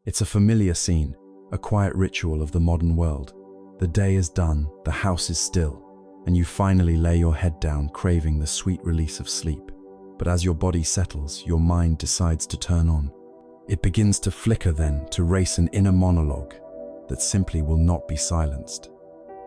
It's a familiar scene, a quiet ritual of the modern world. The day is done, the house is still, and you finally lay your head down, craving the sweet release of sleep. But as your body settles, your mind decides to turn on. It begins to flicker then, to race an inner monologue that simply will not be silenced.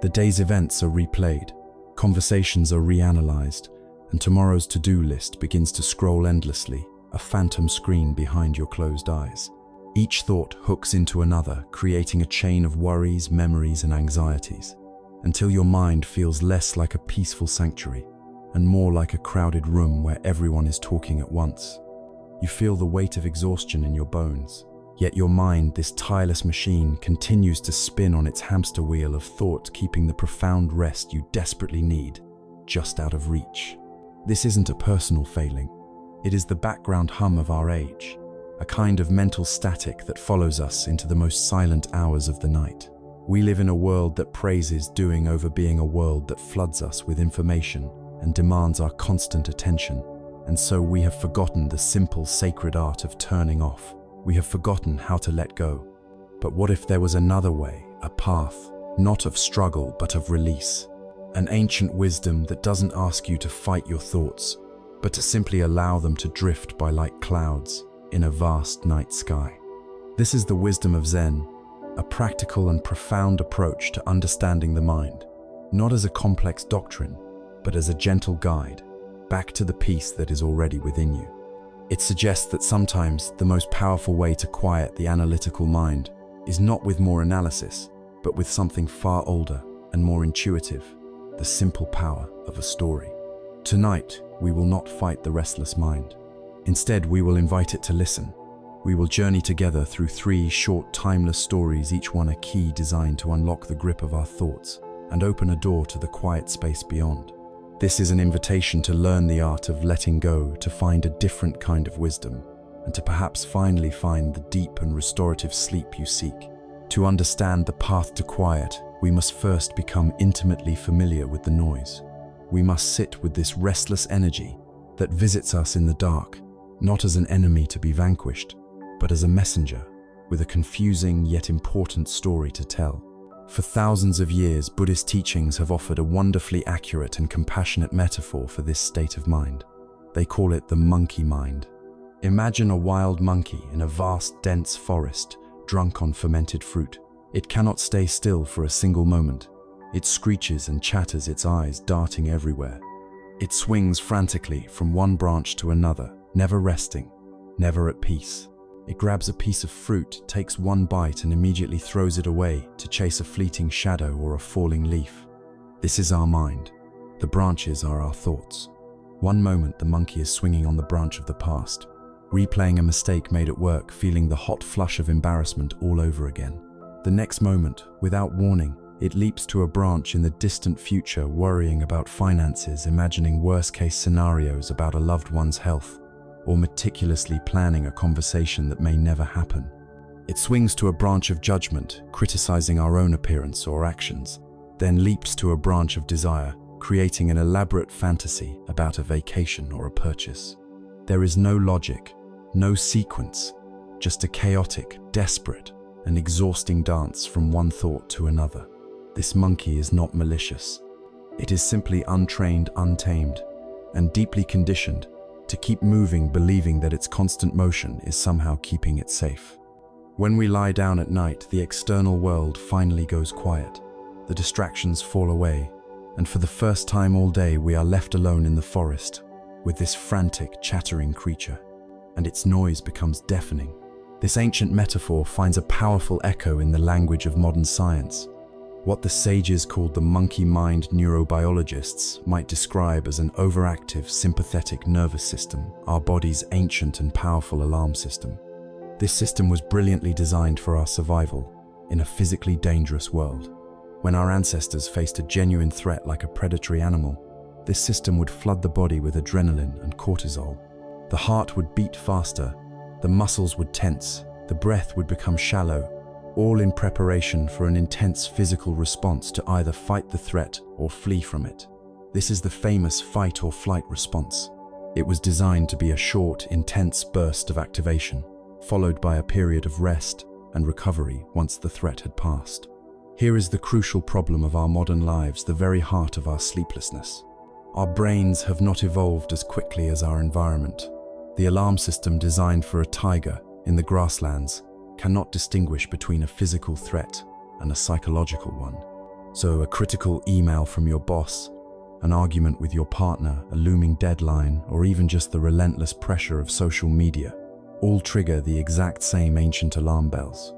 The day's events are replayed, conversations are reanalyzed, and tomorrow's to-do list begins to scroll endlessly, a phantom screen behind your closed eyes. Each thought hooks into another, creating a chain of worries, memories, and anxieties, until your mind feels less like a peaceful sanctuary and more like a crowded room where everyone is talking at once. You feel the weight of exhaustion in your bones, yet your mind, this tireless machine, continues to spin on its hamster wheel of thought, keeping the profound rest you desperately need just out of reach. This isn't a personal failing. It is the background hum of our age, a kind of mental static that follows us into the most silent hours of the night. We live in a world that praises doing over being a world that floods us with information and demands our constant attention. And so we have forgotten the simple, sacred art of turning off. We have forgotten how to let go. But what if there was another way, a path, not of struggle, but of release? An ancient wisdom that doesn't ask you to fight your thoughts, but to simply allow them to drift by like clouds in a vast night sky. This is the wisdom of Zen, a practical and profound approach to understanding the mind, not as a complex doctrine, but as a gentle guide back to the peace that is already within you. It suggests that sometimes the most powerful way to quiet the analytical mind is not with more analysis, but with something far older and more intuitive, the simple power of a story. Tonight, we will not fight the restless mind. Instead, we will invite it to listen. We will journey together through 3 short, timeless stories, each one a key designed to unlock the grip of our thoughts and open a door to the quiet space beyond. This is an invitation to learn the art of letting go, to find a different kind of wisdom, and to perhaps finally find the deep and restorative sleep you seek. To understand the path to quiet, we must first become intimately familiar with the noise. We must sit with this restless energy that visits us in the dark, not as an enemy to be vanquished, but as a messenger with a confusing yet important story to tell. For thousands of years, Buddhist teachings have offered a wonderfully accurate and compassionate metaphor for this state of mind. They call it the monkey mind. Imagine a wild monkey in a vast, dense forest, drunk on fermented fruit. It cannot stay still for a single moment. It screeches and chatters, its eyes darting everywhere. It swings frantically from one branch to another, never resting, never at peace. It grabs a piece of fruit, takes one bite, and immediately throws it away to chase a fleeting shadow or a falling leaf. This is our mind. The branches are our thoughts. One moment, the monkey is swinging on the branch of the past, replaying a mistake made at work, feeling the hot flush of embarrassment all over again. The next moment, without warning, it leaps to a branch in the distant future, worrying about finances, imagining worst-case scenarios about a loved one's health, or meticulously planning a conversation that may never happen. It swings to a branch of judgment, criticizing our own appearance or actions, then leaps to a branch of desire, creating an elaborate fantasy about a vacation or a purchase. There is no logic, no sequence, just a chaotic, desperate, and exhausting dance from one thought to another. This monkey is not malicious. It is simply untrained, untamed, and deeply conditioned to keep moving, believing that its constant motion is somehow keeping it safe. When we lie down at night, the external world finally goes quiet. The distractions fall away, and for the first time all day we are left alone in the forest with this frantic, chattering creature, and its noise becomes deafening. This ancient metaphor finds a powerful echo in the language of modern science. What the sages called the monkey mind, neurobiologists might describe as an overactive sympathetic nervous system, our body's ancient and powerful alarm system. This system was brilliantly designed for our survival in a physically dangerous world. When our ancestors faced a genuine threat like a predatory animal, this system would flood the body with adrenaline and cortisol. The heart would beat faster, the muscles would tense, the breath would become shallow, all in preparation for an intense physical response to either fight the threat or flee from it. This is the famous fight or flight response. It was designed to be a short, intense burst of activation, followed by a period of rest, and recovery once the threat had passed. Here is the crucial problem of our modern lives, the very heart of our sleeplessness. Our brains have not evolved as quickly as our environment. The alarm system designed for a tiger in the grasslands cannot distinguish between a physical threat and a psychological one. So a critical email from your boss, an argument with your partner, a looming deadline, or even just the relentless pressure of social media all trigger the exact same ancient alarm bells.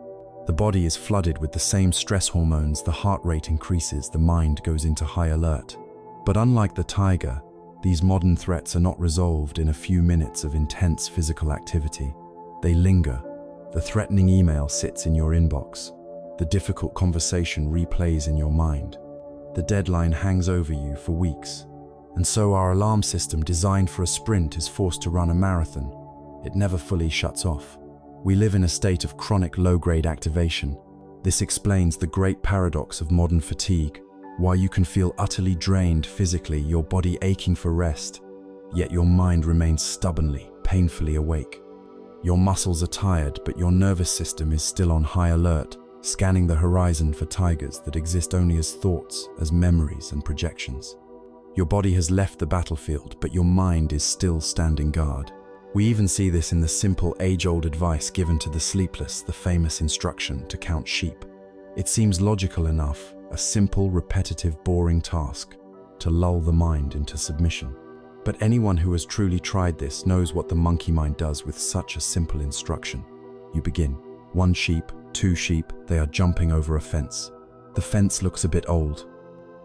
The body is flooded with the same stress hormones, the heart rate increases, the mind goes into high alert. But unlike the tiger, these modern threats are not resolved in a few minutes of intense physical activity. They linger. The threatening email sits in your inbox. The difficult conversation replays in your mind. The deadline hangs over you for weeks. And so our alarm system, designed for a sprint, is forced to run a marathon. It never fully shuts off. We live in a state of chronic low-grade activation. This explains the great paradox of modern fatigue, why you can feel utterly drained physically, your body aching for rest, yet your mind remains stubbornly, painfully awake. Your muscles are tired, but your nervous system is still on high alert, scanning the horizon for tigers that exist only as thoughts, as memories and projections. Your body has left the battlefield, but your mind is still standing guard. We even see this in the simple age-old advice given to the sleepless, the famous instruction to count sheep. It seems logical enough, a simple, repetitive, boring task to lull the mind into submission. But anyone who has truly tried this knows what the monkey mind does with such a simple instruction. You begin. 1 sheep, 2 sheep, they are jumping over a fence. The fence looks a bit old.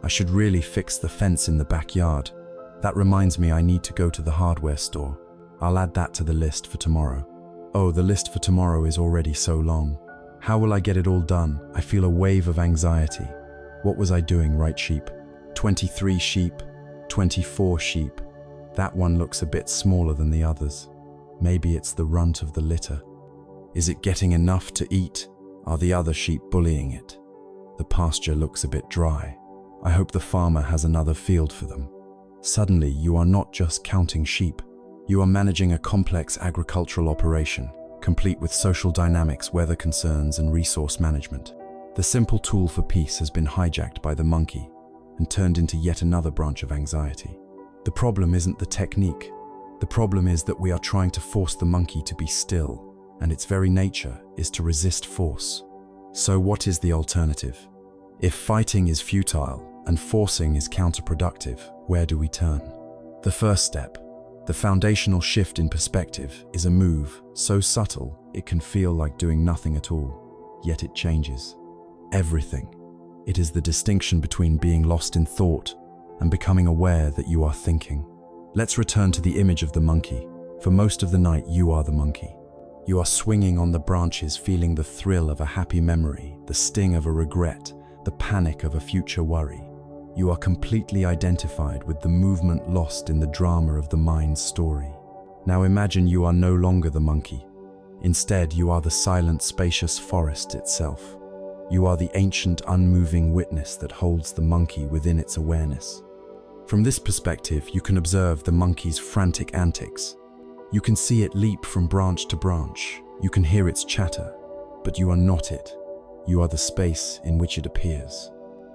I should really fix the fence in the backyard. That reminds me I need to go to the hardware store. I'll add that to the list for tomorrow. Oh, the list for tomorrow is already so long. How will I get it all done? I feel a wave of anxiety. What was I doing, right sheep? 23 sheep, 24 sheep. That one looks a bit smaller than the others. Maybe it's the runt of the litter. Is it getting enough to eat? Are the other sheep bullying it? The pasture looks a bit dry. I hope the farmer has another field for them. Suddenly, you are not just counting sheep. You are managing a complex agricultural operation, complete with social dynamics, weather concerns, and resource management. The simple tool for peace has been hijacked by the monkey and turned into yet another branch of anxiety. The problem isn't the technique. The problem is that we are trying to force the monkey to be still, and its very nature is to resist force. So what is the alternative? If fighting is futile and forcing is counterproductive, where do we turn? The first step, the foundational shift in perspective, is a move so subtle it can feel like doing nothing at all, yet it changes everything. It is the distinction between being lost in thought and becoming aware that you are thinking. Let's return to the image of the monkey. For most of the night, you are the monkey. You are swinging on the branches, feeling the thrill of a happy memory, the sting of a regret, the panic of a future worry. You are completely identified with the movement, lost in the drama of the mind's story. Now imagine you are no longer the monkey. Instead, you are the silent, spacious forest itself. You are the ancient, unmoving witness that holds the monkey within its awareness. From this perspective, you can observe the monkey's frantic antics. You can see it leap from branch to branch. You can hear its chatter, but you are not it. You are the space in which it appears.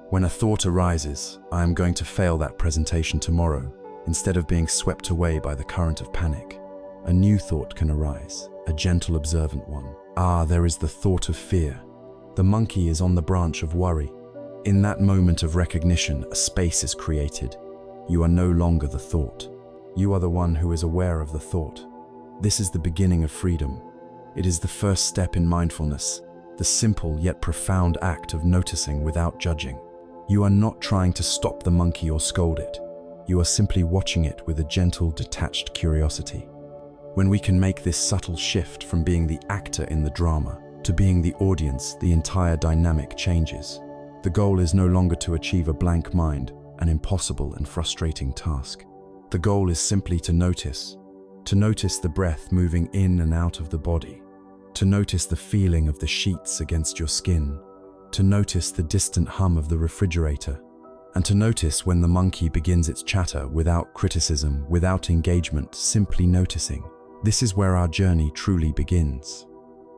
When a thought arises, I am going to fail that presentation tomorrow, instead of being swept away by the current of panic, a new thought can arise, a gentle, observant one. There is the thought of fear. The monkey is on the branch of worry. In that moment of recognition, a space is created. You are no longer the thought. You are the one who is aware of the thought. This is the beginning of freedom. It is the first step in mindfulness, the simple yet profound act of noticing without judging. You are not trying to stop the monkey or scold it. You are simply watching it with a gentle, detached curiosity. When we can make this subtle shift from being the actor in the drama to being the audience, the entire dynamic changes. The goal is no longer to achieve a blank mind, an impossible and frustrating task. The goal is simply to notice the breath moving in and out of the body, to notice the feeling of the sheets against your skin, to notice the distant hum of the refrigerator, and to notice when the monkey begins its chatter without criticism, without engagement, simply noticing. This is where our journey truly begins.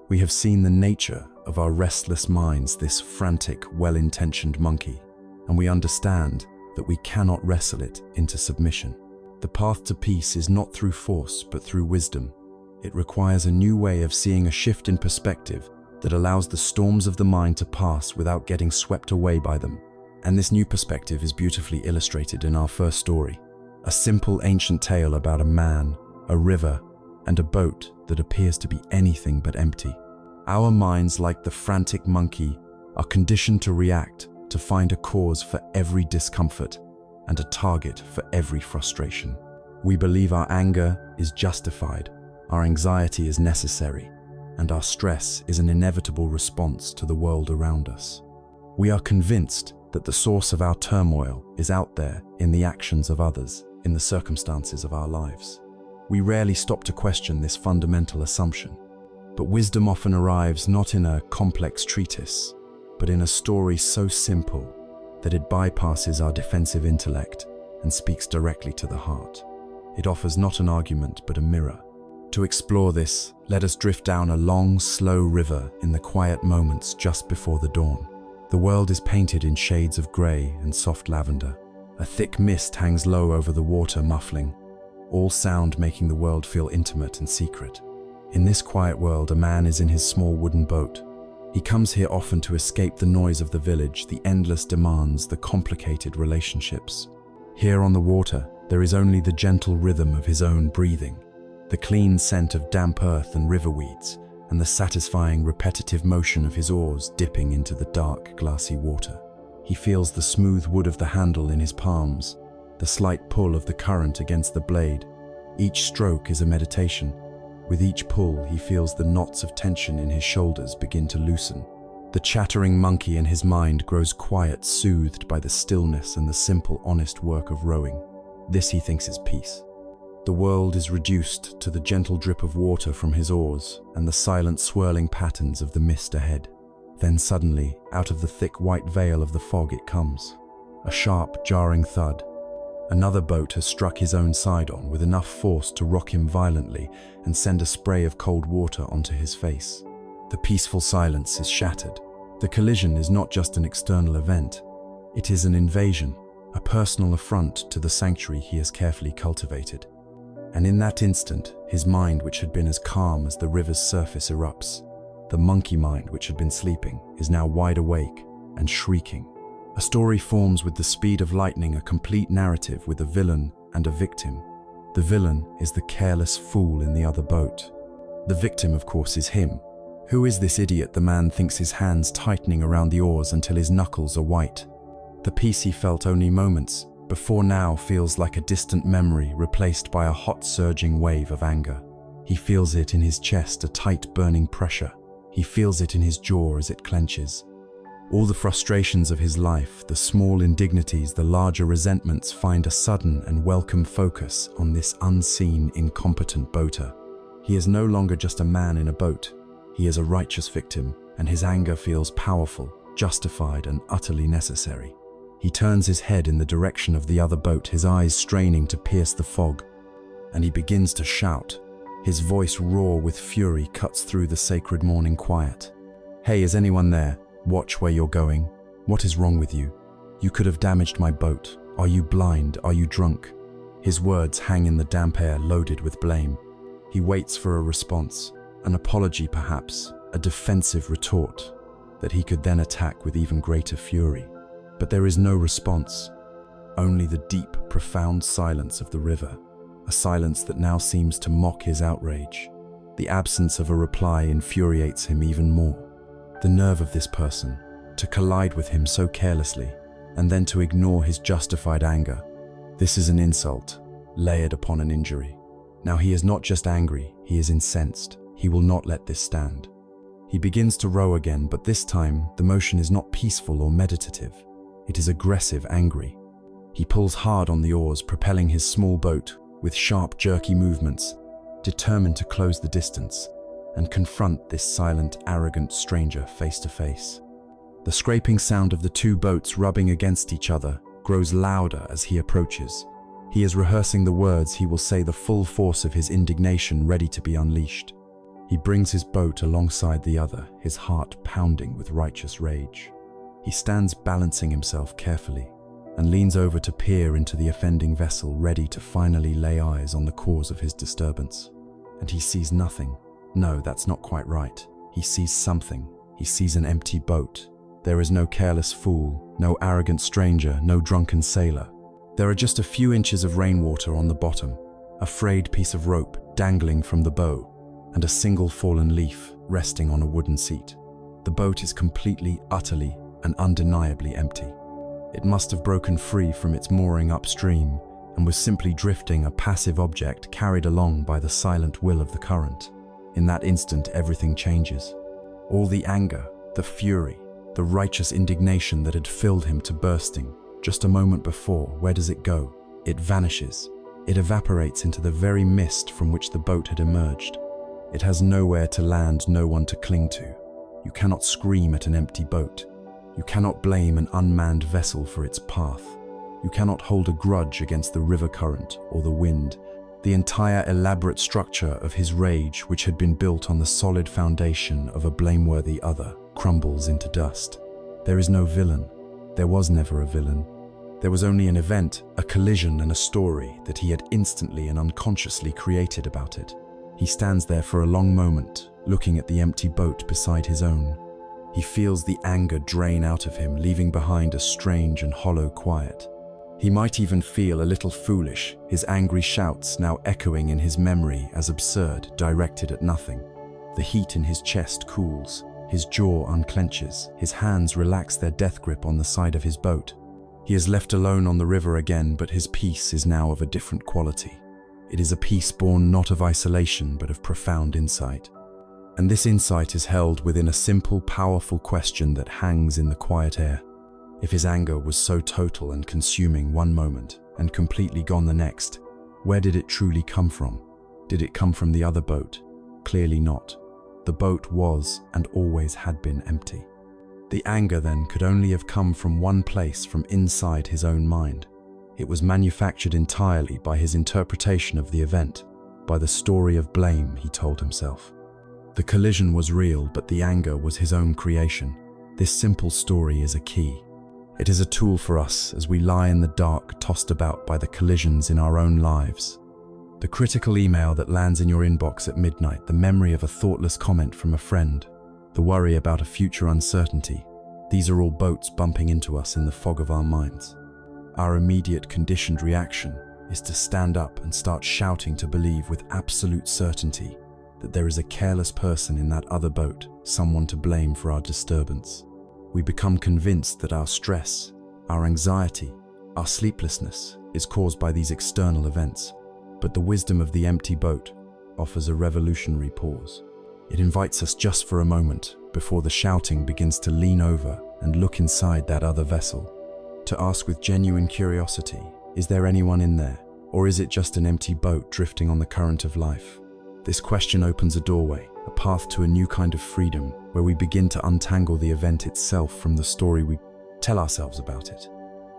We have seen the nature of our restless minds, this frantic, well-intentioned monkey, and we understand that we cannot wrestle it into submission. The path to peace is not through force, but through wisdom. It requires a new way of seeing, a shift in perspective that allows the storms of the mind to pass without getting swept away by them. And this new perspective is beautifully illustrated in our first story, a simple ancient tale about a man, a river, and a boat that appears to be anything but empty. Our minds, like the frantic monkey, are conditioned to react, to find a cause for every discomfort and a target for every frustration. We believe our anger is justified, our anxiety is necessary, and our stress is an inevitable response to the world around us. We are convinced that the source of our turmoil is out there in the actions of others, in the circumstances of our lives. We rarely stop to question this fundamental assumption, but wisdom often arrives not in a complex treatise, but in a story so simple that it bypasses our defensive intellect and speaks directly to the heart. It offers not an argument, but a mirror. To explore this, let us drift down a long, slow river in the quiet moments just before the dawn. The world is painted in shades of grey and soft lavender. A thick mist hangs low over the water, muffling, all sound making the world feel intimate and secret. In this quiet world, a man is in his small wooden boat. He comes here often to escape the noise of the village, the endless demands, the complicated relationships. Here on the water, there is only the gentle rhythm of his own breathing, the clean scent of damp earth and river weeds, and the satisfying repetitive motion of his oars dipping into the dark, glassy water. He feels the smooth wood of the handle in his palms, the slight pull of the current against the blade. Each stroke is a meditation. With each pull, he feels the knots of tension in his shoulders begin to loosen. The chattering monkey in his mind grows quiet, soothed by the stillness and the simple, honest work of rowing. This he thinks is peace. The world is reduced to the gentle drip of water from his oars and the silent swirling patterns of the mist ahead. Then suddenly, out of the thick white veil of the fog it comes. A sharp, jarring thud. Another boat has struck his own side on with enough force to rock him violently and send a spray of cold water onto his face. The peaceful silence is shattered. The collision is not just an external event. It is an invasion, a personal affront to the sanctuary he has carefully cultivated. And in that instant, his mind, which had been as calm as the river's surface, erupts. The monkey mind, which had been sleeping, is now wide awake and shrieking. A story forms with the speed of lightning, a complete narrative with a villain and a victim. The villain is the careless fool in the other boat. The victim, of course, is him. Who is this idiot? The man thinks, his hands tightening around the oars until his knuckles are white. The peace he felt only moments before now feels like a distant memory replaced by a hot, surging wave of anger. He feels it in his chest, a tight, burning pressure. He feels it in his jaw as it clenches. All the frustrations of his life, the small indignities, the larger resentments, find a sudden and welcome focus on this unseen, incompetent boater. He is no longer just a man in a boat. He is a righteous victim, and his anger feels powerful, justified, and utterly necessary. He turns his head in the direction of the other boat, his eyes straining to pierce the fog, and he begins to shout. His voice, raw with fury, cuts through the sacred morning quiet. "Hey, is anyone there? Watch where you're going. What is wrong with you? You could have damaged my boat. Are you blind? Are you drunk?" His words hang in the damp air, loaded with blame. He waits for a response, an apology perhaps, a defensive retort that he could then attack with even greater fury. But there is no response, only the deep, profound silence of the river, a silence that now seems to mock his outrage. The absence of a reply infuriates him even more. The nerve of this person, to collide with him so carelessly, and then to ignore his justified anger. This is an insult, layered upon an injury. Now he is not just angry, he is incensed. He will not let this stand. He begins to row again, but this time the motion is not peaceful or meditative. It is aggressive, angry. He pulls hard on the oars, propelling his small boat with sharp, jerky movements, determined to close the distance and confront this silent, arrogant stranger face to face. The scraping sound of the two boats rubbing against each other grows louder as he approaches. He is rehearsing the words he will say, the full force of his indignation ready to be unleashed. He brings his boat alongside the other, his heart pounding with righteous rage. He stands balancing himself carefully and leans over to peer into the offending vessel, ready to finally lay eyes on the cause of his disturbance. And he sees nothing. No, that's not quite right. He sees something. He sees an empty boat. There is no careless fool, no arrogant stranger, no drunken sailor. There are just a few inches of rainwater on the bottom, a frayed piece of rope dangling from the bow, and a single fallen leaf resting on a wooden seat. The boat is completely, utterly, and undeniably empty. It must have broken free from its mooring upstream and was simply drifting, a passive object carried along by the silent will of the current. In that instant, everything changes. All the anger, the fury, the righteous indignation that had filled him to bursting just a moment before, where does it go? It vanishes. It evaporates into the very mist from which the boat had emerged. It has nowhere to land, no one to cling to. You cannot scream at an empty boat. You cannot blame an unmanned vessel for its path. You cannot hold a grudge against the river current or the wind. The entire elaborate structure of his rage, which had been built on the solid foundation of a blameworthy other, crumbles into dust. There is no villain. There was never a villain. There was only an event, a collision, and a story that he had instantly and unconsciously created about it. He stands there for a long moment, looking at the empty boat beside his own. He feels the anger drain out of him, leaving behind a strange and hollow quiet. He might even feel a little foolish, his angry shouts now echoing in his memory as absurd, directed at nothing. The heat in his chest cools, his jaw unclenches, his hands relax their death grip on the side of his boat. He is left alone on the river again, but his peace is now of a different quality. It is a peace born not of isolation, but of profound insight. And this insight is held within a simple, powerful question that hangs in the quiet air. If his anger was so total and consuming one moment and completely gone the next, where did it truly come from? Did it come from the other boat? Clearly not. The boat was and always had been empty. The anger then could only have come from one place, from inside his own mind. It was manufactured entirely by his interpretation of the event, by the story of blame he told himself. The collision was real, but the anger was his own creation. This simple story is a key. It is a tool for us as we lie in the dark, tossed about by the collisions in our own lives. The critical email that lands in your inbox at midnight, the memory of a thoughtless comment from a friend, the worry about a future uncertainty. These are all boats bumping into us in the fog of our minds. Our immediate conditioned reaction is to stand up and start shouting, to believe with absolute certainty that there is a careless person in that other boat, someone to blame for our disturbance. We become convinced that our stress, our anxiety, our sleeplessness is caused by these external events. But the wisdom of the empty boat offers a revolutionary pause. It invites us just for a moment, before the shouting begins, to lean over and look inside that other vessel, to ask with genuine curiosity, is there anyone in there, or is it just an empty boat drifting on the current of life? This question opens a doorway, a path to a new kind of freedom, where we begin to untangle the event itself from the story we tell ourselves about it.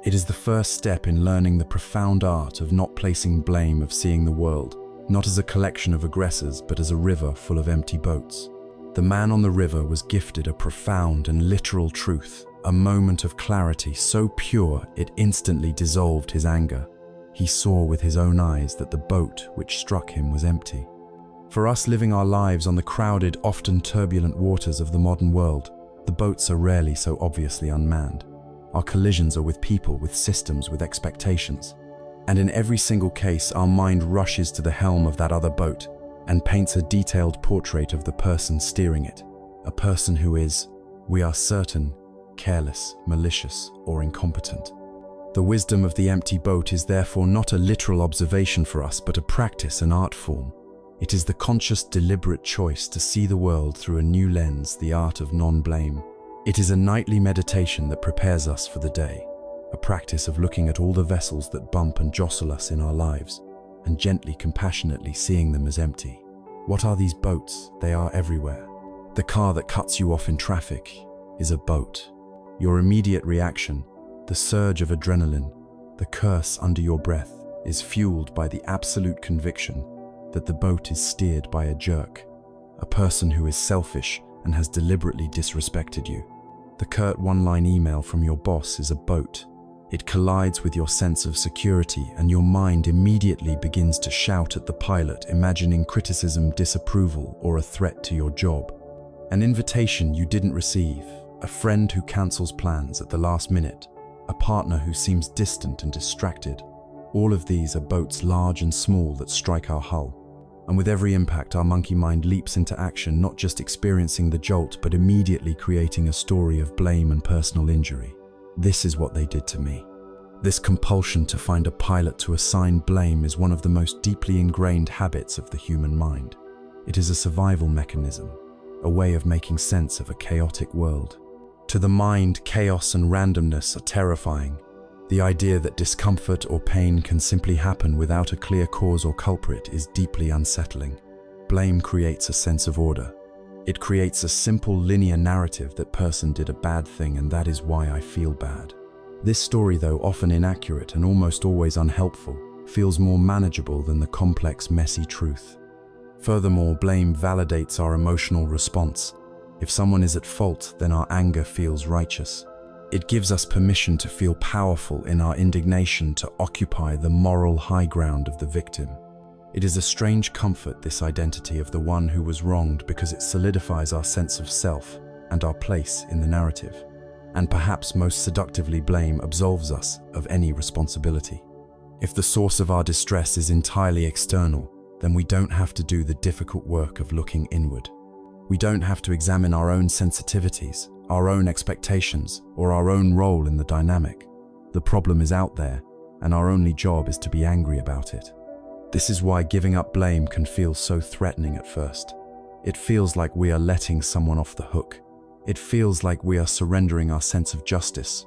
It is the first step in learning the profound art of not placing blame, of seeing the world not as a collection of aggressors, but as a river full of empty boats. The man on the river was gifted a profound and literal truth, a moment of clarity so pure it instantly dissolved his anger. He saw with his own eyes that the boat which struck him was empty. For us living our lives on the crowded, often turbulent waters of the modern world, the boats are rarely so obviously unmanned. Our collisions are with people, with systems, with expectations. And in every single case, our mind rushes to the helm of that other boat and paints a detailed portrait of the person steering it. A person who is, we are certain, careless, malicious, or incompetent. The wisdom of the empty boat is therefore not a literal observation for us, but a practice, an art form. It is the conscious, deliberate choice to see the world through a new lens, the art of non-blame. It is a nightly meditation that prepares us for the day, a practice of looking at all the vessels that bump and jostle us in our lives, and gently, compassionately seeing them as empty. What are these boats? They are everywhere. The car that cuts you off in traffic is a boat. Your immediate reaction, the surge of adrenaline, the curse under your breath, is fueled by the absolute conviction that the boat is steered by a jerk, a person who is selfish and has deliberately disrespected you. The curt one-line email from your boss is a boat. It collides with your sense of security, and your mind immediately begins to shout at the pilot, imagining criticism, disapproval, or a threat to your job. An invitation you didn't receive, a friend who cancels plans at the last minute, a partner who seems distant and distracted. All of these are boats large and small that strike our hull. And with every impact, our monkey mind leaps into action, not just experiencing the jolt, but immediately creating a story of blame and personal injury. This is what they did to me. This compulsion to find a pilot to assign blame is one of the most deeply ingrained habits of the human mind. It is a survival mechanism, a way of making sense of a chaotic world. To the mind, chaos and randomness are terrifying. The idea that discomfort or pain can simply happen without a clear cause or culprit is deeply unsettling. Blame creates a sense of order. It creates a simple linear narrative that person did a bad thing and that is why I feel bad. This story, though often inaccurate and almost always unhelpful, feels more manageable than the complex, messy truth. Furthermore, blame validates our emotional response. If someone is at fault, then our anger feels righteous. It gives us permission to feel powerful in our indignation, to occupy the moral high ground of the victim. It is a strange comfort, this identity of the one who was wronged, because it solidifies our sense of self and our place in the narrative. And perhaps most seductively, blame absolves us of any responsibility. If the source of our distress is entirely external, then we don't have to do the difficult work of looking inward. We don't have to examine our own sensitivities, our own expectations, or our own role in the dynamic. The problem is out there, and our only job is to be angry about it. This is why giving up blame can feel so threatening at first. It feels like we are letting someone off the hook. It feels like we are surrendering our sense of justice.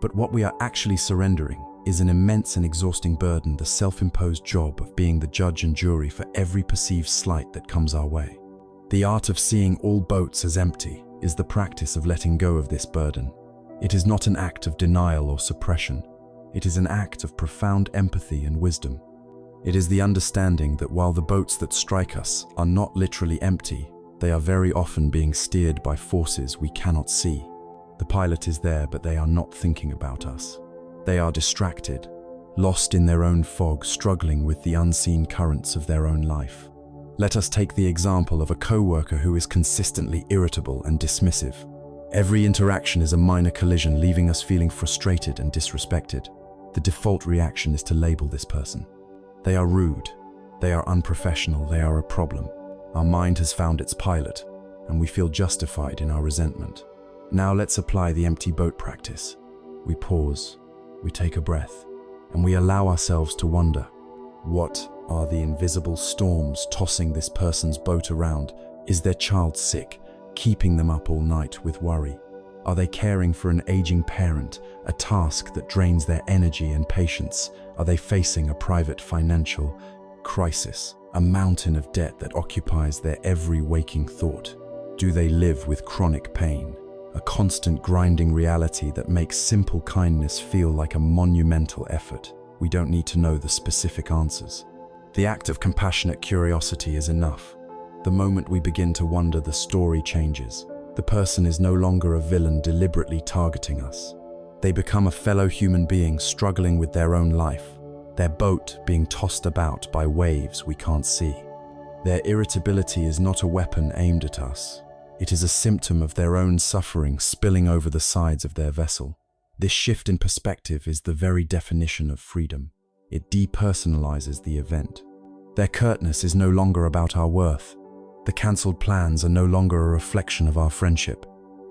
But what we are actually surrendering is an immense and exhausting burden, the self-imposed job of being the judge and jury for every perceived slight that comes our way. The art of seeing all boats as empty is the practice of letting go of this burden. It is not an act of denial or suppression. It is an act of profound empathy and wisdom. It is the understanding that while the boats that strike us are not literally empty, they are very often being steered by forces we cannot see. The pilot is there, but they are not thinking about us. They are distracted, lost in their own fog, struggling with the unseen currents of their own life. Let us take the example of a coworker who is consistently irritable and dismissive. Every interaction is a minor collision, leaving us feeling frustrated and disrespected. The default reaction is to label this person. They are rude, they are unprofessional, they are a problem. Our mind has found its pilot, and we feel justified in our resentment. Now let's apply the empty boat practice. We pause, we take a breath, and we allow ourselves to wonder. What are the invisible storms tossing this person's boat around? Is their child sick, keeping them up all night with worry? Are they caring for an aging parent, a task that drains their energy and patience? Are they facing a private financial crisis, a mountain of debt that occupies their every waking thought? Do they live with chronic pain, a constant grinding reality that makes simple kindness feel like a monumental effort? We don't need to know the specific answers. The act of compassionate curiosity is enough. The moment we begin to wonder, the story changes. The person is no longer a villain deliberately targeting us. They become a fellow human being struggling with their own life, their boat being tossed about by waves we can't see. Their irritability is not a weapon aimed at us. It is a symptom of their own suffering spilling over the sides of their vessel. This shift in perspective is the very definition of freedom. It depersonalizes the event. Their curtness is no longer about our worth. The cancelled plans are no longer a reflection of our friendship.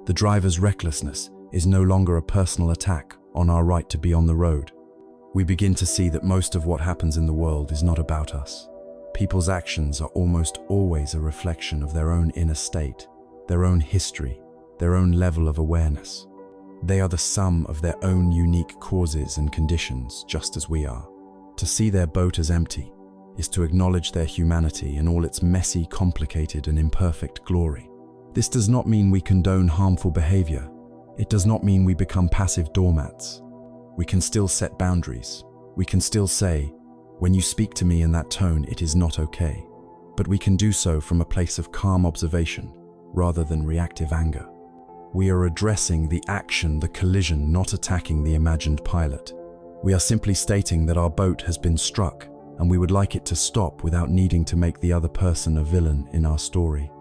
The driver's recklessness is no longer a personal attack on our right to be on the road. We begin to see that most of what happens in the world is not about us. People's actions are almost always a reflection of their own inner state, their own history, their own level of awareness. They are the sum of their own unique causes and conditions, just as we are. To see their boat as empty is to acknowledge their humanity in all its messy, complicated, and imperfect glory. This does not mean we condone harmful behavior. It does not mean we become passive doormats. We can still set boundaries. We can still say, when you speak to me in that tone, it is not okay. but we can do so from a place of calm observation, rather than reactive anger. We are addressing the action, the collision, not attacking the imagined pilot. We are simply stating that our boat has been struck, and we would like it to stop without needing to make the other person a villain in our story.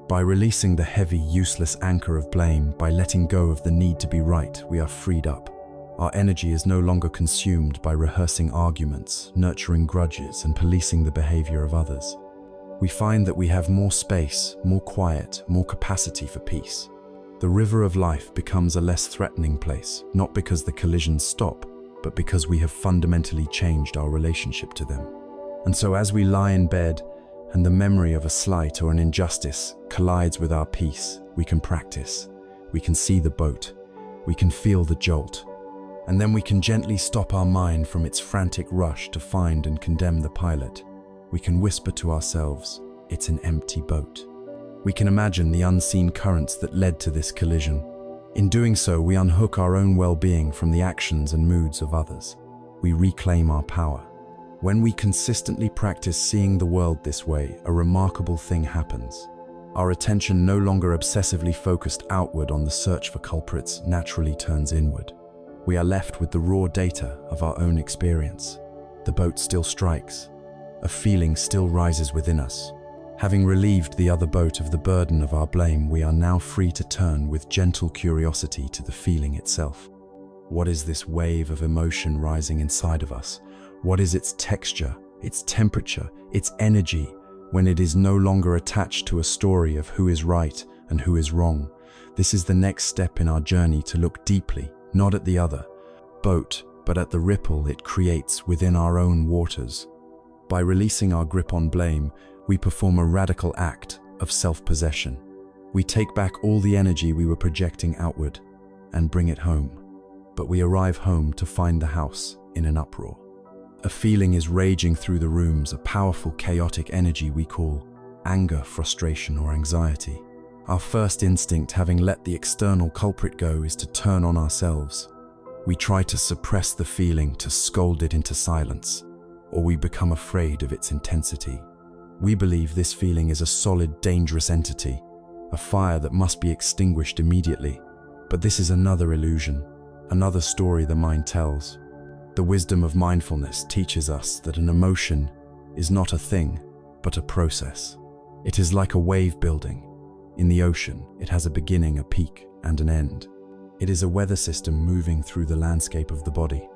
By releasing the heavy, useless anchor of blame, by letting go of the need to be right, we are freed up. Our energy is no longer consumed by rehearsing arguments, nurturing grudges, and policing the behavior of others. We find that we have more space, more quiet, more capacity for peace. The river of life becomes a less threatening place, not because the collisions stop, but because we have fundamentally changed our relationship to them. And so as we lie in bed, and the memory of a slight or an injustice collides with our peace, we can practice. We can see the boat. We can feel the jolt. And then we can gently stop our mind from its frantic rush to find and condemn the pilot. We can whisper to ourselves, it's an empty boat. We can imagine the unseen currents that led to this collision. In doing so, we unhook our own well-being from the actions and moods of others. We reclaim our power. When we consistently practice seeing the world this way, a remarkable thing happens. Our attention, no longer obsessively focused outward on the search for culprits, naturally turns inward. We are left with the raw data of our own experience. The boat still strikes. A feeling still rises within us. Having relieved the other boat of the burden of our blame, we are now free to turn with gentle curiosity to the feeling itself. What is this wave of emotion rising inside of us? What is its texture, its temperature, its energy, when it is no longer attached to a story of who is right and who is wrong? This is the next step in our journey to look deeply, not at the other boat, but at the ripple it creates within our own waters. By releasing our grip on blame, we perform a radical act of self-possession. We take back all the energy we were projecting outward and bring it home. But we arrive home to find the house in an uproar. A feeling is raging through the rooms, a powerful, chaotic energy we call anger, frustration, or anxiety. Our first instinct, having let the external culprit go, is to turn on ourselves. We try to suppress the feeling, to scold it into silence, or we become afraid of its intensity. We believe this feeling is a solid, dangerous entity, a fire that must be extinguished immediately. But this is another illusion, another story the mind tells. The wisdom of mindfulness teaches us that an emotion is not a thing, but a process. It is like a wave building. In the ocean, it has a beginning, a peak, and an end. It is a weather system moving through the landscape of the body.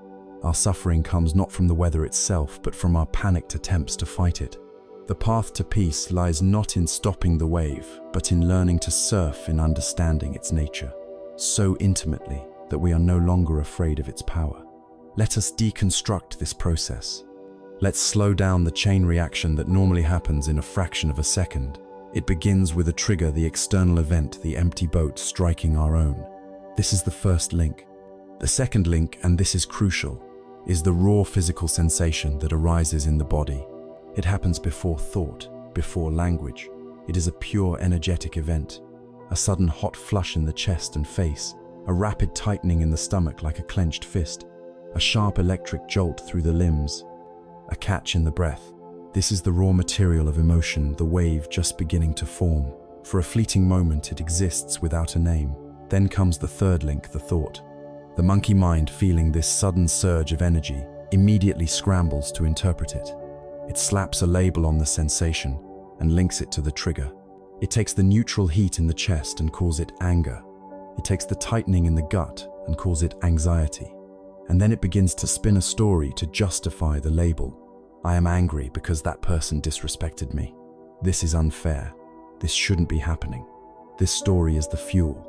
Our suffering comes not from the weather itself, but from our panicked attempts to fight it. The path to peace lies not in stopping the wave, but in learning to surf in understanding its nature, so intimately that we are no longer afraid of its power. Let us deconstruct this process. Let's slow down the chain reaction that normally happens in a fraction of a second. It begins with a trigger, the external event, the empty boat striking our own. This is the first link. The second link, and this is crucial, is the raw physical sensation that arises in the body. It happens before thought, before language. It is a pure energetic event. A sudden hot flush in the chest and face, a rapid tightening in the stomach like a clenched fist, a sharp electric jolt through the limbs, a catch in the breath. This is the raw material of emotion, the wave just beginning to form. For a fleeting moment, it exists without a name. Then comes the third link, the thought. The monkey mind, feeling this sudden surge of energy, immediately scrambles to interpret it. It slaps a label on the sensation and links it to the trigger. It takes the neutral heat in the chest and calls it anger. It takes the tightening in the gut and calls it anxiety. And then it begins to spin a story to justify the label. I am angry because that person disrespected me. This is unfair. This shouldn't be happening. This story is the fuel.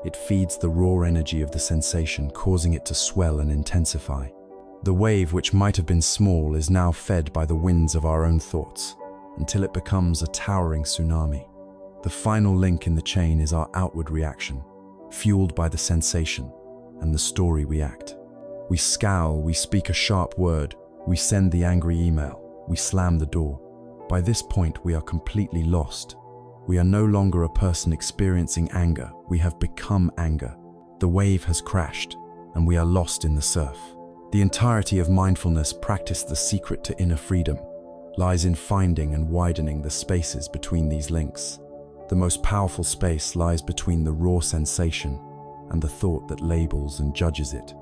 It feeds the raw energy of the sensation, causing it to swell and intensify. The wave, which might have been small, is now fed by the winds of our own thoughts, until it becomes a towering tsunami. The final link in the chain is our outward reaction, fueled by the sensation and the story we act. We scowl, we speak a sharp word, we send the angry email, we slam the door. By this point, we are completely lost. We are no longer a person experiencing anger, we have become anger. The wave has crashed, and we are lost in the surf. The entirety of mindfulness practice the secret to inner freedom. lies in finding and widening the spaces between these links. The most powerful space lies between the raw sensation and the thought that labels and judges it.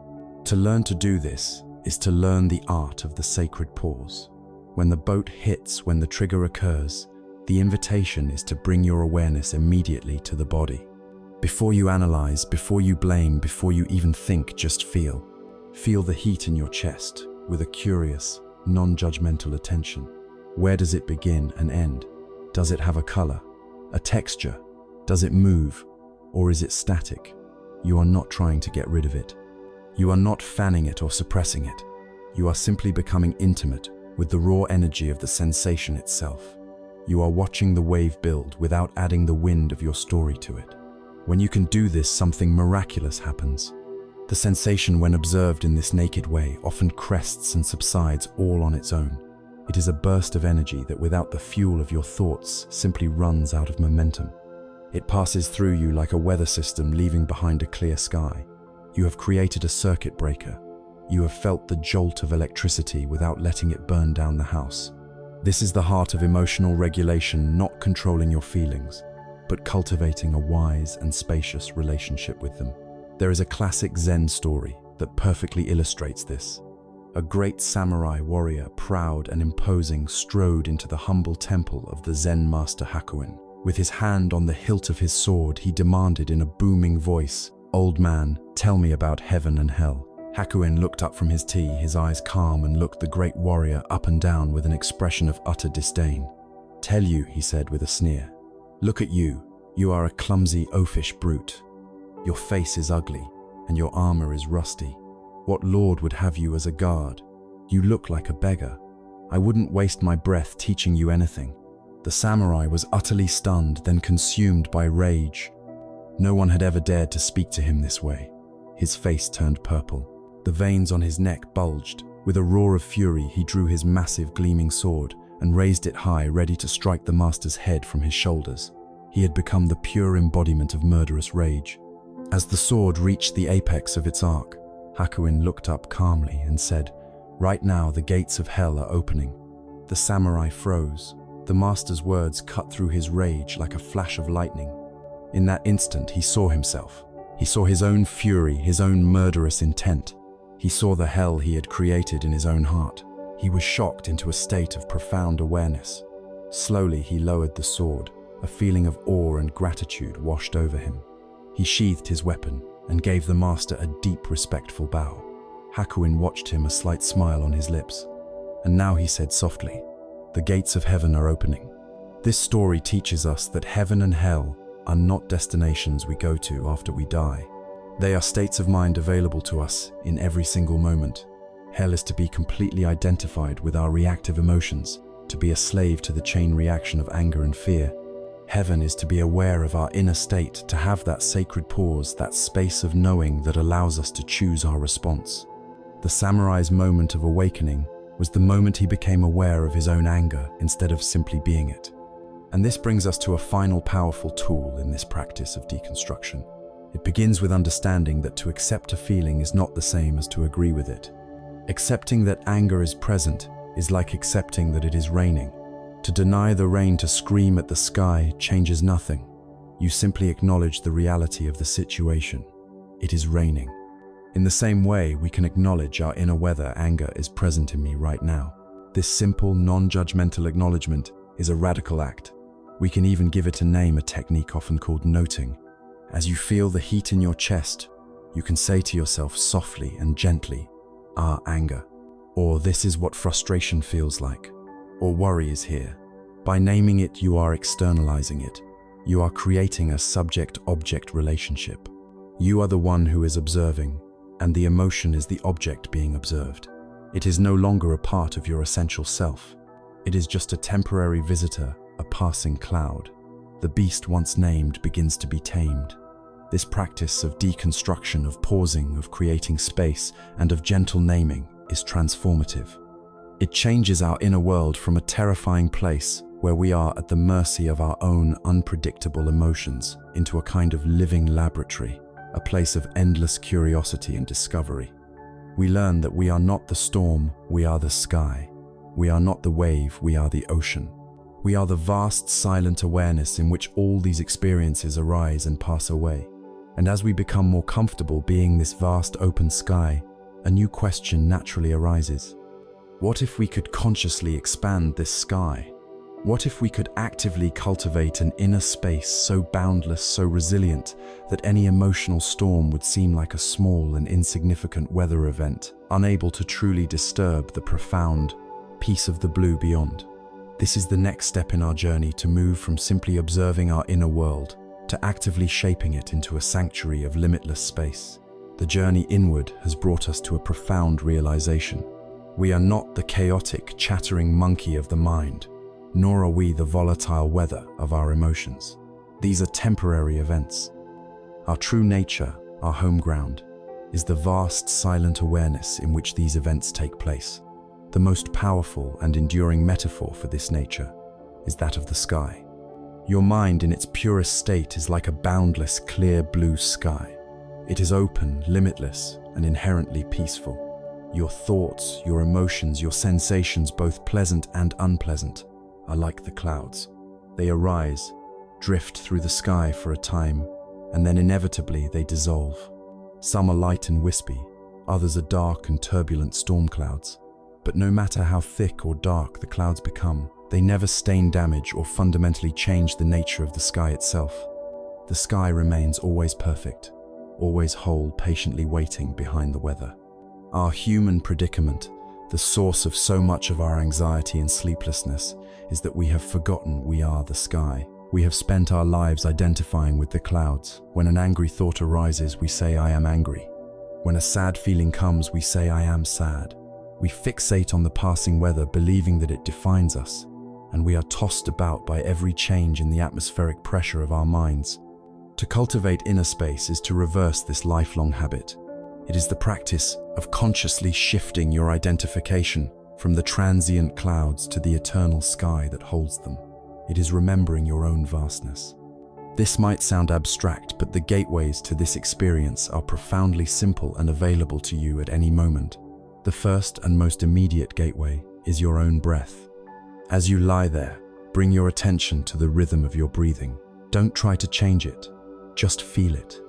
To learn to do this is to learn the art of the sacred pause. When the boat hits, when the trigger occurs, the invitation is to bring your awareness immediately to the body. Before you analyze, before you blame, before you even think, just feel. Feel the heat in your chest with a curious, non-judgmental attention. Where does it begin and end? Does it have a color, a texture? Does it move, or is it static? You are not trying to get rid of it. You are not fanning it or suppressing it. You are simply becoming intimate with the raw energy of the sensation itself. You are watching the wave build without adding the wind of your story to it. When you can do this, something miraculous happens. The sensation, when observed in this naked way, often crests and subsides all on its own. It is a burst of energy that, without the fuel of your thoughts, simply runs out of momentum. It passes through you like a weather system leaving behind a clear sky. You have created a circuit breaker. You have felt the jolt of electricity without letting it burn down the house. This is the heart of emotional regulation, not controlling your feelings, but cultivating a wise and spacious relationship with them. There is a classic Zen story that perfectly illustrates this. A great samurai warrior, proud and imposing, strode into the humble temple of the Zen master Hakuin. With his hand on the hilt of his sword, he demanded in a booming voice, "Old man, tell me about heaven and hell." Hakuin looked up from his tea, his eyes calm, and looked the great warrior up and down with an expression of utter disdain. "Tell you," he said with a sneer. "Look at you. You are a clumsy, oafish brute. Your face is ugly, and your armor is rusty. What lord would have you as a guard? You look like a beggar. I wouldn't waste my breath teaching you anything." The samurai was utterly stunned, then consumed by rage. No one had ever dared to speak to him this way. His face turned purple. The veins on his neck bulged. With a roar of fury, he drew his massive gleaming sword and raised it high, ready to strike the master's head from his shoulders. He had become the pure embodiment of murderous rage. As the sword reached the apex of its arc, Hakuin looked up calmly and said, "Right now the gates of hell are opening." The samurai froze. The master's words cut through his rage like a flash of lightning. In that instant, he saw himself. He saw his own fury, his own murderous intent. He saw the hell he had created in his own heart. He was shocked into a state of profound awareness. Slowly, he lowered the sword. A feeling of awe and gratitude washed over him. He sheathed his weapon and gave the master a deep, respectful bow. Hakuin watched him, a slight smile on his lips. And now he said softly, "The gates of heaven are opening." This story teaches us that heaven and hell are not destinations we go to after we die. They are states of mind available to us in every single moment. Hell is to be completely identified with our reactive emotions, to be a slave to the chain reaction of anger and fear. Heaven is to be aware of our inner state, to have that sacred pause, that space of knowing that allows us to choose our response. The samurai's moment of awakening was the moment he became aware of his own anger instead of simply being it. And this brings us to a final powerful tool in this practice of deconstruction. It begins with understanding that to accept a feeling is not the same as to agree with it. Accepting that anger is present is like accepting that it is raining. To deny the rain, to scream at the sky, changes nothing. You simply acknowledge the reality of the situation. It is raining. In the same way, we can acknowledge our inner weather. Anger is present in me right now. This simple, non-judgmental acknowledgement is a radical act. We can even give it a name, a technique often called noting. As you feel the heat in your chest, you can say to yourself softly and gently, "Ah, anger," or "This is what frustration feels like," or "Worry is here." By naming it, you are externalizing it. You are creating a subject-object relationship. You are the one who is observing, and the emotion is the object being observed. It is no longer a part of your essential self. It is just a temporary visitor, a passing cloud. The beast once named begins to be tamed. This practice of deconstruction, of pausing, of creating space, and of gentle naming is transformative. It changes our inner world from a terrifying place where we are at the mercy of our own unpredictable emotions into a kind of living laboratory, a place of endless curiosity and discovery. We learn that we are not the storm, we are the sky. We are not the wave, we are the ocean. We are the vast, silent awareness in which all these experiences arise and pass away. And as we become more comfortable being this vast open sky, a new question naturally arises. What if we could consciously expand this sky? What if we could actively cultivate an inner space so boundless, so resilient, that any emotional storm would seem like a small and insignificant weather event, unable to truly disturb the profound peace of the blue beyond? This is the next step in our journey to move from simply observing our inner world to actively shaping it into a sanctuary of limitless space. The journey inward has brought us to a profound realization. We are not the chaotic, chattering monkey of the mind, nor are we the volatile weather of our emotions. These are temporary events. Our true nature, our home ground, is the vast, silent awareness in which these events take place. The most powerful and enduring metaphor for this nature is that of the sky. Your mind in its purest state is like a boundless, clear blue sky. It is open, limitless, and inherently peaceful. Your thoughts, your emotions, your sensations, both pleasant and unpleasant, are like the clouds. They arise, drift through the sky for a time, and then inevitably they dissolve. Some are light and wispy, others are dark and turbulent storm clouds. But no matter how thick or dark the clouds become, they never stain, damage, or fundamentally change the nature of the sky itself. The sky remains always perfect, always whole, patiently waiting behind the weather. Our human predicament, the source of so much of our anxiety and sleeplessness, is that we have forgotten we are the sky. We have spent our lives identifying with the clouds. When an angry thought arises, we say, "I am angry." When a sad feeling comes, we say, "I am sad." We fixate on the passing weather, believing that it defines us, and we are tossed about by every change in the atmospheric pressure of our minds. To cultivate inner space is to reverse this lifelong habit. It is the practice of consciously shifting your identification from the transient clouds to the eternal sky that holds them. It is remembering your own vastness. This might sound abstract, but the gateways to this experience are profoundly simple and available to you at any moment. The first and most immediate gateway is your own breath. As you lie there, bring your attention to the rhythm of your breathing. Don't try to change it, just feel it.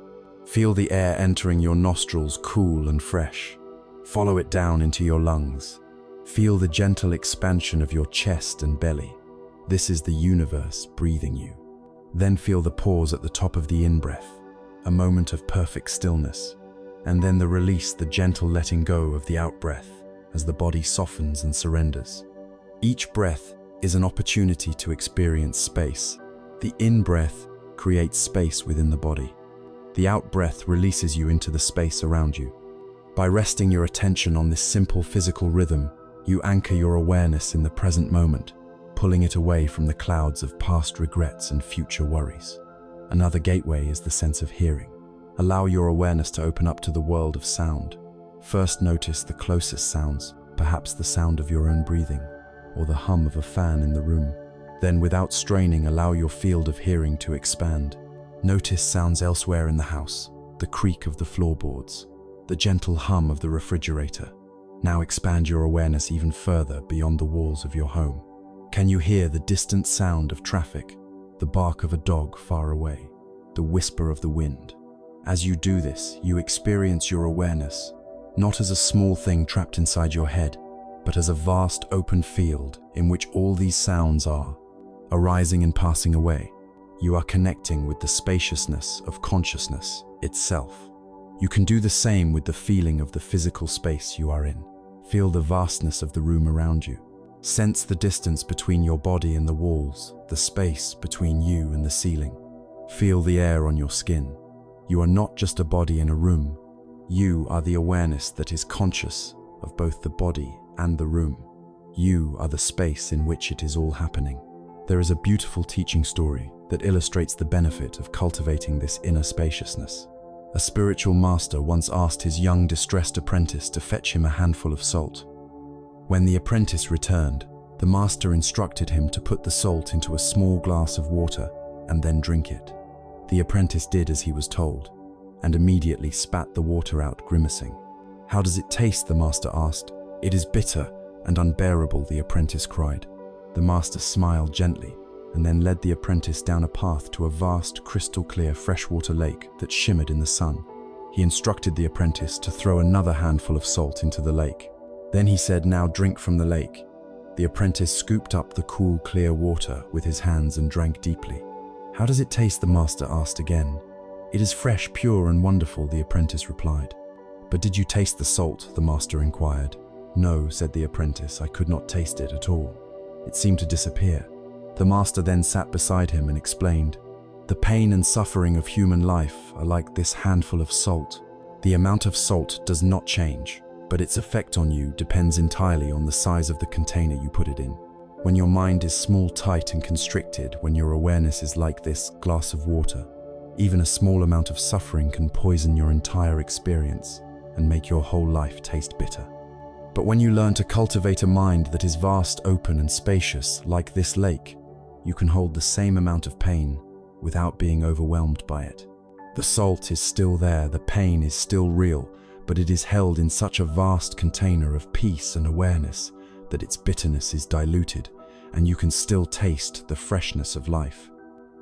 Feel the air entering your nostrils cool and fresh. Follow it down into your lungs. Feel the gentle expansion of your chest and belly. This is the universe breathing you. Then feel the pause at the top of the in-breath, a moment of perfect stillness. And then the release, the gentle letting go of the out-breath as the body softens and surrenders. Each breath is an opportunity to experience space. The in-breath creates space within the body. The out-breath releases you into the space around you. By resting your attention on this simple physical rhythm, you anchor your awareness in the present moment, pulling it away from the clouds of past regrets and future worries. Another gateway is the sense of hearing. Allow your awareness to open up to the world of sound. First notice the closest sounds, perhaps the sound of your own breathing, or the hum of a fan in the room. Then, without straining, allow your field of hearing to expand. Notice sounds elsewhere in the house, the creak of the floorboards, the gentle hum of the refrigerator. Now expand your awareness even further beyond the walls of your home. Can you hear the distant sound of traffic, the bark of a dog far away, the whisper of the wind? As you do this, you experience your awareness, not as a small thing trapped inside your head, but as a vast open field in which all these sounds are, arising and passing away. You are connecting with the spaciousness of consciousness itself. You can do the same with the feeling of the physical space you are in. Feel the vastness of the room around you. Sense the distance between your body and the walls, the space between you and the ceiling. Feel the air on your skin. You are not just a body in a room. You are the awareness that is conscious of both the body and the room. You are the space in which it is all happening. There is a beautiful teaching story that illustrates the benefit of cultivating this inner spaciousness. A spiritual master once asked his young, distressed apprentice to fetch him a handful of salt. When the apprentice returned, the master instructed him to put the salt into a small glass of water and then drink it. The apprentice did as he was told, and immediately spat the water out, grimacing. "How does it taste?" the master asked. "It is bitter, and unbearable, the apprentice cried. The master smiled gently and then led the apprentice down a path to a vast, crystal-clear freshwater lake that shimmered in the sun. He instructed the apprentice to throw another handful of salt into the lake. Then he said, "Now drink from the lake." The apprentice scooped up the cool, clear water with his hands and drank deeply. "How does it taste?" the master asked again. "It is fresh, pure, and wonderful," the apprentice replied. "But did you taste the salt?" the master inquired. "No," said the apprentice, "I could not taste it at all. It seemed to disappear." The master then sat beside him and explained, "The pain and suffering of human life are like this handful of salt. The amount of salt does not change, but its effect on you depends entirely on the size of the container you put it in. When your mind is small, tight, and constricted, when your awareness is like this glass of water, even a small amount of suffering can poison your entire experience and make your whole life taste bitter. But when you learn to cultivate a mind that is vast, open, and spacious, like this lake, you can hold the same amount of pain without being overwhelmed by it. The salt is still there, the pain is still real, but it is held in such a vast container of peace and awareness that its bitterness is diluted, and you can still taste the freshness of life.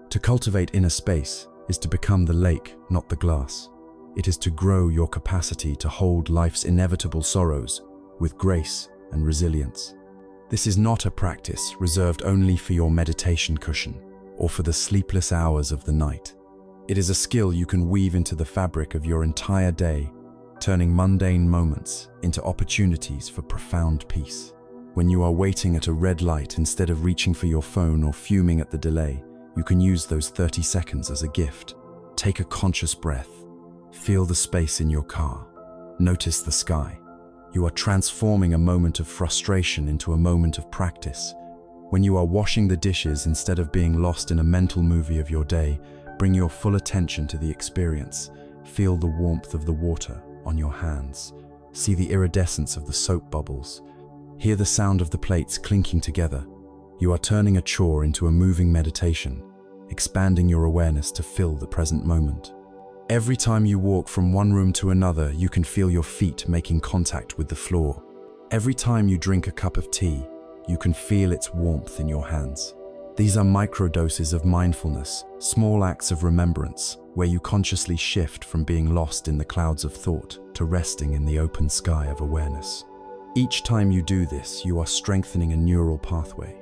To cultivate inner space is to become the lake, not the glass. It is to grow your capacity to hold life's inevitable sorrows with grace and resilience. This is not a practice reserved only for your meditation cushion or for the sleepless hours of the night. It is a skill you can weave into the fabric of your entire day, turning mundane moments into opportunities for profound peace. When you are waiting at a red light instead of reaching for your phone or fuming at the delay, you can use those 30 seconds as a gift. Take a conscious breath. Feel the space in your car. Notice the sky. You are transforming a moment of frustration into a moment of practice. When you are washing the dishes, instead of being lost in a mental movie of your day, bring your full attention to the experience. Feel the warmth of the water on your hands. See the iridescence of the soap bubbles. Hear the sound of the plates clinking together. You are turning a chore into a moving meditation, expanding your awareness to fill the present moment. Every time you walk from one room to another, you can feel your feet making contact with the floor. Every time you drink a cup of tea, you can feel its warmth in your hands. These are microdoses of mindfulness, small acts of remembrance, where you consciously shift from being lost in the clouds of thought to resting in the open sky of awareness. Each time you do this, you are strengthening a neural pathway.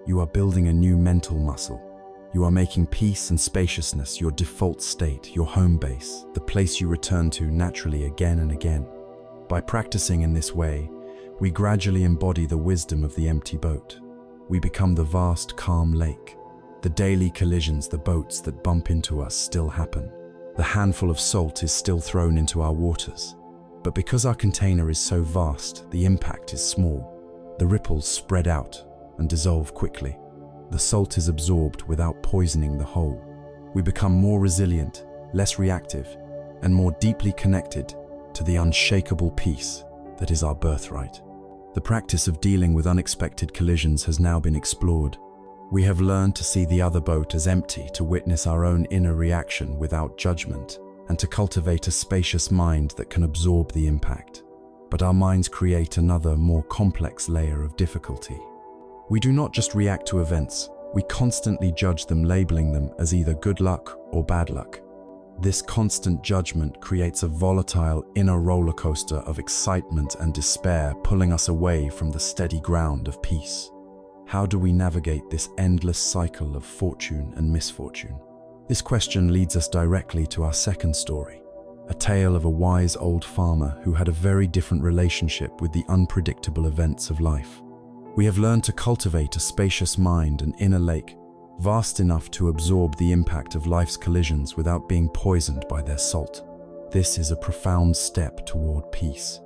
You are building a new mental muscle. You are making peace and spaciousness your default state, your home base, the place you return to naturally again and again. By practicing in this way, we gradually embody the wisdom of the empty boat. We become the vast, calm lake. The daily collisions, the boats that bump into us still happen. The handful of salt is still thrown into our waters. But because our container is so vast, the impact is small. The ripples spread out and dissolve quickly. The salt is absorbed without poisoning the whole. We become more resilient, less reactive, and more deeply connected to the unshakable peace that is our birthright. The practice of dealing with unexpected collisions has now been explored. We have learned to see the other boat as empty, to witness our own inner reaction without judgment, and to cultivate a spacious mind that can absorb the impact. But our minds create another, more complex layer of difficulty. We do not just react to events, we constantly judge them, labeling them as either good luck or bad luck. This constant judgment creates a volatile inner roller coaster of excitement and despair, pulling us away from the steady ground of peace. How do we navigate this endless cycle of fortune and misfortune? This question leads us directly to our second story, a tale of a wise old farmer who had a very different relationship with the unpredictable events of life. We have learned to cultivate a spacious mind, an inner lake, vast enough to absorb the impact of life's collisions without being poisoned by their salt. This is a profound step toward peace.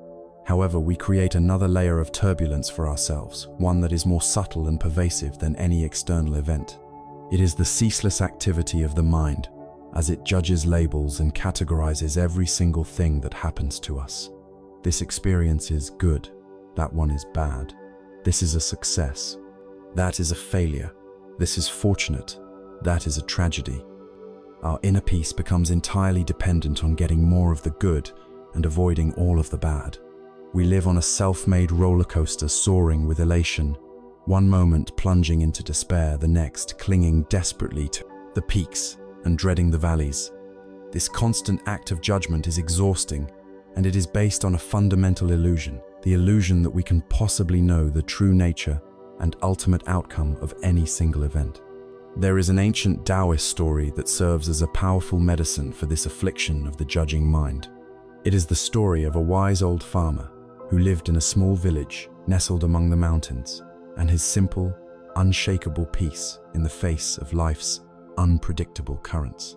However, we create another layer of turbulence for ourselves, one that is more subtle and pervasive than any external event. It is the ceaseless activity of the mind, as it judges, labels, and categorizes every single thing that happens to us. This experience is good, that one is bad. This is a success, that is a failure. This is fortunate, that is a tragedy. Our inner peace becomes entirely dependent on getting more of the good and avoiding all of the bad. We live on a self-made roller coaster soaring with elation, one moment plunging into despair, the next clinging desperately to the peaks and dreading the valleys. This constant act of judgment is exhausting, and it is based on a fundamental illusion, the illusion that we can possibly know the true nature and ultimate outcome of any single event. There is an ancient Taoist story that serves as a powerful medicine for this affliction of the judging mind. It is the story of a wise old farmer who lived in a small village nestled among the mountains, and his simple, unshakable peace in the face of life's unpredictable currents.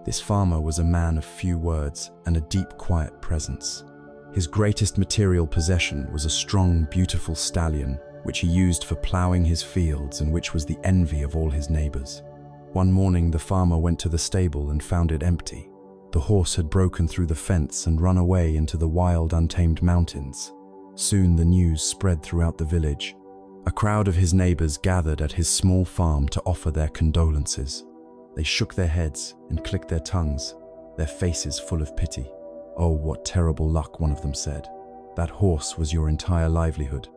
This farmer was a man of few words and a deep, quiet presence. His greatest material possession was a strong, beautiful stallion, which he used for ploughing his fields and which was the envy of all his neighbors. One morning, the farmer went to the stable and found it empty. The horse had broken through the fence and run away into the wild, untamed mountains. Soon the news spread throughout the village. A crowd of his neighbors gathered at his small farm to offer their condolences. They shook their heads and clicked their tongues, their faces full of pity. "Oh, what terrible luck," one of them said. "That horse was your entire livelihood.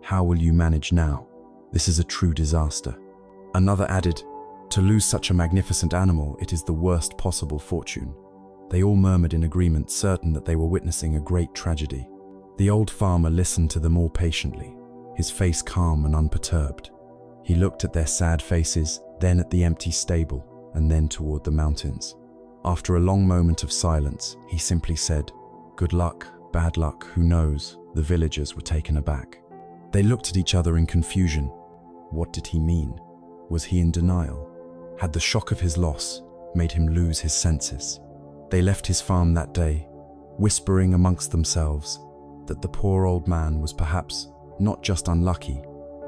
How will you manage now? This is a true disaster." Another added, "To lose such a magnificent animal, it is the worst possible fortune." They all murmured in agreement, certain that they were witnessing a great tragedy. The old farmer listened to them all patiently, his face calm and unperturbed. He looked at their sad faces, then at the empty stable, and then toward the mountains. After a long moment of silence, he simply said, "Good luck, bad luck, who knows?" The villagers were taken aback. They looked at each other in confusion. What did he mean? Was he in denial? Had the shock of his loss made him lose his senses? They left his farm that day, whispering amongst themselves that the poor old man was perhaps not just unlucky,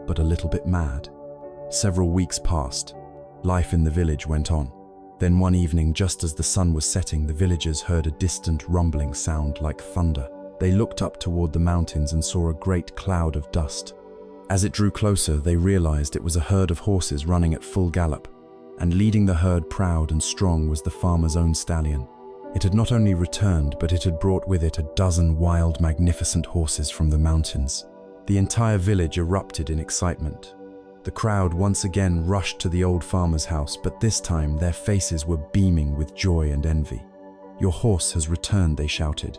but a little bit mad. Several weeks passed. Life in the village went on. Then one evening, just as the sun was setting, the villagers heard a distant rumbling sound like thunder. They looked up toward the mountains and saw a great cloud of dust. As it drew closer, they realized it was a herd of horses running at full gallop, and leading the herd proud and strong was the farmer's own stallion. It had not only returned, but it had brought with it a dozen wild, magnificent horses from the mountains. The entire village erupted in excitement. The crowd once again rushed to the old farmer's house, but this time their faces were beaming with joy and envy. "Your horse has returned," they shouted,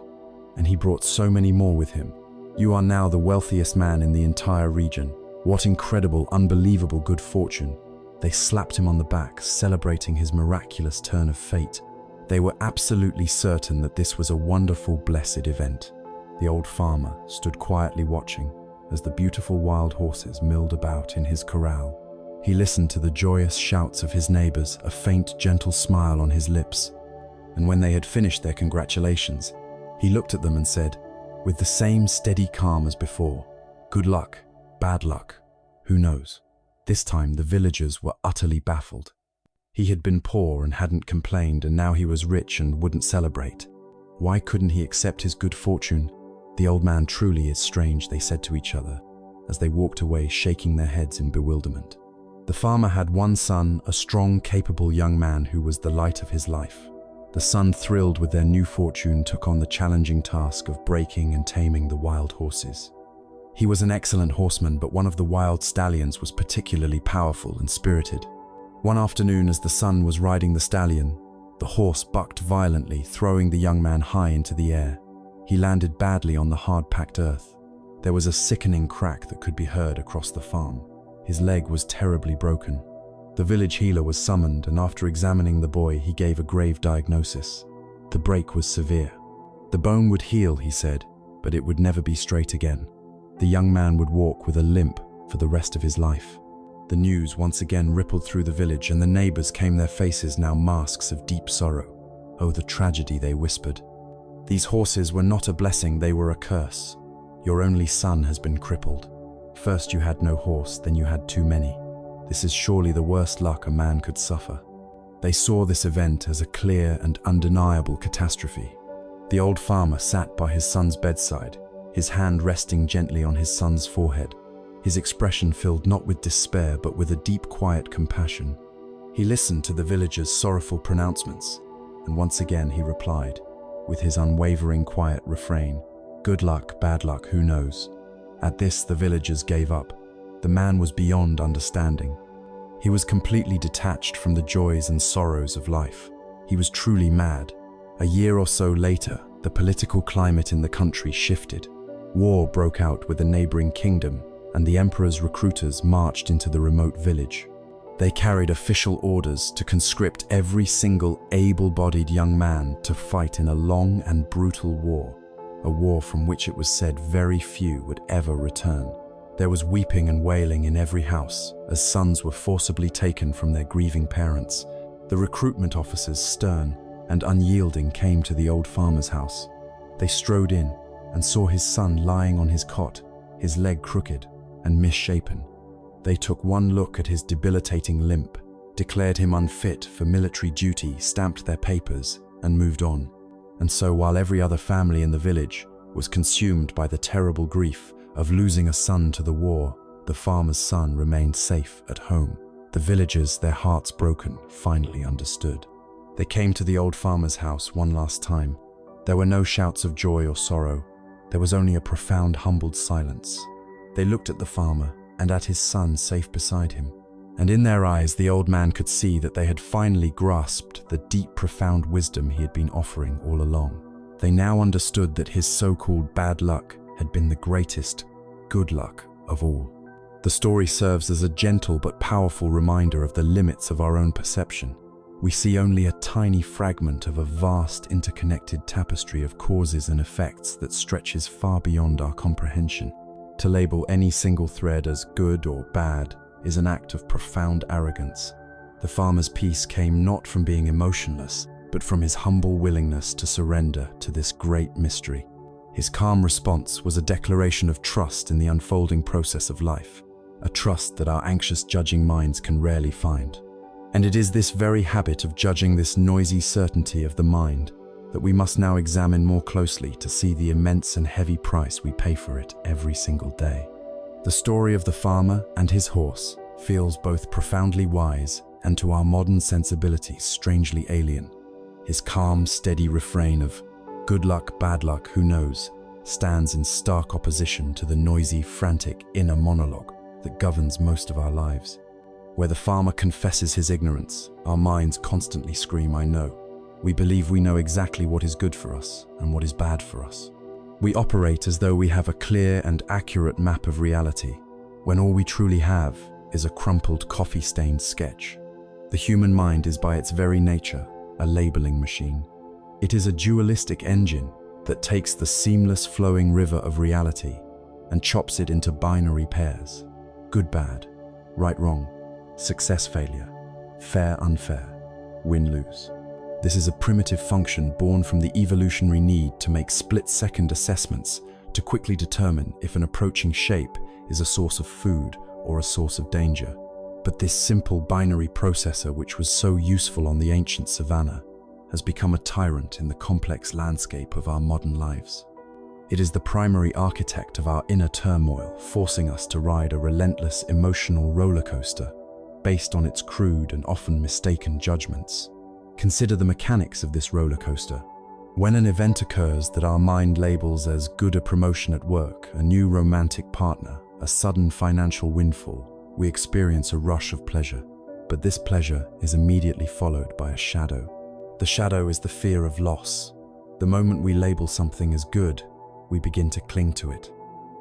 "and he brought so many more with him. You are now the wealthiest man in the entire region. What incredible, unbelievable good fortune." They slapped him on the back, celebrating his miraculous turn of fate. They were absolutely certain that this was a wonderful, blessed event. The old farmer stood quietly watching as the beautiful wild horses milled about in his corral. He listened to the joyous shouts of his neighbors, a faint, gentle smile on his lips. And when they had finished their congratulations, he looked at them and said, with the same steady calm as before, "Good luck, bad luck, who knows?" This time the villagers were utterly baffled. He had been poor and hadn't complained, and now he was rich and wouldn't celebrate. Why couldn't he accept his good fortune? "The old man truly is strange," they said to each other, as they walked away, shaking their heads in bewilderment. The farmer had one son, a strong, capable young man who was the light of his life. The son, thrilled with their new fortune, took on the challenging task of breaking and taming the wild horses. He was an excellent horseman, but one of the wild stallions was particularly powerful and spirited. One afternoon, as the son was riding the stallion, the horse bucked violently, throwing the young man high into the air. He landed badly on the hard-packed earth. There was a sickening crack that could be heard across the farm. His leg was terribly broken. The village healer was summoned, and after examining the boy, he gave a grave diagnosis. The break was severe. The bone would heal, he said, but it would never be straight again. The young man would walk with a limp for the rest of his life. The news once again rippled through the village, and the neighbors came, their faces now masks of deep sorrow. "Oh, the tragedy," they whispered. "These horses were not a blessing, they were a curse. Your only son has been crippled. First you had no horse, then you had too many. This is surely the worst luck a man could suffer." They saw this event as a clear and undeniable catastrophe. The old farmer sat by his son's bedside, his hand resting gently on his son's forehead. His expression filled not with despair, but with a deep, quiet compassion. He listened to the villagers' sorrowful pronouncements, and once again he replied, with his unwavering, quiet refrain, Good luck, bad luck, who knows? At this, the villagers gave up. The man was beyond understanding. He was completely detached from the joys and sorrows of life. He was truly mad. A year or so later, the political climate in the country shifted. War broke out with the neighboring kingdom, and the emperor's recruiters marched into the remote village. They carried official orders to conscript every single able-bodied young man to fight in a long and brutal war, a war from which it was said very few would ever return. There was weeping and wailing in every house as sons were forcibly taken from their grieving parents. The recruitment officers, stern and unyielding, came to the old farmer's house. They strode in and saw his son lying on his cot, his leg crooked and misshapen. They took one look at his debilitating limp, declared him unfit for military duty, stamped their papers, and moved on. And so, while every other family in the village was consumed by the terrible grief of losing a son to the war, the farmer's son remained safe at home. The villagers, their hearts broken, finally understood. They came to the old farmer's house one last time. There were no shouts of joy or sorrow. There was only a profound, humbled silence. They looked at the farmer and at his son safe beside him. And in their eyes, the old man could see that they had finally grasped the deep, profound wisdom he had been offering all along. They now understood that his so-called bad luck had been the greatest good luck of all. The story serves as a gentle but powerful reminder of the limits of our own perception. We see only a tiny fragment of a vast, interconnected tapestry of causes and effects that stretches far beyond our comprehension. To label any single thread as good or bad is an act of profound arrogance. The farmer's peace came not from being emotionless, but from his humble willingness to surrender to this great mystery. His calm response was a declaration of trust in the unfolding process of life, a trust that our anxious, judging minds can rarely find. And it is this very habit of judging, this noisy certainty of the mind, that we must now examine more closely to see the immense and heavy price we pay for it every single day. The story of the farmer and his horse feels both profoundly wise and, to our modern sensibilities, strangely alien. His calm, steady refrain of "good luck, bad luck, who knows," stands in stark opposition to the noisy, frantic inner monologue that governs most of our lives. Where the farmer confesses his ignorance, our minds constantly scream, "I know." We believe we know exactly what is good for us and what is bad for us. We operate as though we have a clear and accurate map of reality, when all we truly have is a crumpled, coffee-stained sketch. The human mind is by its very nature a labeling machine. It is a dualistic engine that takes the seamless flowing river of reality and chops it into binary pairs: good, bad, right, wrong, success, failure, fair, unfair, win, lose. This is a primitive function born from the evolutionary need to make split-second assessments to quickly determine if an approaching shape is a source of food or a source of danger. But this simple binary processor, which was so useful on the ancient savannah, has become a tyrant in the complex landscape of our modern lives. It is the primary architect of our inner turmoil, forcing us to ride a relentless emotional roller coaster based on its crude and often mistaken judgments. Consider the mechanics of this roller coaster. When an event occurs that our mind labels as good, a promotion at work, a new romantic partner, a sudden financial windfall, we experience a rush of pleasure. But this pleasure is immediately followed by a shadow. The shadow is the fear of loss. The moment we label something as good, we begin to cling to it.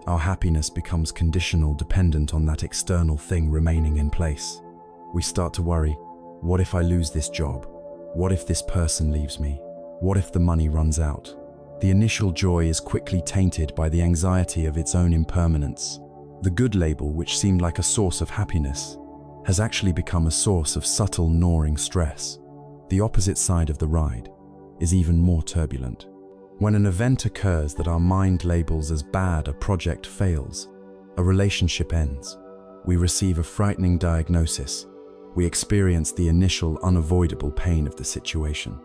Our happiness becomes conditional, dependent on that external thing remaining in place. We start to worry, what if I lose this job? What if this person leaves me? What if the money runs out? The initial joy is quickly tainted by the anxiety of its own impermanence. The good label, which seemed like a source of happiness, has actually become a source of subtle, gnawing stress. The opposite side of the ride is even more turbulent. When an event occurs that our mind labels as bad, a project fails, a relationship ends, we receive a frightening diagnosis. We experience the initial, unavoidable pain of the situation.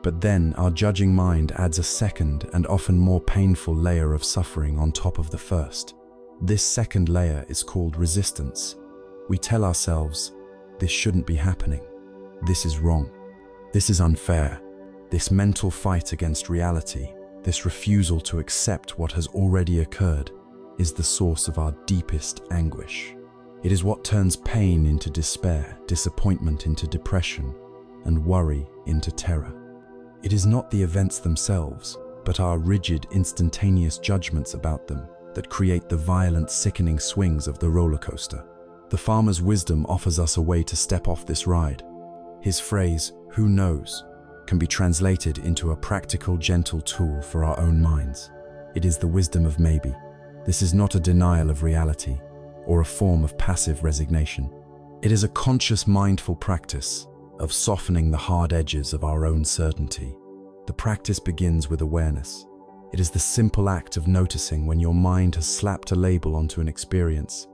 But then our judging mind adds a second and often more painful layer of suffering on top of the first. This second layer is called resistance. We tell ourselves, this shouldn't be happening. This is wrong. This is unfair. This mental fight against reality, this refusal to accept what has already occurred, is the source of our deepest anguish. It is what turns pain into despair, disappointment into depression, and worry into terror. It is not the events themselves, but our rigid, instantaneous judgments about them that create the violent, sickening swings of the roller coaster. The farmer's wisdom offers us a way to step off this ride. His phrase, "who knows," can be translated into a practical, gentle tool for our own minds. It is the wisdom of maybe. This is not a denial of reality or a form of passive resignation. It is a conscious, mindful practice of softening the hard edges of our own certainty. The practice begins with awareness. It is the simple act of noticing when your mind has slapped a label onto an experience.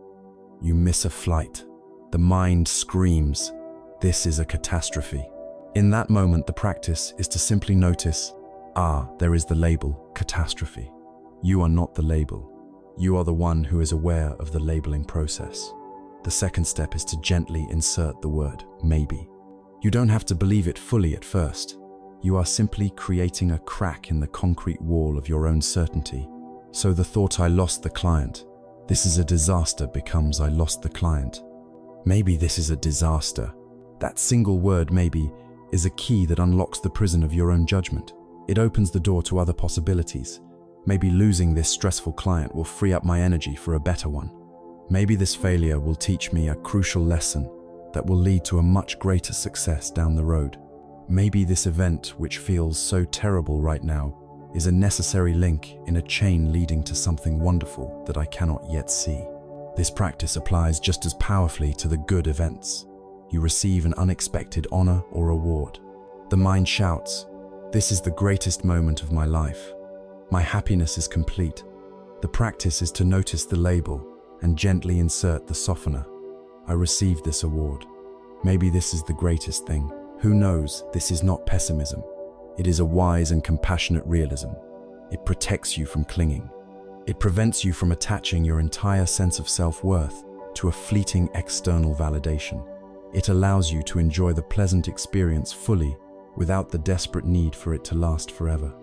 You miss a flight. The mind screams, "This is a catastrophe." In that moment, the practice is to simply notice, there is the label, catastrophe. You are not the label. You are the one who is aware of the labeling process. The second step is to gently insert the word, maybe. You don't have to believe it fully at first. You are simply creating a crack in the concrete wall of your own certainty. So the thought, "I lost the client. This is a disaster," becomes, "I lost the client. Maybe this is a disaster." That single word, maybe, is a key that unlocks the prison of your own judgment. It opens the door to other possibilities. Maybe losing this stressful client will free up my energy for a better one. Maybe this failure will teach me a crucial lesson that will lead to a much greater success down the road. Maybe this event, which feels so terrible right now, is a necessary link in a chain leading to something wonderful that I cannot yet see. This practice applies just as powerfully to the good events. You receive an unexpected honor or award. The mind shouts, "This is the greatest moment of my life. My happiness is complete." The practice is to notice the label and gently insert the softener. "I received this award. Maybe this is the greatest thing. Who knows?" This is not pessimism. It is a wise and compassionate realism. It protects you from clinging. It prevents you from attaching your entire sense of self-worth to a fleeting external validation. It allows you to enjoy the pleasant experience fully without the desperate need for it to last forever.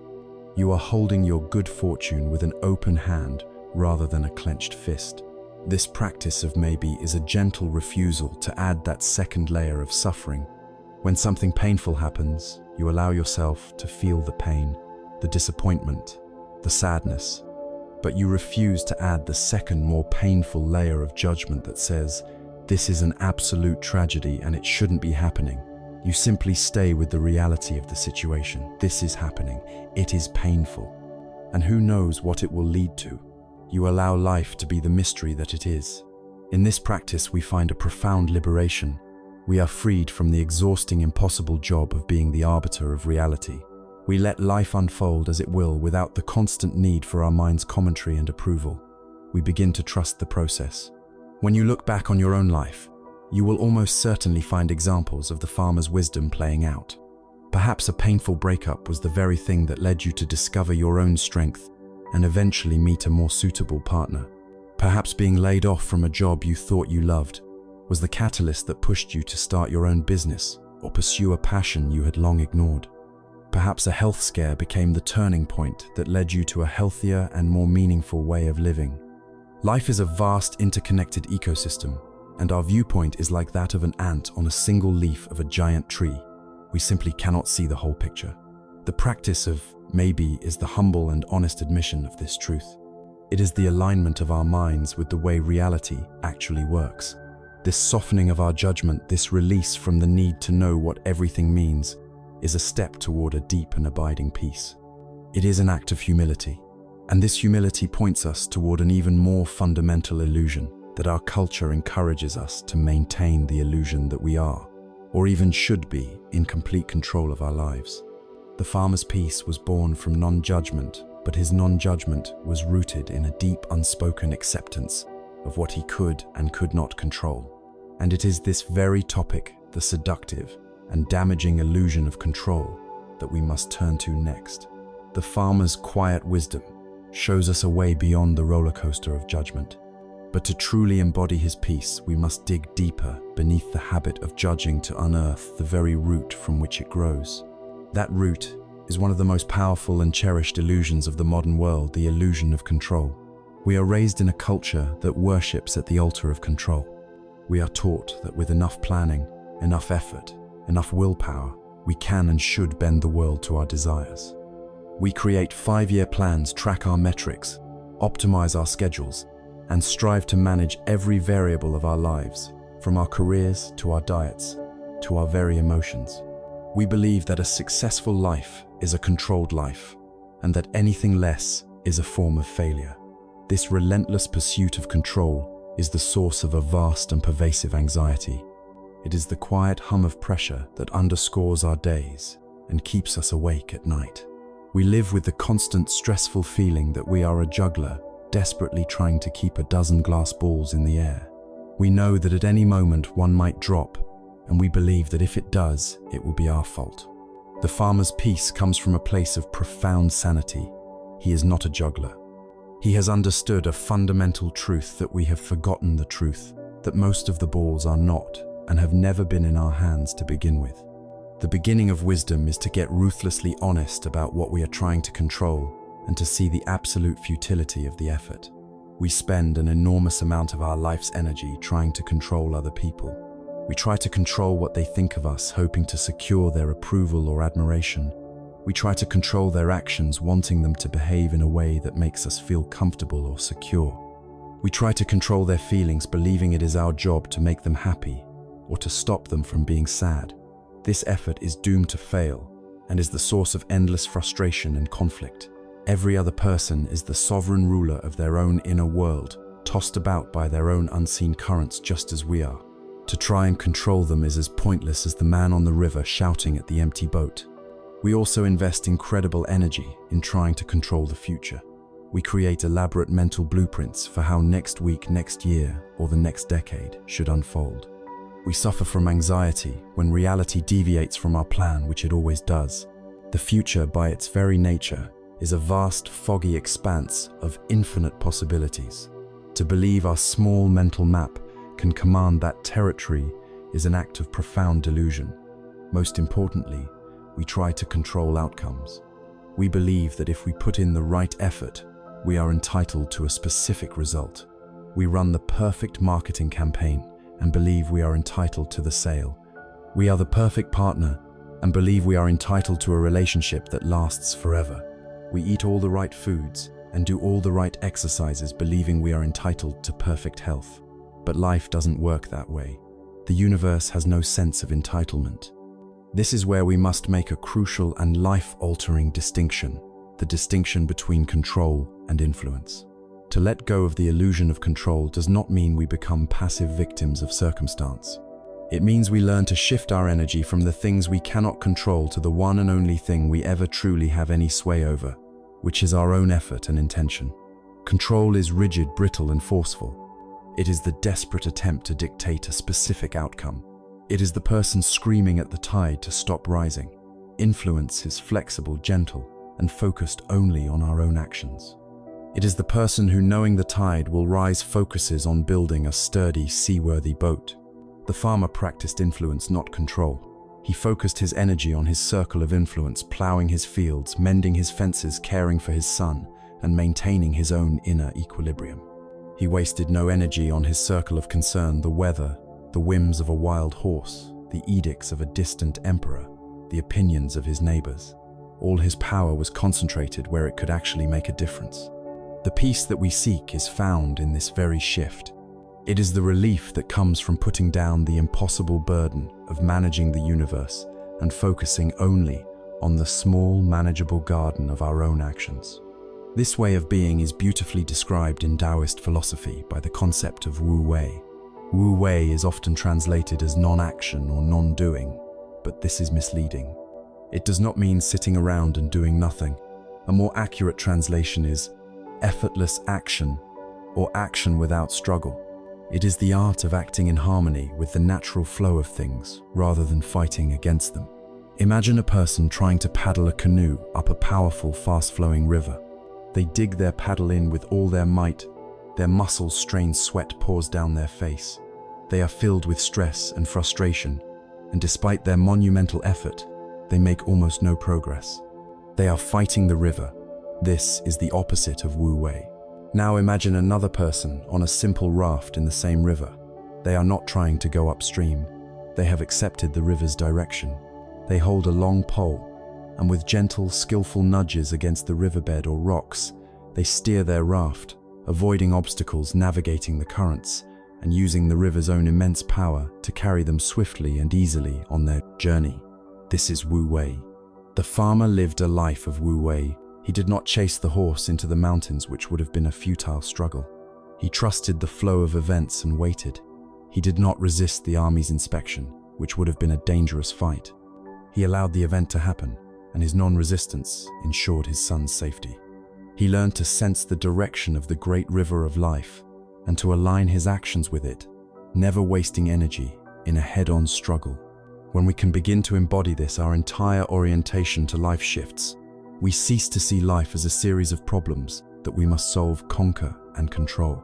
You are holding your good fortune with an open hand rather than a clenched fist. This practice of maybe is a gentle refusal to add that second layer of suffering. When something painful happens, you allow yourself to feel the pain, the disappointment, the sadness, but you refuse to add the second, more painful layer of judgment that says, "This is an absolute tragedy and it shouldn't be happening." You simply stay with the reality of the situation. This is happening. It is painful. And who knows what it will lead to? You allow life to be the mystery that it is. In this practice, we find a profound liberation. We are freed from the exhausting, impossible job of being the arbiter of reality. We let life unfold as it will without the constant need for our mind's commentary and approval. We begin to trust the process. When you look back on your own life, you will almost certainly find examples of the farmer's wisdom playing out. Perhaps a painful breakup was the very thing that led you to discover your own strength and eventually meet a more suitable partner. Perhaps being laid off from a job you thought you loved was the catalyst that pushed you to start your own business or pursue a passion you had long ignored. Perhaps a health scare became the turning point that led you to a healthier and more meaningful way of living. Life is a vast, interconnected ecosystem, and our viewpoint is like that of an ant on a single leaf of a giant tree. We simply cannot see the whole picture. The practice of maybe is the humble and honest admission of this truth. It is the alignment of our minds with the way reality actually works. This softening of our judgment, this release from the need to know what everything means, is a step toward a deep and abiding peace. It is an act of humility, and this humility points us toward an even more fundamental illusion that our culture encourages us to maintain the illusion that we are, or even should be, in complete control of our lives. The farmer's peace was born from non-judgment, but his non-judgment was rooted in a deep, unspoken acceptance of what he could and could not control. And it is this very topic, the seductive and damaging illusion of control, that we must turn to next. The farmer's quiet wisdom shows us a way beyond the roller coaster of judgment. But to truly embody his peace, we must dig deeper beneath the habit of judging to unearth the very root from which it grows. That root is one of the most powerful and cherished illusions of the modern world, the illusion of control. We are raised in a culture that worships at the altar of control. We are taught that with enough planning, enough effort, enough willpower, we can and should bend the world to our desires. We create 5-year plans, track our metrics, optimize our schedules, and strive to manage every variable of our lives, from our careers to our diets, to our very emotions. We believe that a successful life is a controlled life, and that anything less is a form of failure. This relentless pursuit of control is the source of a vast and pervasive anxiety. It is the quiet hum of pressure that underscores our days and keeps us awake at night. We live with the constant stressful feeling that we are a juggler, desperately trying to keep a dozen glass balls in the air. We know that at any moment one might drop, and we believe that if it does, it will be our fault. The farmer's peace comes from a place of profound sanity. He is not a juggler. He has understood a fundamental truth that we have forgotten the truth, that most of the balls are not and have never been in our hands to begin with. The beginning of wisdom is to get ruthlessly honest about what we are trying to control and to see the absolute futility of the effort. We spend an enormous amount of our life's energy trying to control other people. We try to control what they think of us, hoping to secure their approval or admiration. We try to control their actions, wanting them to behave in a way that makes us feel comfortable or secure. We try to control their feelings, believing it is our job to make them happy or to stop them from being sad. This effort is doomed to fail and is the source of endless frustration and conflict. Every other person is the sovereign ruler of their own inner world, tossed about by their own unseen currents just as we are. To try and control them is as pointless as the man on the river shouting at the empty boat. We also invest incredible energy in trying to control the future. We create elaborate mental blueprints for how next week, next year, or the next decade should unfold. We suffer from anxiety when reality deviates from our plan, which it always does. The future, by its very nature, is a vast, foggy expanse of infinite possibilities. To believe our small mental map can command that territory is an act of profound delusion. Most importantly, we try to control outcomes. We believe that if we put in the right effort, we are entitled to a specific result. We run the perfect marketing campaign and believe we are entitled to the sale. We are the perfect partner and believe we are entitled to a relationship that lasts forever. We eat all the right foods and do all the right exercises, believing we are entitled to perfect health. But life doesn't work that way. The universe has no sense of entitlement. This is where we must make a crucial and life-altering distinction, the distinction between control and influence. To let go of the illusion of control does not mean we become passive victims of circumstance. It means we learn to shift our energy from the things we cannot control to the one and only thing we ever truly have any sway over, which is our own effort and intention. Control is rigid, brittle, and forceful. It is the desperate attempt to dictate a specific outcome. It is the person screaming at the tide to stop rising. Influence is flexible, gentle, and focused only on our own actions. It is the person who, knowing the tide will rise, focuses on building a sturdy, seaworthy boat. The farmer practiced influence, not control. He focused his energy on his circle of influence, plowing his fields, mending his fences, caring for his son, and maintaining his own inner equilibrium. He wasted no energy on his circle of concern, the weather, the whims of a wild horse, the edicts of a distant emperor, the opinions of his neighbors. All his power was concentrated where it could actually make a difference. The peace that we seek is found in this very shift. It is the relief that comes from putting down the impossible burden of managing the universe and focusing only on the small, manageable garden of our own actions. This way of being is beautifully described in Taoist philosophy by the concept of Wu Wei. Wu Wei is often translated as non-action or non-doing, but this is misleading. It does not mean sitting around and doing nothing. A more accurate translation is effortless action, or action without struggle. It is the art of acting in harmony with the natural flow of things, rather than fighting against them. Imagine a person trying to paddle a canoe up a powerful, fast-flowing river. They dig their paddle in with all their might. Their muscles strain, sweat pours down their face. They are filled with stress and frustration, and despite their monumental effort, they make almost no progress. They are fighting the river. This is the opposite of Wu Wei. Now imagine another person on a simple raft in the same river. They are not trying to go upstream. They have accepted the river's direction. They hold a long pole, and with gentle, skillful nudges against the riverbed or rocks, they steer their raft, avoiding obstacles, navigating the currents, and using the river's own immense power to carry them swiftly and easily on their journey. This is Wu Wei. The farmer lived a life of Wu Wei. He did not chase the horse into the mountains, which would have been a futile struggle. He trusted the flow of events and waited. He did not resist the army's inspection, which would have been a dangerous fight. He allowed the event to happen, and his non-resistance ensured his son's safety. He learned to sense the direction of the great river of life and to align his actions with it, never wasting energy in a head-on struggle. When we can begin to embody this, our entire orientation to life shifts. We cease to see life as a series of problems that we must solve, conquer, and control.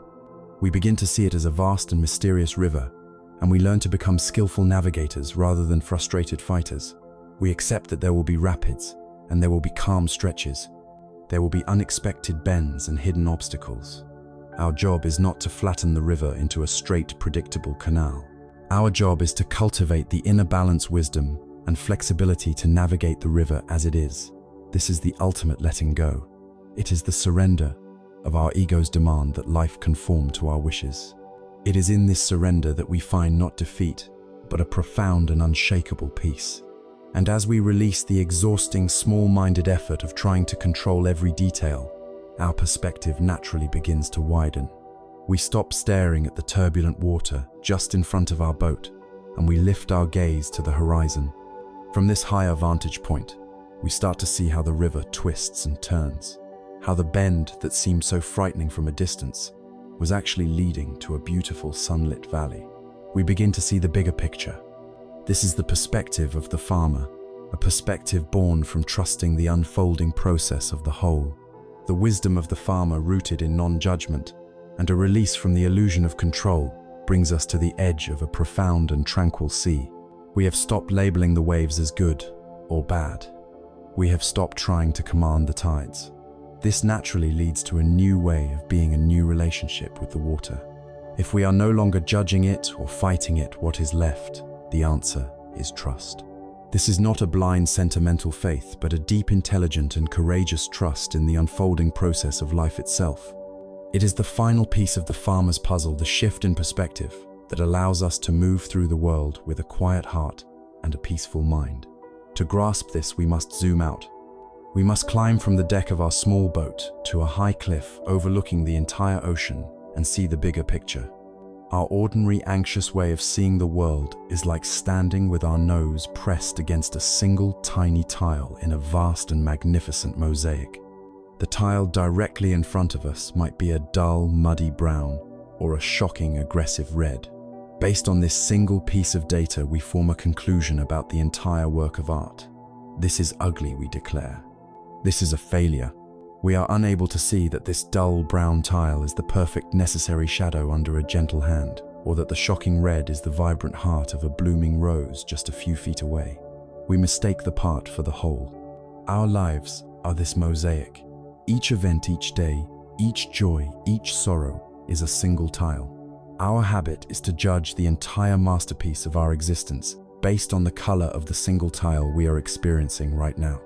We begin to see it as a vast and mysterious river, and we learn to become skillful navigators rather than frustrated fighters. We accept that there will be rapids, and there will be calm stretches. There will be unexpected bends and hidden obstacles. Our job is not to flatten the river into a straight, predictable canal. Our job is to cultivate the inner balance, wisdom, and flexibility to navigate the river as it is. This is the ultimate letting go. It is the surrender of our ego's demand that life conform to our wishes. It is in this surrender that we find not defeat, but a profound and unshakable peace. And as we release the exhausting, small-minded effort of trying to control every detail, our perspective naturally begins to widen. We stop staring at the turbulent water just in front of our boat, and we lift our gaze to the horizon. From this higher vantage point, we start to see how the river twists and turns, how the bend that seemed so frightening from a distance was actually leading to a beautiful sunlit valley. We begin to see the bigger picture. This is the perspective of the farmer, a perspective born from trusting the unfolding process of the whole. The wisdom of the farmer rooted in non-judgment and a release from the illusion of control brings us to the edge of a profound and tranquil sea. We have stopped labeling the waves as good or bad. We have stopped trying to command the tides. This naturally leads to a new way of being, a new relationship with the water. If we are no longer judging it or fighting it, what is left? The answer is trust. This is not a blind sentimental faith, but a deep, intelligent, and courageous trust in the unfolding process of life itself. It is the final piece of the farmer's puzzle, the shift in perspective that allows us to move through the world with a quiet heart and a peaceful mind. To grasp this, we must zoom out. We must climb from the deck of our small boat to a high cliff overlooking the entire ocean and see the bigger picture. Our ordinary, anxious way of seeing the world is like standing with our nose pressed against a single tiny tile in a vast and magnificent mosaic. The tile directly in front of us might be a dull, muddy brown or a shocking, aggressive red. Based on this single piece of data, we form a conclusion about the entire work of art. This is ugly, we declare. This is a failure. We are unable to see that this dull brown tile is the perfect necessary shadow under a gentle hand, or that the shocking red is the vibrant heart of a blooming rose just a few feet away. We mistake the part for the whole. Our lives are this mosaic. Each event, each day, each joy, each sorrow is a single tile. Our habit is to judge the entire masterpiece of our existence based on the color of the single tile we are experiencing right now.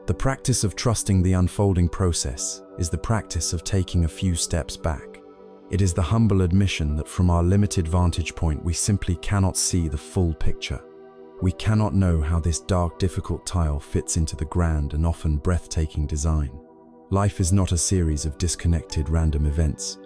The practice of trusting the unfolding process is the practice of taking a few steps back. It is the humble admission that from our limited vantage point, we simply cannot see the full picture. We cannot know how this dark, difficult tile fits into the grand and often breathtaking design. Life is not a series of disconnected random events.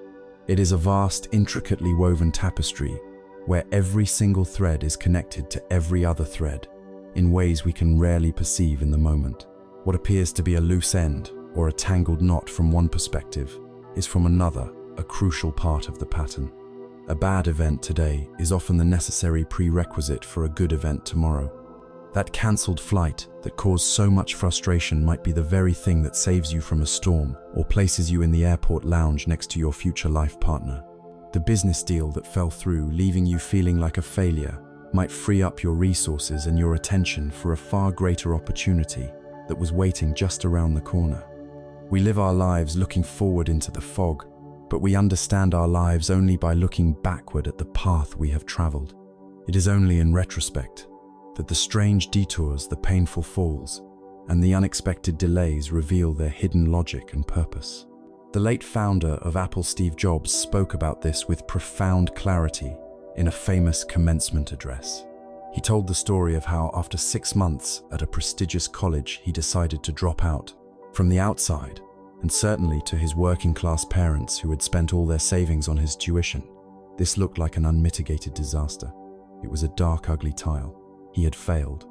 It is a vast, intricately woven tapestry where every single thread is connected to every other thread in ways we can rarely perceive in the moment. What appears to be a loose end or a tangled knot from one perspective is from another a crucial part of the pattern. A bad event today is often the necessary prerequisite for a good event tomorrow. That cancelled flight that caused so much frustration might be the very thing that saves you from a storm or places you in the airport lounge next to your future life partner. The business deal that fell through, leaving you feeling like a failure, might free up your resources and your attention for a far greater opportunity. that was waiting just around the corner. We live our lives looking forward into the fog, but we understand our lives only by looking backward at the path we have traveled. It is only in retrospect that the strange detours, the painful falls, and the unexpected delays reveal their hidden logic and purpose. The late founder of Apple, Steve Jobs, spoke about this with profound clarity in a famous commencement address. He told the story of how after 6 months at a prestigious college, he decided to drop out. From the outside, and certainly to his working-class parents who had spent all their savings on his tuition, this looked like an unmitigated disaster. It was a dark, ugly tale. He had failed.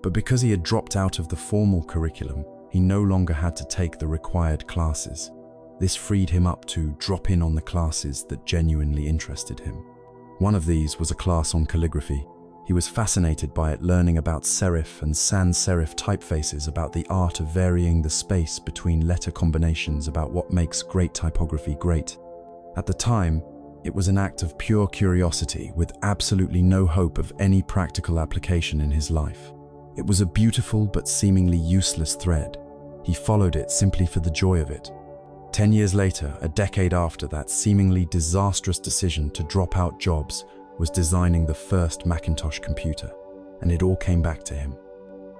But because he had dropped out of the formal curriculum, he no longer had to take the required classes. This freed him up to drop in on the classes that genuinely interested him. One of these was a class on calligraphy. He was fascinated by it, learning about serif and sans serif typefaces, about the art of varying the space between letter combinations, about what makes great typography great. At the time, it was an act of pure curiosity with absolutely no hope of any practical application in his life. It was a beautiful but seemingly useless thread. He followed it simply for the joy of it. 10 years later, a decade after that seemingly disastrous decision to drop out, Jobs was designing the first Macintosh computer, and it all came back to him.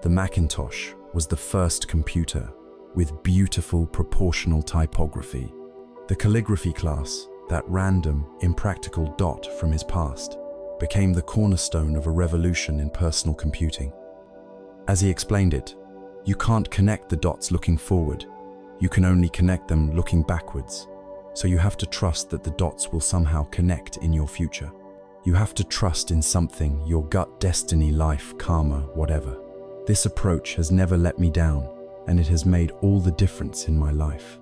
The Macintosh was the first computer with beautiful proportional typography. The calligraphy class, that random, impractical dot from his past, became the cornerstone of a revolution in personal computing. As he explained it, you can't connect the dots looking forward. You can only connect them looking backwards. So you have to trust that the dots will somehow connect in your future. You have to trust in something, your gut, destiny, life, karma, whatever. This approach has never let me down, and it has made all the difference in my life.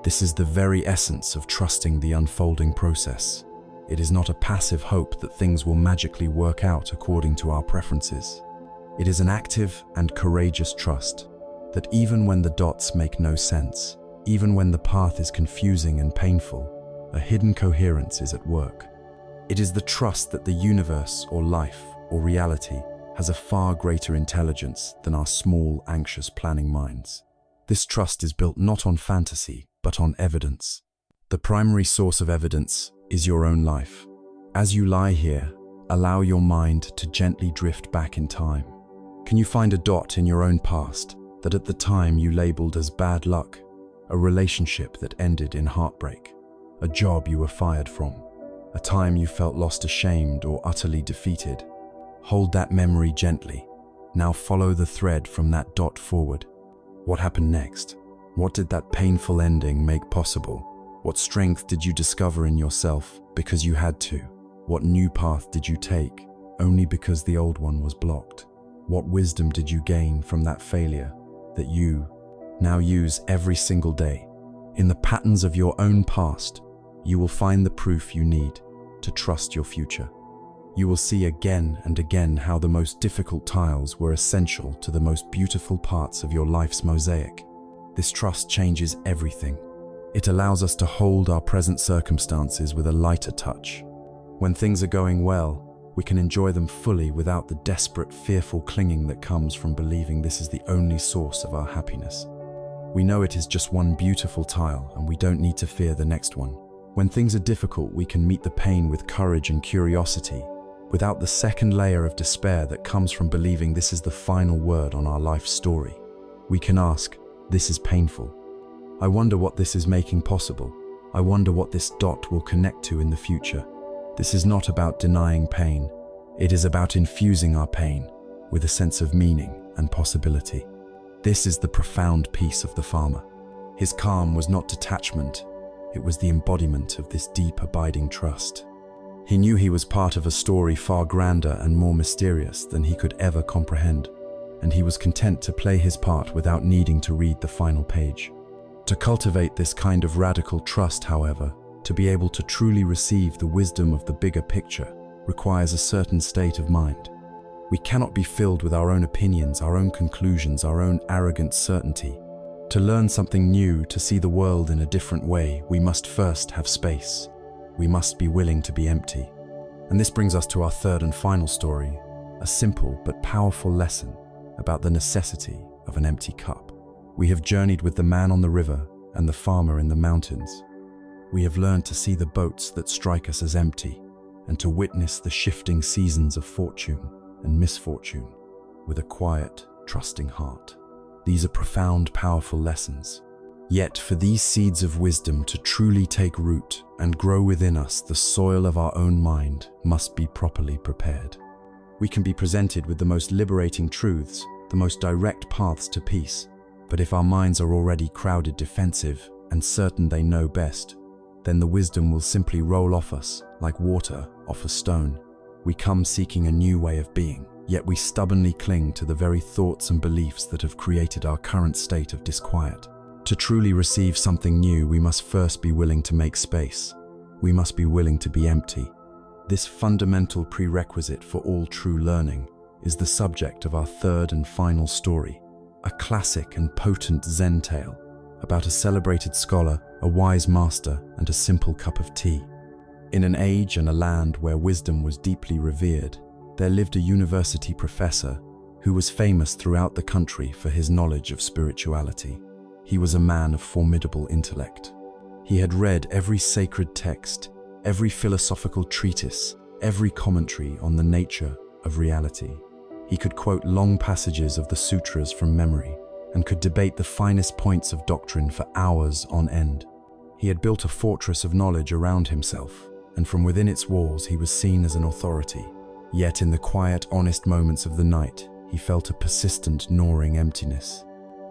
This is the very essence of trusting the unfolding process. It is not a passive hope that things will magically work out according to our preferences. It is an active and courageous trust that even when the dots make no sense, even when the path is confusing and painful, a hidden coherence is at work. It is the trust that the universe or life or reality has a far greater intelligence than our small, anxious planning minds. This trust is built not on fantasy, but on evidence. The primary source of evidence is your own life. As you lie here, allow your mind to gently drift back in time. Can you find a dot in your own past that at the time you labeled as bad luck, a relationship that ended in heartbreak, a job you were fired from, a time you felt lost, ashamed, or utterly defeated? Hold that memory gently. Now follow the thread from that dot forward. What happened next? What did that painful ending make possible? What strength did you discover in yourself because you had to? What new path did you take only because the old one was blocked? What wisdom did you gain from that failure that you now use every single day? In the patterns of your own past, you will find the proof you need to trust your future. You will see again and again how the most difficult tiles were essential to the most beautiful parts of your life's mosaic. This trust changes everything. It allows us to hold our present circumstances with a lighter touch. When things are going well, we can enjoy them fully without the desperate, fearful clinging that comes from believing this is the only source of our happiness. We know it is just one beautiful tile, and we don't need to fear the next one. When things are difficult, we can meet the pain with courage and curiosity, without the second layer of despair that comes from believing this is the final word on our life story. We can ask, this is painful. I wonder what this is making possible. I wonder what this dot will connect to in the future. This is not about denying pain. It is about infusing our pain with a sense of meaning and possibility. This is the profound peace of the farmer. His calm was not detachment. It was the embodiment of this deep, abiding trust. He knew he was part of a story far grander and more mysterious than he could ever comprehend, and he was content to play his part without needing to read the final page. To cultivate this kind of radical trust, however, to be able to truly receive the wisdom of the bigger picture, requires a certain state of mind. We cannot be filled with our own opinions, our own conclusions, our own arrogant certainty. To learn something new, to see the world in a different way, we must first have space. We must be willing to be empty. And this brings us to our third and final story, a simple but powerful lesson about the necessity of an empty cup. We have journeyed with the man on the river and the farmer in the mountains. We have learned to see the boats that strike us as empty and to witness the shifting seasons of fortune and misfortune with a quiet, trusting heart. These are profound, powerful lessons. Yet for these seeds of wisdom to truly take root and grow within us, the soil of our own mind must be properly prepared. We can be presented with the most liberating truths, the most direct paths to peace, but if our minds are already crowded, defensive, and certain they know best, then the wisdom will simply roll off us like water off a stone. We come seeking a new way of being, yet we stubbornly cling to the very thoughts and beliefs that have created our current state of disquiet. To truly receive something new, we must first be willing to make space. We must be willing to be empty. This fundamental prerequisite for all true learning is the subject of our third and final story, a classic and potent Zen tale about a celebrated scholar, a wise master, and a simple cup of tea. In an age and a land where wisdom was deeply revered, there lived a university professor who was famous throughout the country for his knowledge of spirituality. He was a man of formidable intellect. He had read every sacred text, every philosophical treatise, every commentary on the nature of reality. He could quote long passages of the sutras from memory and could debate the finest points of doctrine for hours on end. He had built a fortress of knowledge around himself, and from within its walls he was seen as an authority. Yet in the quiet, honest moments of the night, he felt a persistent, gnawing emptiness.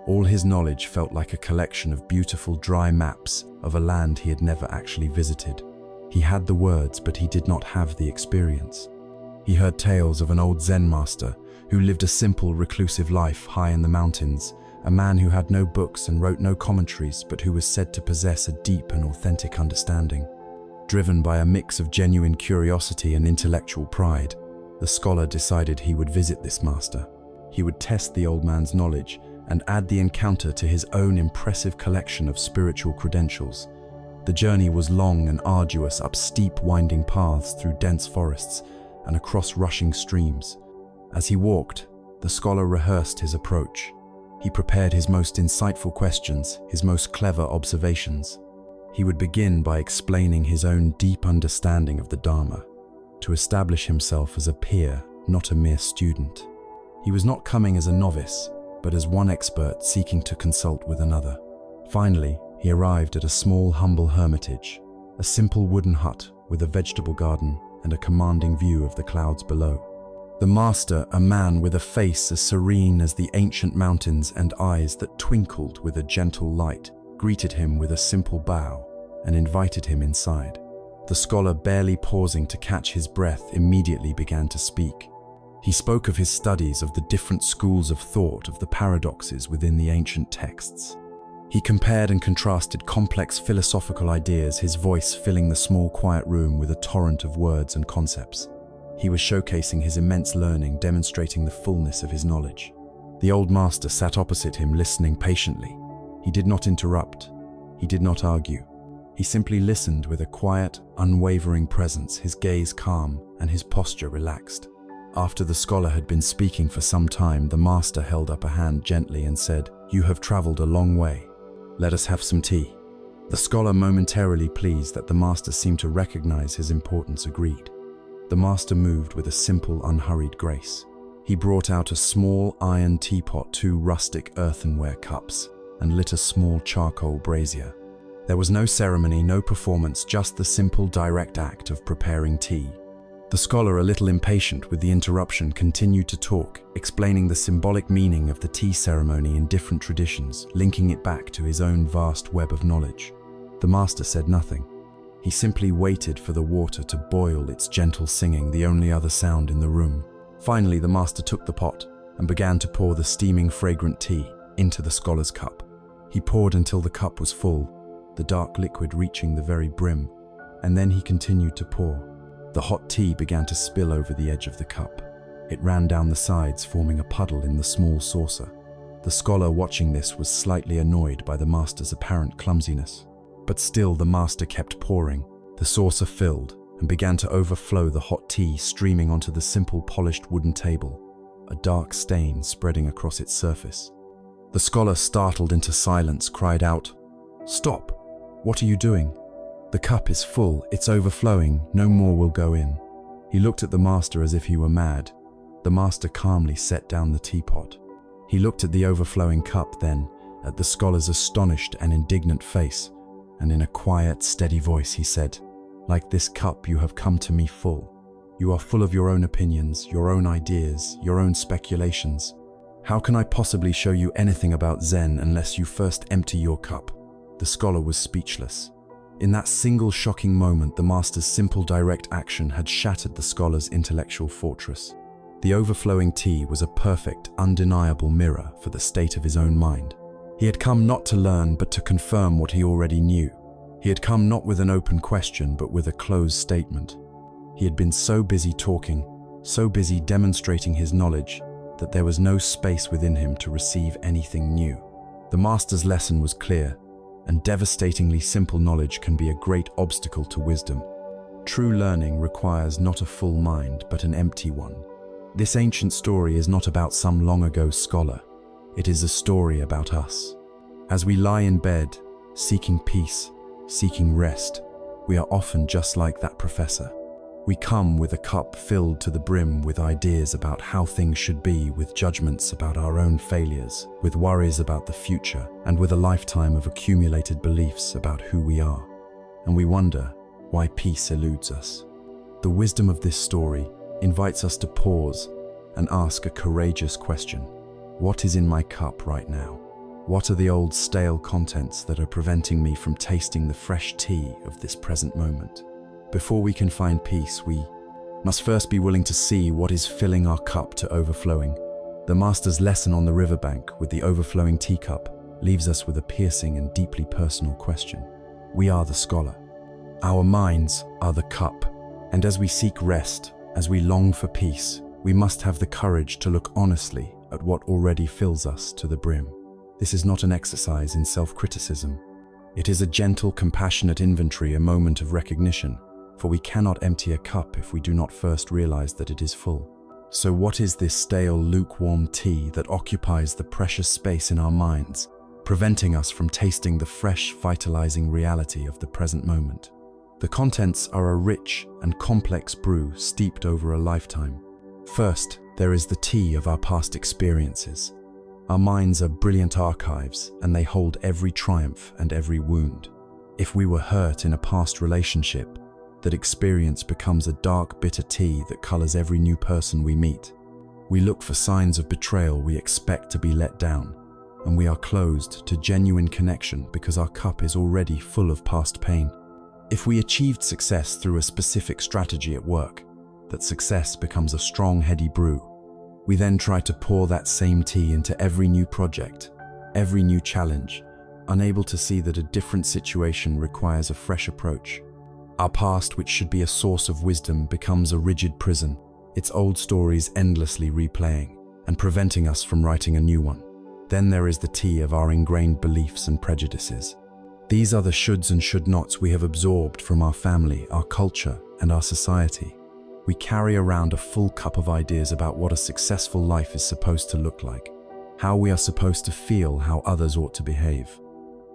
All his knowledge felt like a collection of beautiful, dry maps of a land he had never actually visited. He had the words, but he did not have the experience. He heard tales of an old Zen master who lived a simple, reclusive life high in the mountains, a man who had no books and wrote no commentaries, but who was said to possess a deep and authentic understanding. Driven by a mix of genuine curiosity and intellectual pride, the scholar decided he would visit this master. He would test the old man's knowledge and add the encounter to his own impressive collection of spiritual credentials. The journey was long and arduous, up steep, winding paths through dense forests and across rushing streams. As he walked, the scholar rehearsed his approach. He prepared his most insightful questions, his most clever observations. He would begin by explaining his own deep understanding of the Dharma, to establish himself as a peer, not a mere student. He was not coming as a novice, but as one expert seeking to consult with another. Finally, he arrived at a small, humble hermitage, a simple wooden hut with a vegetable garden and a commanding view of the clouds below. The master, a man with a face as serene as the ancient mountains and eyes that twinkled with a gentle light, greeted him with a simple bow and invited him inside. The scholar, barely pausing to catch his breath, immediately began to speak. He spoke of his studies of the different schools of thought, of the paradoxes within the ancient texts. He compared and contrasted complex philosophical ideas, his voice filling the small, quiet room with a torrent of words and concepts. He was showcasing his immense learning, demonstrating the fullness of his knowledge. The old master sat opposite him, listening patiently. He did not interrupt. He did not argue. He simply listened with a quiet, unwavering presence, his gaze calm and his posture relaxed. After the scholar had been speaking for some time, the master held up a hand gently and said, "You have traveled a long way. Let us have some tea." The scholar, momentarily pleased that the master seemed to recognize his importance, agreed. The master moved with a simple, unhurried grace. He brought out a small iron teapot, 2 rustic earthenware cups, and lit a small charcoal brazier. There was no ceremony, no performance, just the simple, direct act of preparing tea. The scholar, a little impatient with the interruption, continued to talk, explaining the symbolic meaning of the tea ceremony in different traditions, linking it back to his own vast web of knowledge. The master said nothing. He simply waited for the water to boil, its gentle singing the only other sound in the room. Finally, the master took the pot and began to pour the steaming, fragrant tea into the scholar's cup. He poured until the cup was full, the dark liquid reaching the very brim, and then he continued to pour. The hot tea began to spill over the edge of the cup. It ran down the sides, forming a puddle in the small saucer. The scholar, watching this, was slightly annoyed by the master's apparent clumsiness. But still the master kept pouring. The saucer filled and began to overflow, the hot tea streaming onto the simple, polished wooden table, a dark stain spreading across its surface. The scholar, startled into silence, cried out, "Stop! What are you doing? The cup is full, it's overflowing, no more will go in." He looked at the master as if he were mad. The master calmly set down the teapot. He looked at the overflowing cup, then at the scholar's astonished and indignant face, and in a quiet, steady voice he said, "Like this cup, you have come to me full. You are full of your own opinions, your own ideas, your own speculations. How can I possibly show you anything about Zen unless you first empty your cup?" The scholar was speechless. In that single shocking moment, the master's simple direct action had shattered the scholar's intellectual fortress. The overflowing tea was a perfect, undeniable mirror for the state of his own mind. He had come not to learn, but to confirm what he already knew. He had come not with an open question, but with a closed statement. He had been so busy talking, so busy demonstrating his knowledge, that there was no space within him to receive anything new. The master's lesson was clear, and devastatingly simple knowledge can be a great obstacle to wisdom. True learning requires not a full mind, but an empty one. This ancient story is not about some long-ago scholar. It is a story about us. As we lie in bed, seeking peace, seeking rest, we are often just like that professor. We come with a cup filled to the brim with ideas about how things should be, with judgments about our own failures, with worries about the future, and with a lifetime of accumulated beliefs about who we are. And we wonder why peace eludes us. The wisdom of this story invites us to pause and ask a courageous question. What is in my cup right now? What are the old stale contents that are preventing me from tasting the fresh tea of this present moment? Before we can find peace, we must first be willing to see what is filling our cup to overflowing. The master's lesson on the riverbank with the overflowing teacup leaves us with a piercing and deeply personal question. We are the scholar. Our minds are the cup. And as we seek rest, as we long for peace, we must have the courage to look honestly at what already fills us to the brim. This is not an exercise in self-criticism. It is a gentle, compassionate inventory, a moment of recognition. For we cannot empty a cup if we do not first realize that it is full. So what is this stale, lukewarm tea that occupies the precious space in our minds, preventing us from tasting the fresh, vitalizing reality of the present moment? The contents are a rich and complex brew steeped over a lifetime. First, there is the tea of our past experiences. Our minds are brilliant archives, and they hold every triumph and every wound. If we were hurt in a past relationship, that experience becomes a dark, bitter tea that colors every new person we meet. We look for signs of betrayal, we expect to be let down, and we are closed to genuine connection because our cup is already full of past pain. If we achieved success through a specific strategy at work, that success becomes a strong, heady brew. We then try to pour that same tea into every new project, every new challenge, unable to see that a different situation requires a fresh approach. Our past, which should be a source of wisdom, becomes a rigid prison, its old stories endlessly replaying and preventing us from writing a new one. Then there is the tea of our ingrained beliefs and prejudices. These are the shoulds and should nots we have absorbed from our family, our culture, and our society. We carry around a full cup of ideas about what a successful life is supposed to look like, how we are supposed to feel, how others ought to behave.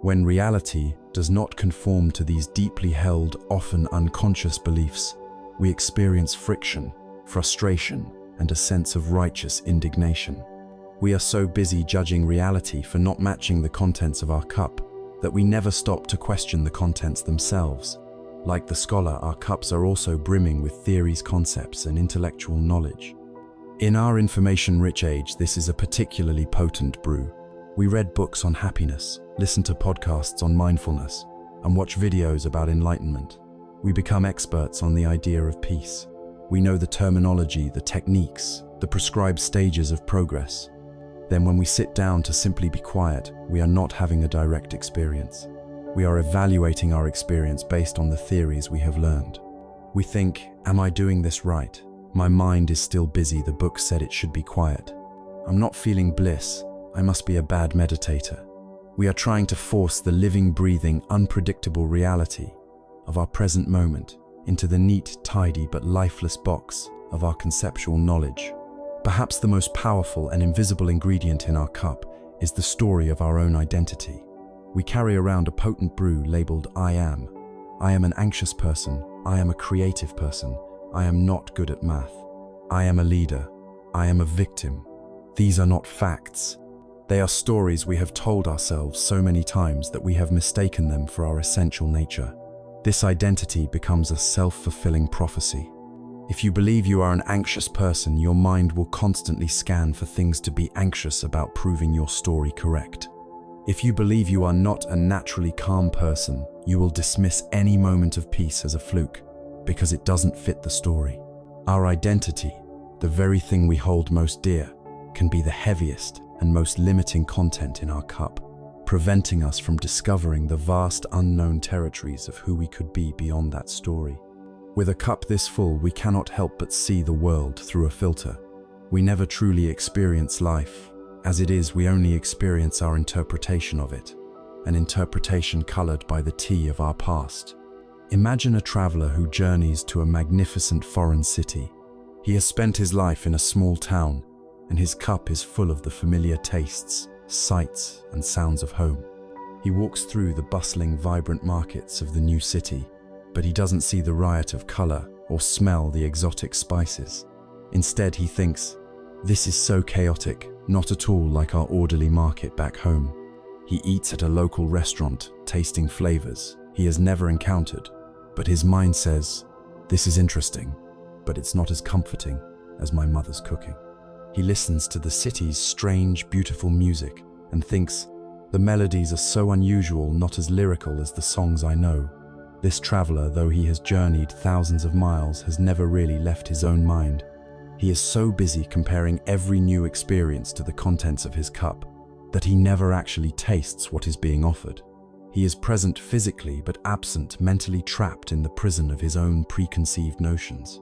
When reality does not conform to these deeply held, often unconscious beliefs, we experience friction, frustration, and a sense of righteous indignation. We are so busy judging reality for not matching the contents of our cup that we never stop to question the contents themselves. Like the scholar, our cups are also brimming with theories, concepts, and intellectual knowledge. In our information-rich age, this is a particularly potent brew. We read books on happiness, listen to podcasts on mindfulness, and watch videos about enlightenment. We become experts on the idea of peace. We know the terminology, the techniques, the prescribed stages of progress. Then when we sit down to simply be quiet, we are not having a direct experience. We are evaluating our experience based on the theories we have learned. We think, am I doing this right? My mind is still busy, the book said it should be quiet. I'm not feeling bliss, I must be a bad meditator. We are trying to force the living, breathing, unpredictable reality of our present moment into the neat, tidy, but lifeless box of our conceptual knowledge. Perhaps the most powerful and invisible ingredient in our cup is the story of our own identity. We carry around a potent brew labeled I am. I am an anxious person. I am a creative person. I am not good at math. I am a leader. I am a victim. These are not facts. They are stories we have told ourselves so many times that we have mistaken them for our essential nature. This identity becomes a self-fulfilling prophecy. If you believe you are an anxious person, your mind will constantly scan for things to be anxious about, proving your story correct. If you believe you are not a naturally calm person, you will dismiss any moment of peace as a fluke, because it doesn't fit the story. Our identity, the very thing we hold most dear, can be the heaviest and most limiting content in our cup, preventing us from discovering the vast unknown territories of who we could be beyond that story. With a cup this full, we cannot help but see the world through a filter. We never truly experience life. As it is, we only experience our interpretation of it, an interpretation colored by the tea of our past. Imagine a traveler who journeys to a magnificent foreign city. He has spent his life in a small town, and his cup is full of the familiar tastes, sights, and sounds of home. He walks through the bustling, vibrant markets of the new city, but he doesn't see the riot of color or smell the exotic spices. Instead, he thinks, "This is so chaotic, not at all like our orderly market back home." He eats at a local restaurant, tasting flavors he has never encountered, but his mind says, "This is interesting, but it's not as comforting as my mother's cooking." He listens to the city's strange, beautiful music and thinks, "The melodies are so unusual, not as lyrical as the songs I know." This traveler, though he has journeyed thousands of miles, has never really left his own mind. He is so busy comparing every new experience to the contents of his cup that he never actually tastes what is being offered. He is present physically but absent mentally, trapped in the prison of his own preconceived notions.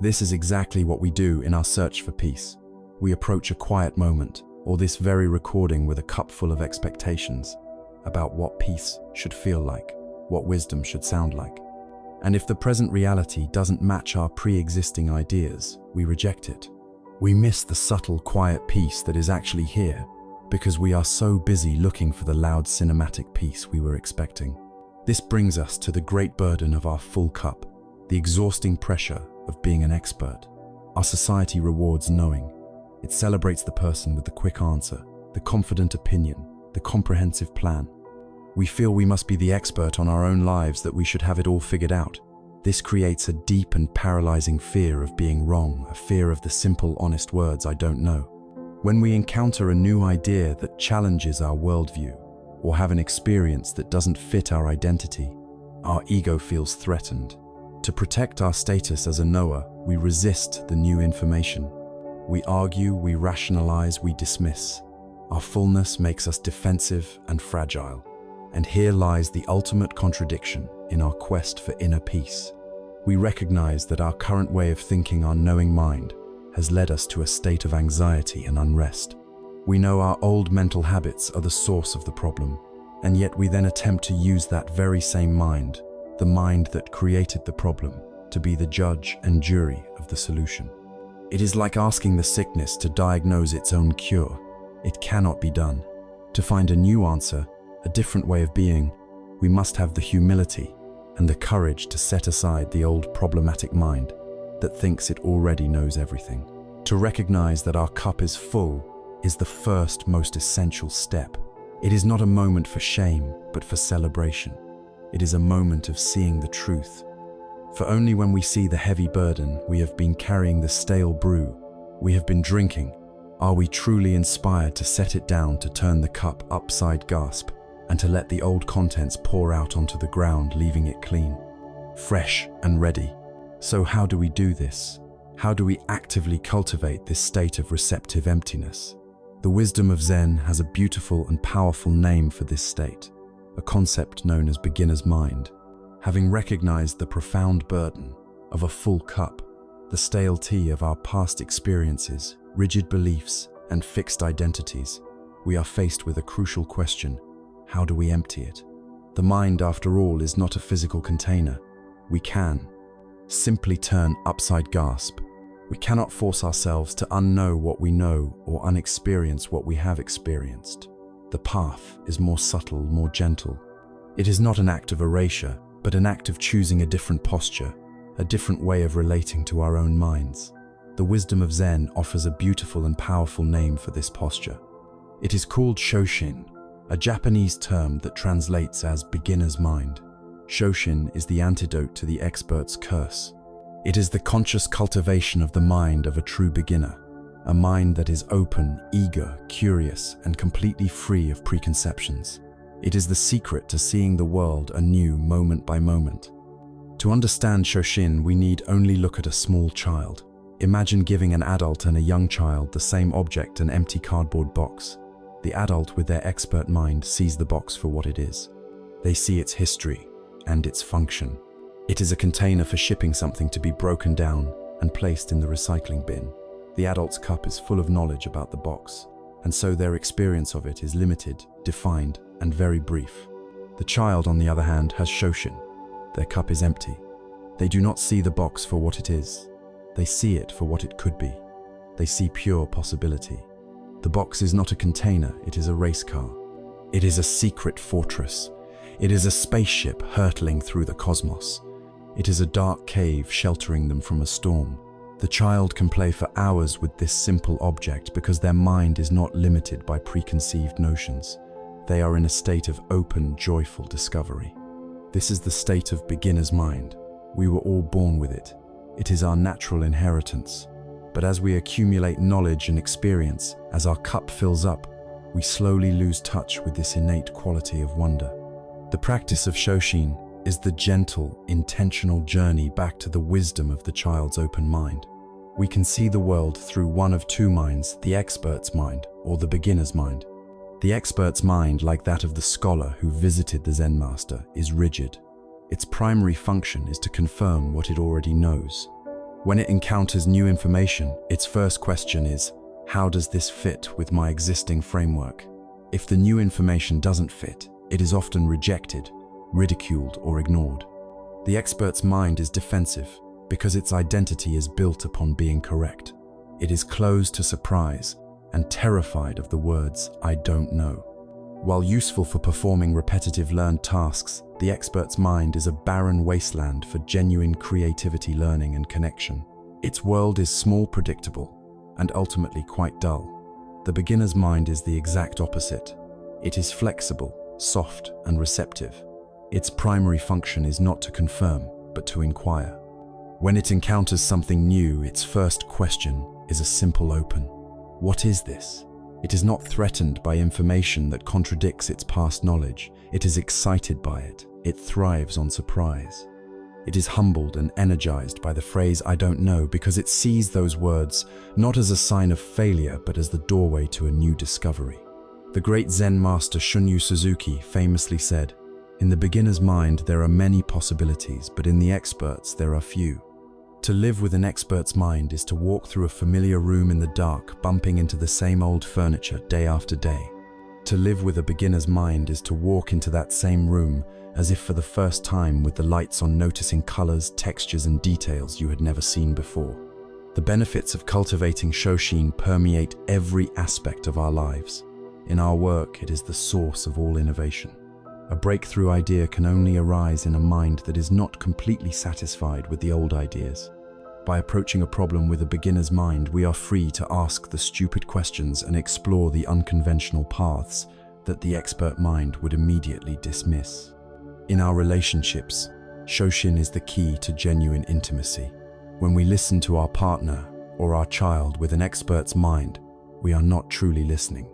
This is exactly what we do in our search for peace. We approach a quiet moment, or this very recording, with a cup full of expectations about what peace should feel like, what wisdom should sound like. And if the present reality doesn't match our pre-existing ideas, we reject it. We miss the subtle, quiet peace that is actually here because we are so busy looking for the loud, cinematic peace we were expecting. This brings us to the great burden of our full cup, the exhausting pressure of being an expert. Our society rewards knowing. It celebrates the person with the quick answer, the confident opinion, the comprehensive plan. We feel we must be the expert on our own lives, that we should have it all figured out. This creates a deep and paralyzing fear of being wrong, a fear of the simple, honest words, "I don't know." When we encounter a new idea that challenges our worldview, or have an experience that doesn't fit our identity, our ego feels threatened. To protect our status as a knower, we resist the new information. We argue, we rationalize, we dismiss. Our fullness makes us defensive and fragile. And here lies the ultimate contradiction in our quest for inner peace. We recognize that our current way of thinking, our knowing mind, has led us to a state of anxiety and unrest. We know our old mental habits are the source of the problem, and yet we then attempt to use that very same mind, the mind that created the problem, to be the judge and jury of the solution. It is like asking the sickness to diagnose its own cure. It cannot be done. To find a new answer, a different way of being, we must have the humility and the courage to set aside the old problematic mind that thinks it already knows everything. To recognize that our cup is full is the first, most essential step. It is not a moment for shame, but for celebration. It is a moment of seeing the truth. For only when we see the heavy burden we have been carrying, the stale brew we have been drinking, are we truly inspired to set it down, to turn the cup upside gasp, and to let the old contents pour out onto the ground, leaving it clean, fresh and ready. So how do we do this? How do we actively cultivate this state of receptive emptiness? The wisdom of Zen has a beautiful and powerful name for this state, a concept known as beginner's mind. Having recognized the profound burden of a full cup, the stale tea of our past experiences, rigid beliefs, and fixed identities, we are faced with a crucial question: how do we empty it? The mind, after all, is not a physical container. We can simply turn upside gasp. We cannot force ourselves to unknow what we know or unexperience what we have experienced. The path is more subtle, more gentle. It is not an act of erasure, but an act of choosing a different posture, a different way of relating to our own minds. The wisdom of Zen offers a beautiful and powerful name for this posture. It is called Shoshin, a Japanese term that translates as beginner's mind. Shoshin is the antidote to the expert's curse. It is the conscious cultivation of the mind of a true beginner, a mind that is open, eager, curious, and completely free of preconceptions. It is the secret to seeing the world anew moment by moment. To understand Shoshin, we need only look at a small child. Imagine giving an adult and a young child the same object, an empty cardboard box. The adult, with their expert mind, sees the box for what it is. They see its history and its function. It is a container for shipping something to be broken down and placed in the recycling bin. The adult's cup is full of knowledge about the box, and so their experience of it is limited, defined, and very brief. The child, on the other hand, has Shoshin. Their cup is empty. They do not see the box for what it is. They see it for what it could be. They see pure possibility. The box is not a container, it is a race car. It is a secret fortress. It is a spaceship hurtling through the cosmos. It is a dark cave sheltering them from a storm. The child can play for hours with this simple object because their mind is not limited by preconceived notions. They are in a state of open, joyful discovery. This is the state of beginner's mind. We were all born with it. It is our natural inheritance. But as we accumulate knowledge and experience, as our cup fills up, we slowly lose touch with this innate quality of wonder. The practice of Shoshin is the gentle, intentional journey back to the wisdom of the child's open mind. We can see the world through one of two minds, the expert's mind or the beginner's mind. The expert's mind, like that of the scholar who visited the Zen master, is rigid. Its primary function is to confirm what it already knows. When it encounters new information, its first question is, how does this fit with my existing framework? If the new information doesn't fit, it is often rejected, ridiculed, or ignored. The expert's mind is defensive because its identity is built upon being correct. It is closed to surprise and terrified of the words, I don't know. While useful for performing repetitive learned tasks, the expert's mind is a barren wasteland for genuine creativity, learning, and connection. Its world is small, predictable, and ultimately quite dull. The beginner's mind is the exact opposite. It is flexible, soft, and receptive. Its primary function is not to confirm, but to inquire. When it encounters something new, its first question is a simple open. What is this? It is not threatened by information that contradicts its past knowledge. It is excited by it. It thrives on surprise. It is humbled and energized by the phrase, I don't know, because it sees those words not as a sign of failure, but as the doorway to a new discovery. The great Zen master Shunryu Suzuki famously said, in the beginner's mind there are many possibilities, but in the expert's there are few. To live with an expert's mind is to walk through a familiar room in the dark, bumping into the same old furniture day after day. To live with a beginner's mind is to walk into that same room as if for the first time, with the lights on, noticing colors, textures, and details you had never seen before. The benefits of cultivating Shoshin permeate every aspect of our lives. In our work, it is the source of all innovation. A breakthrough idea can only arise in a mind that is not completely satisfied with the old ideas. By approaching a problem with a beginner's mind, we are free to ask the stupid questions and explore the unconventional paths that the expert mind would immediately dismiss. In our relationships, Shoshin is the key to genuine intimacy. When we listen to our partner or our child with an expert's mind, we are not truly listening.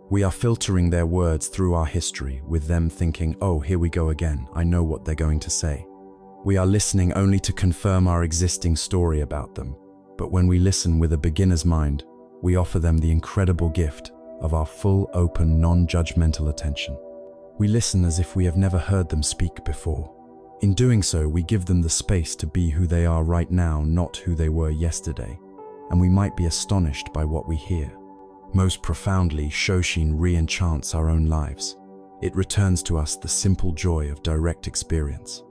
We are filtering their words through our history, with them thinking, oh, here we go again, I know what they're going to say. We are listening only to confirm our existing story about them. But when we listen with a beginner's mind, we offer them the incredible gift of our full, open, non-judgmental attention. We listen as if we have never heard them speak before. In doing so, we give them the space to be who they are right now, not who they were yesterday, and we might be astonished by what we hear. Most profoundly, Shoshin re-enchants our own lives. It returns to us the simple joy of direct experience,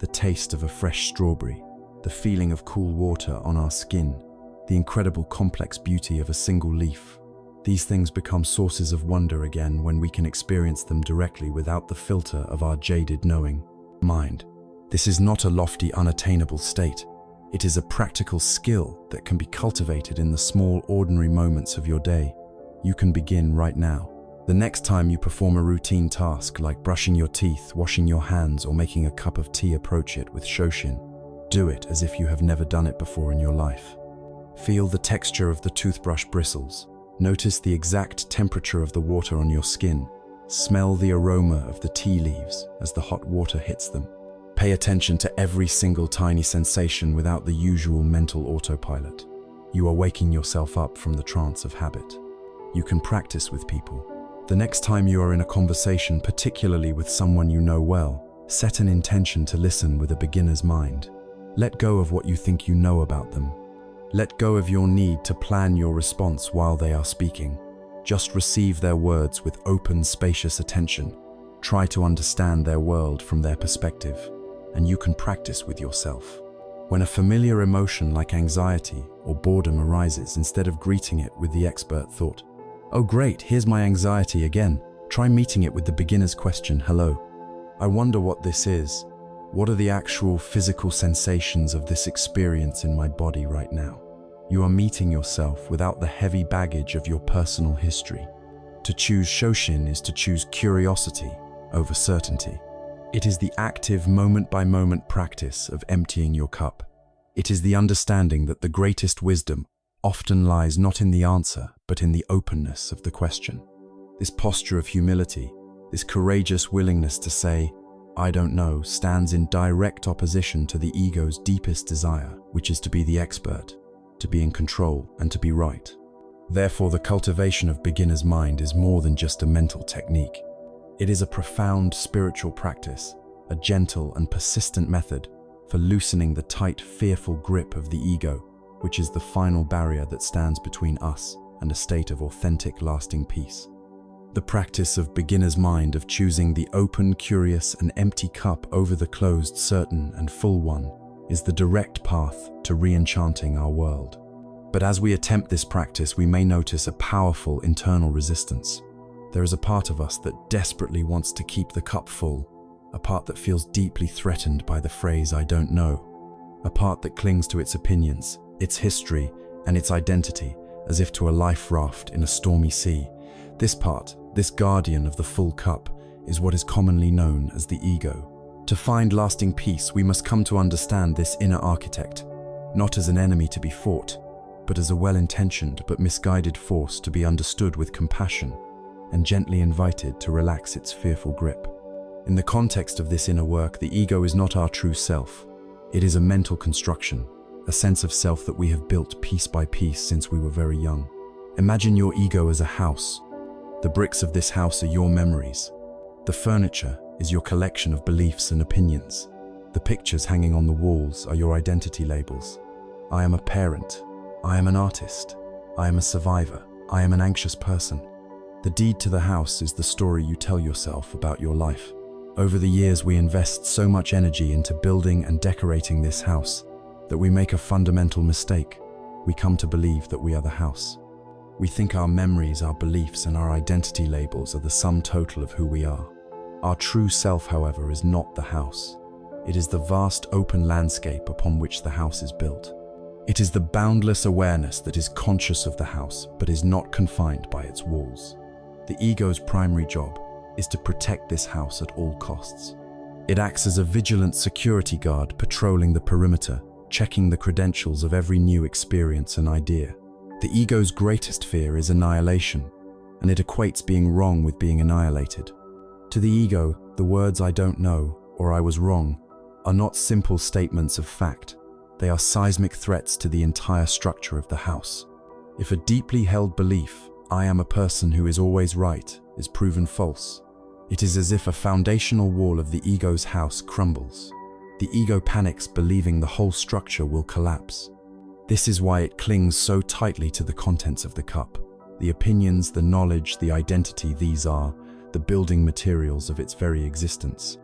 the taste of a fresh strawberry, the feeling of cool water on our skin, the incredible complex beauty of a single leaf. These things become sources of wonder again when we can experience them directly without the filter of our jaded knowing mind. This is not a lofty, unattainable state. It is a practical skill that can be cultivated in the small, ordinary moments of your day. You can begin right now. The next time you perform a routine task like brushing your teeth, washing your hands, or making a cup of tea, approach it with shoshin. Do it as if you have never done it before in your life. Feel the texture of the toothbrush bristles. Notice the exact temperature of the water on your skin. Smell the aroma of the tea leaves as the hot water hits them. Pay attention to every single tiny sensation without the usual mental autopilot. You are waking yourself up from the trance of habit. You can practice with people. The next time you are in a conversation, particularly with someone you know well, set an intention to listen with a beginner's mind. Let go of what you think you know about them. Let go of your need to plan your response while they are speaking. Just receive their words with open, spacious attention. Try to understand their world from their perspective, and you can practice with yourself. When a familiar emotion like anxiety or boredom arises, instead of greeting it with the expert thought, "Oh great, here's my anxiety again," try meeting it with the beginner's question, "Hello, I wonder what this is. What are the actual physical sensations of this experience in my body right now?" You are meeting yourself without the heavy baggage of your personal history. To choose shoshin is to choose curiosity over certainty. It is the active moment-by-moment practice of emptying your cup. It is the understanding that the greatest wisdom often lies not in the answer, but in the openness of the question. This posture of humility, this courageous willingness to say, "I don't know," stands in direct opposition to the ego's deepest desire, which is to be the expert, to be in control, and to be right. Therefore, the cultivation of beginner's mind is more than just a mental technique. It is a profound spiritual practice, a gentle and persistent method for loosening the tight, fearful grip of the ego, which is the final barrier that stands between us and a state of authentic, lasting peace. The practice of beginner's mind, of choosing the open, curious, and empty cup over the closed, certain, and full one, is the direct path to re-enchanting our world. But as we attempt this practice, we may notice a powerful internal resistance. There is a part of us that desperately wants to keep the cup full, a part that feels deeply threatened by the phrase, "I don't know," a part that clings to its opinions, its history, and its identity, as if to a life raft in a stormy sea. This part, this guardian of the full cup, is what is commonly known as the ego. To find lasting peace, we must come to understand this inner architect, not as an enemy to be fought, but as a well-intentioned but misguided force to be understood with compassion and gently invited to relax its fearful grip. In the context of this inner work, the ego is not our true self. It is a mental construction, a sense of self that we have built piece by piece since we were very young. Imagine your ego as a house. The bricks of this house are your memories. The furniture is your collection of beliefs and opinions. The pictures hanging on the walls are your identity labels. I am a parent. I am an artist. I am a survivor. I am an anxious person. The deed to the house is the story you tell yourself about your life. Over the years, we invest so much energy into building and decorating this house that we make a fundamental mistake. We come to believe that we are the house. We think our memories, our beliefs, and our identity labels are the sum total of who we are. Our true self, however, is not the house. It is the vast open landscape upon which the house is built. It is the boundless awareness that is conscious of the house, but is not confined by its walls. The ego's primary job is to protect this house at all costs. It acts as a vigilant security guard, patrolling the perimeter, checking the credentials of every new experience and idea. The ego's greatest fear is annihilation, and it equates being wrong with being annihilated. To the ego, the words "I don't know" or "I was wrong" are not simple statements of fact. They are seismic threats to the entire structure of the house. If a deeply held belief, "I am a person who is always right," is proven false, it is as if a foundational wall of the ego's house crumbles. The ego panics, believing the whole structure will collapse. This is why it clings so tightly to the contents of the cup. The opinions, the knowledge, the identity, these are the building materials of its very existence.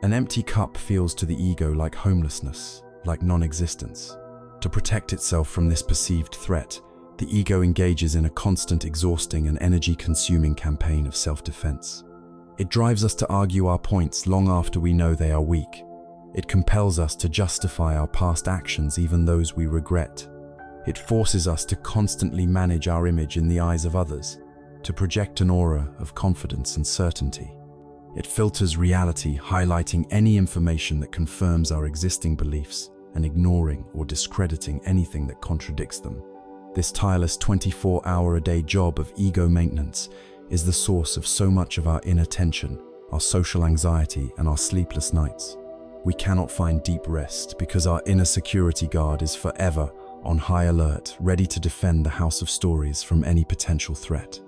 An empty cup feels to the ego like homelessness, like non-existence. To protect itself from this perceived threat, The ego engages in a constant, exhausting and energy-consuming campaign of self-defense. It drives us to argue our points long after we know they are weak. It compels us to justify our past actions, even those we regret. It forces us to constantly manage our image in the eyes of others, to project an aura of confidence and certainty. It filters reality, highlighting any information that confirms our existing beliefs and ignoring or discrediting anything that contradicts them. This tireless 24-hour-a-day job of ego maintenance is the source of so much of our inner tension, our social anxiety, and our sleepless nights. We cannot find deep rest because our inner security guard is forever on high alert, ready to defend the house of stories from any potential threat.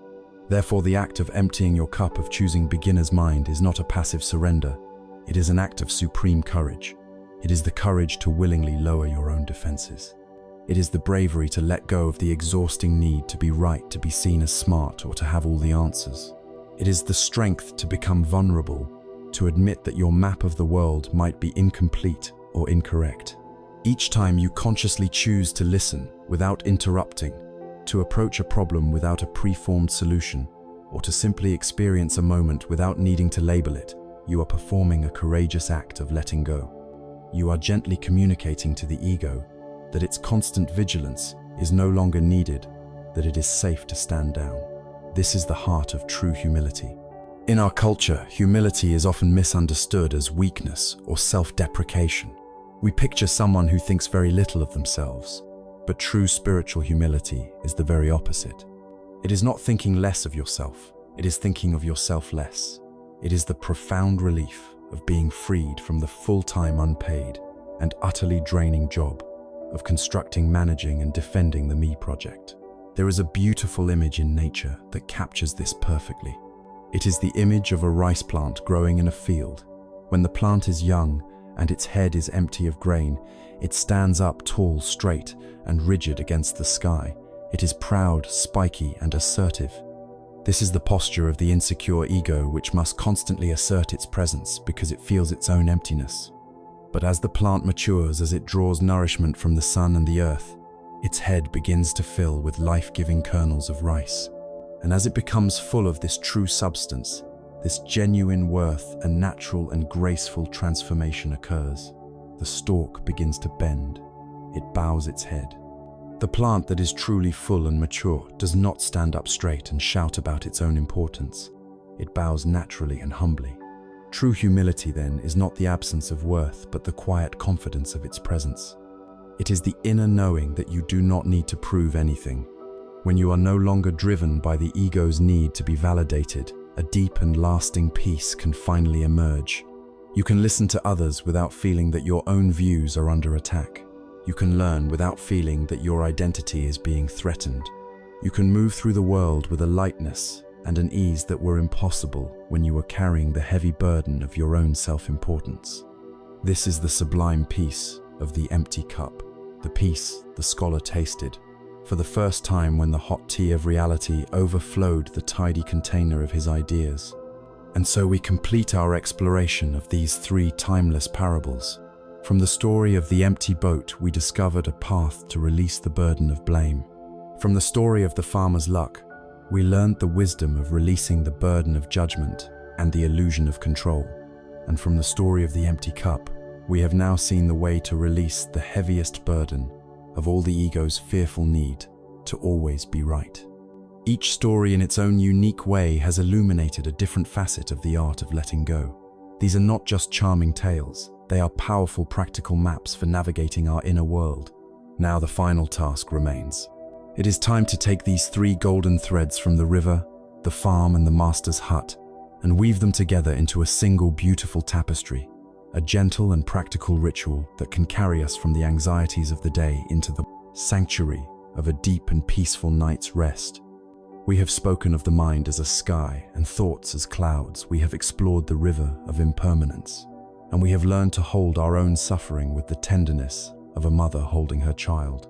Therefore, the act of emptying your cup, of choosing beginner's mind, is not a passive surrender. It is an act of supreme courage. It is the courage to willingly lower your own defenses. It is the bravery to let go of the exhausting need to be right, to be seen as smart, or to have all the answers. It is the strength to become vulnerable, to admit that your map of the world might be incomplete or incorrect. Each time you consciously choose to listen without interrupting, to approach a problem without a preformed solution, or to simply experience a moment without needing to label it, you are performing a courageous act of letting go. You are gently communicating to the ego that its constant vigilance is no longer needed, that it is safe to stand down. This is the heart of true humility. In our culture, humility is often misunderstood as weakness or self-deprecation. We picture someone who thinks very little of themselves, but true spiritual humility is the very opposite. It is not thinking less of yourself, it is thinking of yourself less. It is the profound relief of being freed from the full-time, unpaid, and utterly draining job of constructing, managing, and defending the me project. There is a beautiful image in nature that captures this perfectly. It is the image of a rice plant growing in a field. When the plant is young and its head is empty of grain, it stands up tall, straight, and rigid against the sky. It is proud, spiky, and assertive. This is the posture of the insecure ego, which must constantly assert its presence because it feels its own emptiness. But as the plant matures, as it draws nourishment from the sun and the earth, its head begins to fill with life-giving kernels of rice. And as it becomes full of this true substance, this genuine worth and natural and graceful transformation occurs. The stalk begins to bend. It bows its head. The plant that is truly full and mature does not stand up straight and shout about its own importance. It bows naturally and humbly. True humility, then, is not the absence of worth, but the quiet confidence of its presence. It is the inner knowing that you do not need to prove anything. When you are no longer driven by the ego's need to be validated, a deep and lasting peace can finally emerge. You can listen to others without feeling that your own views are under attack. You can learn without feeling that your identity is being threatened. You can move through the world with a lightness and an ease that were impossible when you were carrying the heavy burden of your own self-importance. This is the sublime peace of the empty cup, the peace the scholar tasted for the first time when the hot tea of reality overflowed the tidy container of his ideas. And so we complete our exploration of these three timeless parables. From the story of the empty boat, we discovered a path to release the burden of blame. From the story of the farmer's luck, we learned the wisdom of releasing the burden of judgment and the illusion of control. And from the story of the empty cup, we have now seen the way to release the heaviest burden of all the ego's fearful need to always be right. Each story in its own unique way has illuminated a different facet of the art of letting go. These are not just charming tales, they are powerful practical maps for navigating our inner world. Now the final task remains. It is time to take these three golden threads from the river, the farm, and the master's hut, and weave them together into a single beautiful tapestry, a gentle and practical ritual that can carry us from the anxieties of the day into the sanctuary of a deep and peaceful night's rest. We have spoken of the mind as a sky and thoughts as clouds. We have explored the river of impermanence, and we have learned to hold our own suffering with the tenderness of a mother holding her child.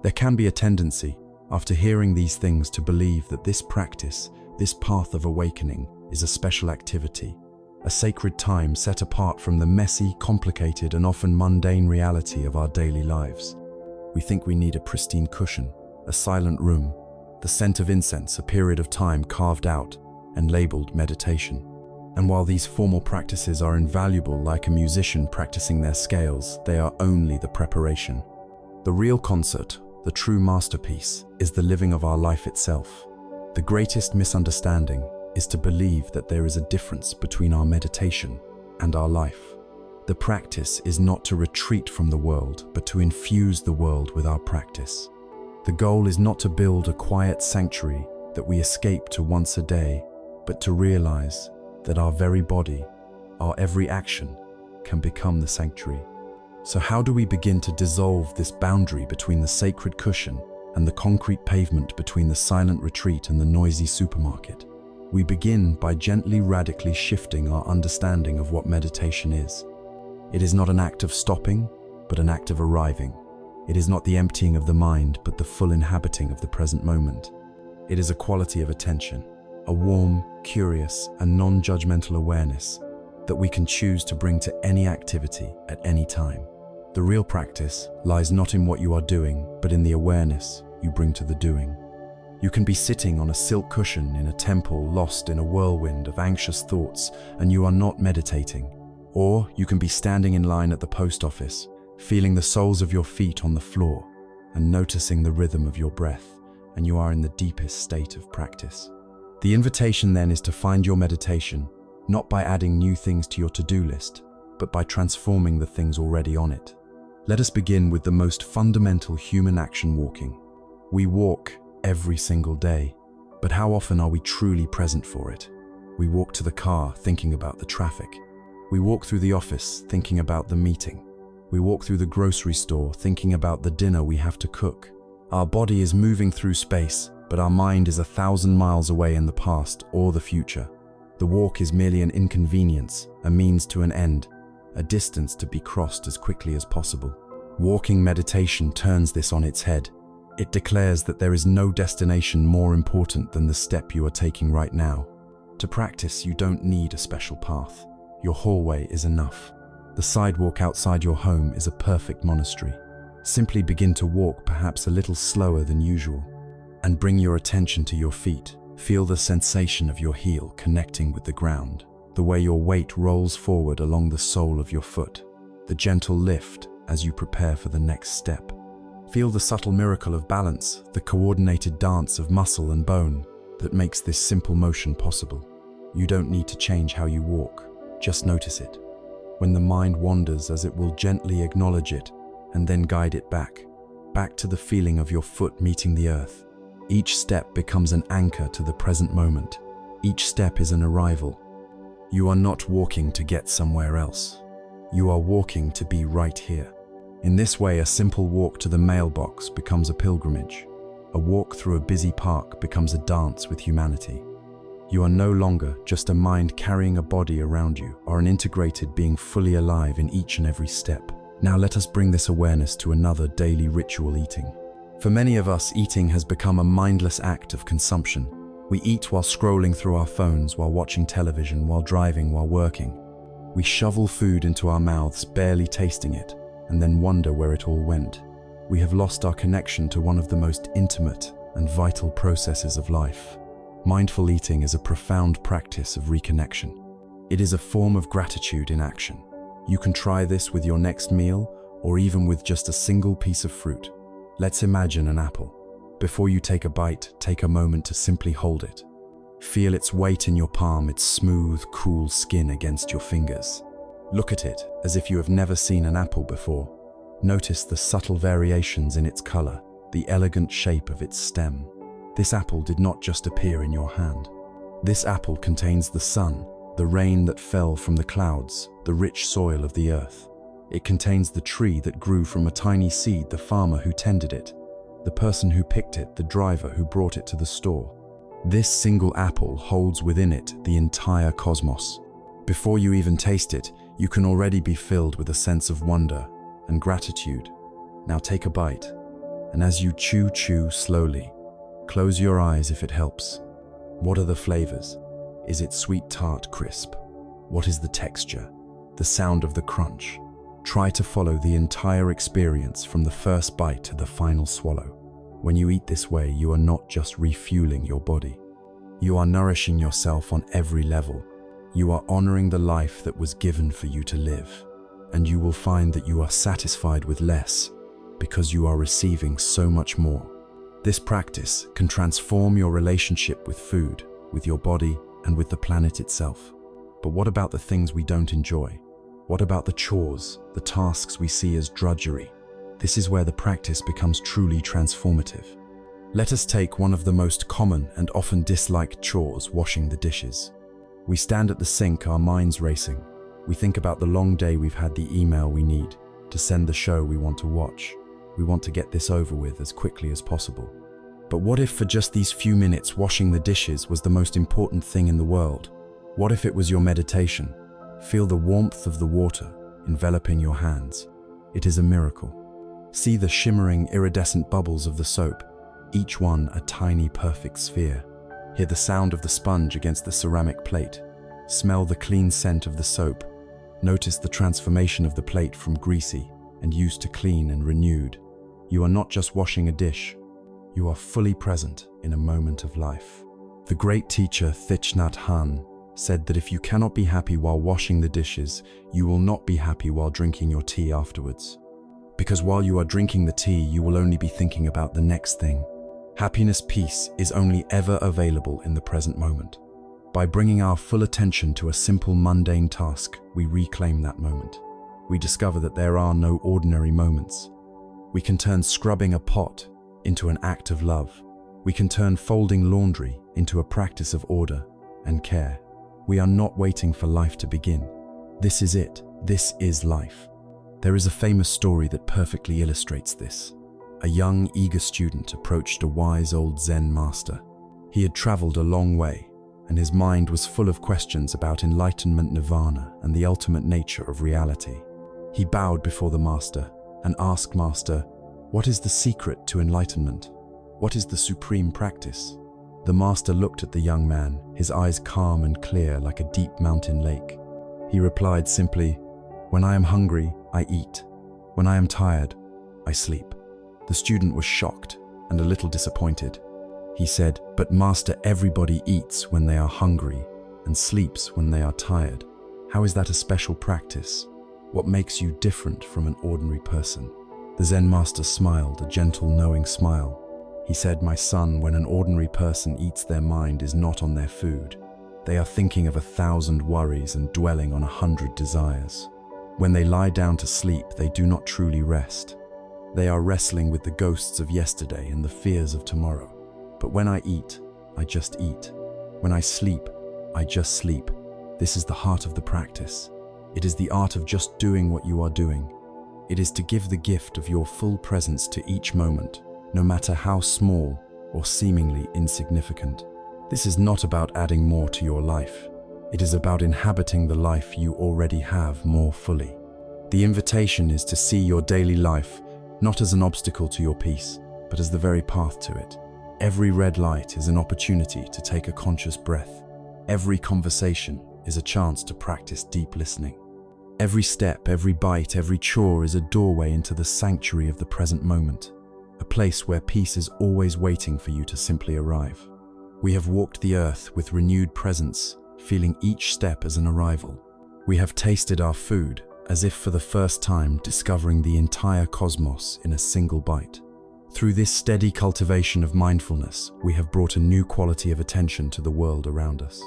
There can be a tendency, after hearing these things, to believe that this practice, this path of awakening, is a special activity, a sacred time set apart from the messy, complicated, and often mundane reality of our daily lives. We think we need a pristine cushion, a silent room, the scent of incense, a period of time carved out and labeled meditation. And while these formal practices are invaluable, like a musician practicing their scales, they are only the preparation. The real concert, the true masterpiece, is the living of our life itself. The greatest misunderstanding is to believe that there is a difference between our meditation and our life. The practice is not to retreat from the world, but to infuse the world with our practice. The goal is not to build a quiet sanctuary that we escape to once a day, but to realize that our very body, our every action, can become the sanctuary. So how do we begin to dissolve this boundary between the sacred cushion and the concrete pavement, between the silent retreat and the noisy supermarket? We begin by gently, radically shifting our understanding of what meditation is. It is not an act of stopping, but an act of arriving. It is not the emptying of the mind, but the full inhabiting of the present moment. It is a quality of attention, a warm, curious, and non-judgmental awareness that we can choose to bring to any activity at any time. The real practice lies not in what you are doing, but in the awareness you bring to the doing. You can be sitting on a silk cushion in a temple, lost in a whirlwind of anxious thoughts, and you are not meditating. Or you can be standing in line at the post office, feeling the soles of your feet on the floor and noticing the rhythm of your breath, and you are in the deepest state of practice. The invitation then is to find your meditation, not by adding new things to your to-do list, but by transforming the things already on it. Let us begin with the most fundamental human action: walking. We walk every single day, but how often are we truly present for it? We walk to the car thinking about the traffic. We walk through the office thinking about the meeting. We walk through the grocery store thinking about the dinner we have to cook. Our body is moving through space, but our mind is 1,000 miles away in the past or the future. The walk is merely an inconvenience, a means to an end, a distance to be crossed as quickly as possible. Walking meditation turns this on its head. It declares that there is no destination more important than the step you are taking right now. To practice, you don't need a special path. Your hallway is enough. The sidewalk outside your home is a perfect monastery. Simply begin to walk, perhaps a little slower than usual, and bring your attention to your feet. Feel the sensation of your heel connecting with the ground, the way your weight rolls forward along the sole of your foot, the gentle lift as you prepare for the next step. Feel the subtle miracle of balance, the coordinated dance of muscle and bone that makes this simple motion possible. You don't need to change how you walk, just notice it. When the mind wanders, as it will gently acknowledge it and then guide it back to the feeling of your foot meeting the earth. Each step becomes an anchor to the present moment. Each step is an arrival. You are not walking to get somewhere else. You are walking to be right here. In this way, a simple walk to the mailbox becomes a pilgrimage. A walk through a busy park becomes a dance with humanity. You are no longer just a mind carrying a body around you, or an integrated being fully alive in each and every step. Now let us bring this awareness to another daily ritual: eating. For many of us, eating has become a mindless act of consumption. We eat while scrolling through our phones, while watching television, while driving, while working. We shovel food into our mouths, barely tasting it, and then wonder where it all went. We have lost our connection to one of the most intimate and vital processes of life. Mindful eating is a profound practice of reconnection. It is a form of gratitude in action. You can try this with your next meal, or even with just a single piece of fruit. Let's imagine an apple. Before you take a bite, take a moment to simply hold it. Feel its weight in your palm, its smooth, cool skin against your fingers. Look at it as if you have never seen an apple before. Notice the subtle variations in its color, the elegant shape of its stem. This apple did not just appear in your hand. This apple contains the sun, the rain that fell from the clouds, the rich soil of the earth. It contains the tree that grew from a tiny seed, the farmer who tended it, the person who picked it, the driver who brought it to the store. This single apple holds within it the entire cosmos. Before you even taste it, you can already be filled with a sense of wonder and gratitude. Now take a bite, and as you chew slowly, close your eyes if it helps. What are the flavors? Is it sweet, tart, crisp? What is the texture? The sound of the crunch? Try to follow the entire experience from the first bite to the final swallow. When you eat this way, you are not just refueling your body. You are nourishing yourself on every level. You are honoring the life that was given for you to live. And you will find that you are satisfied with less because you are receiving so much more. This practice can transform your relationship with food, with your body, and with the planet itself. But what about the things we don't enjoy? What about the chores, the tasks we see as drudgery? This is where the practice becomes truly transformative. Let us take one of the most common and often disliked chores, washing the dishes. We stand at the sink, our minds racing. We think about the long day we've had, the email we need to send, the show we want to watch. We want to get this over with as quickly as possible. But what if for just these few minutes washing the dishes was the most important thing in the world? What if it was your meditation? Feel the warmth of the water enveloping your hands. It is a miracle. See the shimmering, iridescent bubbles of the soap, each one a tiny, perfect sphere. Hear the sound of the sponge against the ceramic plate. Smell the clean scent of the soap. Notice the transformation of the plate from greasy and used to clean and renewed. You are not just washing a dish. You are fully present in a moment of life. The great teacher Thich Nhat Hanh said that if you cannot be happy while washing the dishes, you will not be happy while drinking your tea afterwards. Because while you are drinking the tea, you will only be thinking about the next thing. Happiness, peace, is only ever available in the present moment. By bringing our full attention to a simple, mundane task, we reclaim that moment. We discover that there are no ordinary moments. We can turn scrubbing a pot into an act of love. We can turn folding laundry into a practice of order and care. We are not waiting for life to begin. This is it. This is life. There is a famous story that perfectly illustrates this. A young, eager student approached a wise old Zen master. He had traveled a long way, and his mind was full of questions about enlightenment, nirvana, and the ultimate nature of reality. He bowed before the master and asked, "Master, what is the secret to enlightenment? What is the supreme practice?" The master looked at the young man, his eyes calm and clear like a deep mountain lake. He replied simply, "When I am hungry, I eat. When I am tired, I sleep." The student was shocked and a little disappointed. He said, "But master, everybody eats when they are hungry and sleeps when they are tired. How is that a special practice? What makes you different from an ordinary person?" The Zen master smiled, a gentle, knowing smile. He said, "My son, when an ordinary person eats, their mind is not on their food. They are thinking of 1,000 worries and dwelling on 100 desires. When they lie down to sleep, they do not truly rest. They are wrestling with the ghosts of yesterday and the fears of tomorrow. But when I eat, I just eat. When I sleep, I just sleep." This is the heart of the practice. It is the art of just doing what you are doing. It is to give the gift of your full presence to each moment, no matter how small or seemingly insignificant. This is not about adding more to your life. It is about inhabiting the life you already have more fully. The invitation is to see your daily life not as an obstacle to your peace, but as the very path to it. Every red light is an opportunity to take a conscious breath. Every conversation is a chance to practice deep listening. Every step, every bite, every chore is a doorway into the sanctuary of the present moment, a place where peace is always waiting for you to simply arrive. We have walked the earth with renewed presence, feeling each step as an arrival. We have tasted our food, as if for the first time discovering the entire cosmos in a single bite. Through this steady cultivation of mindfulness, we have brought a new quality of attention to the world around us.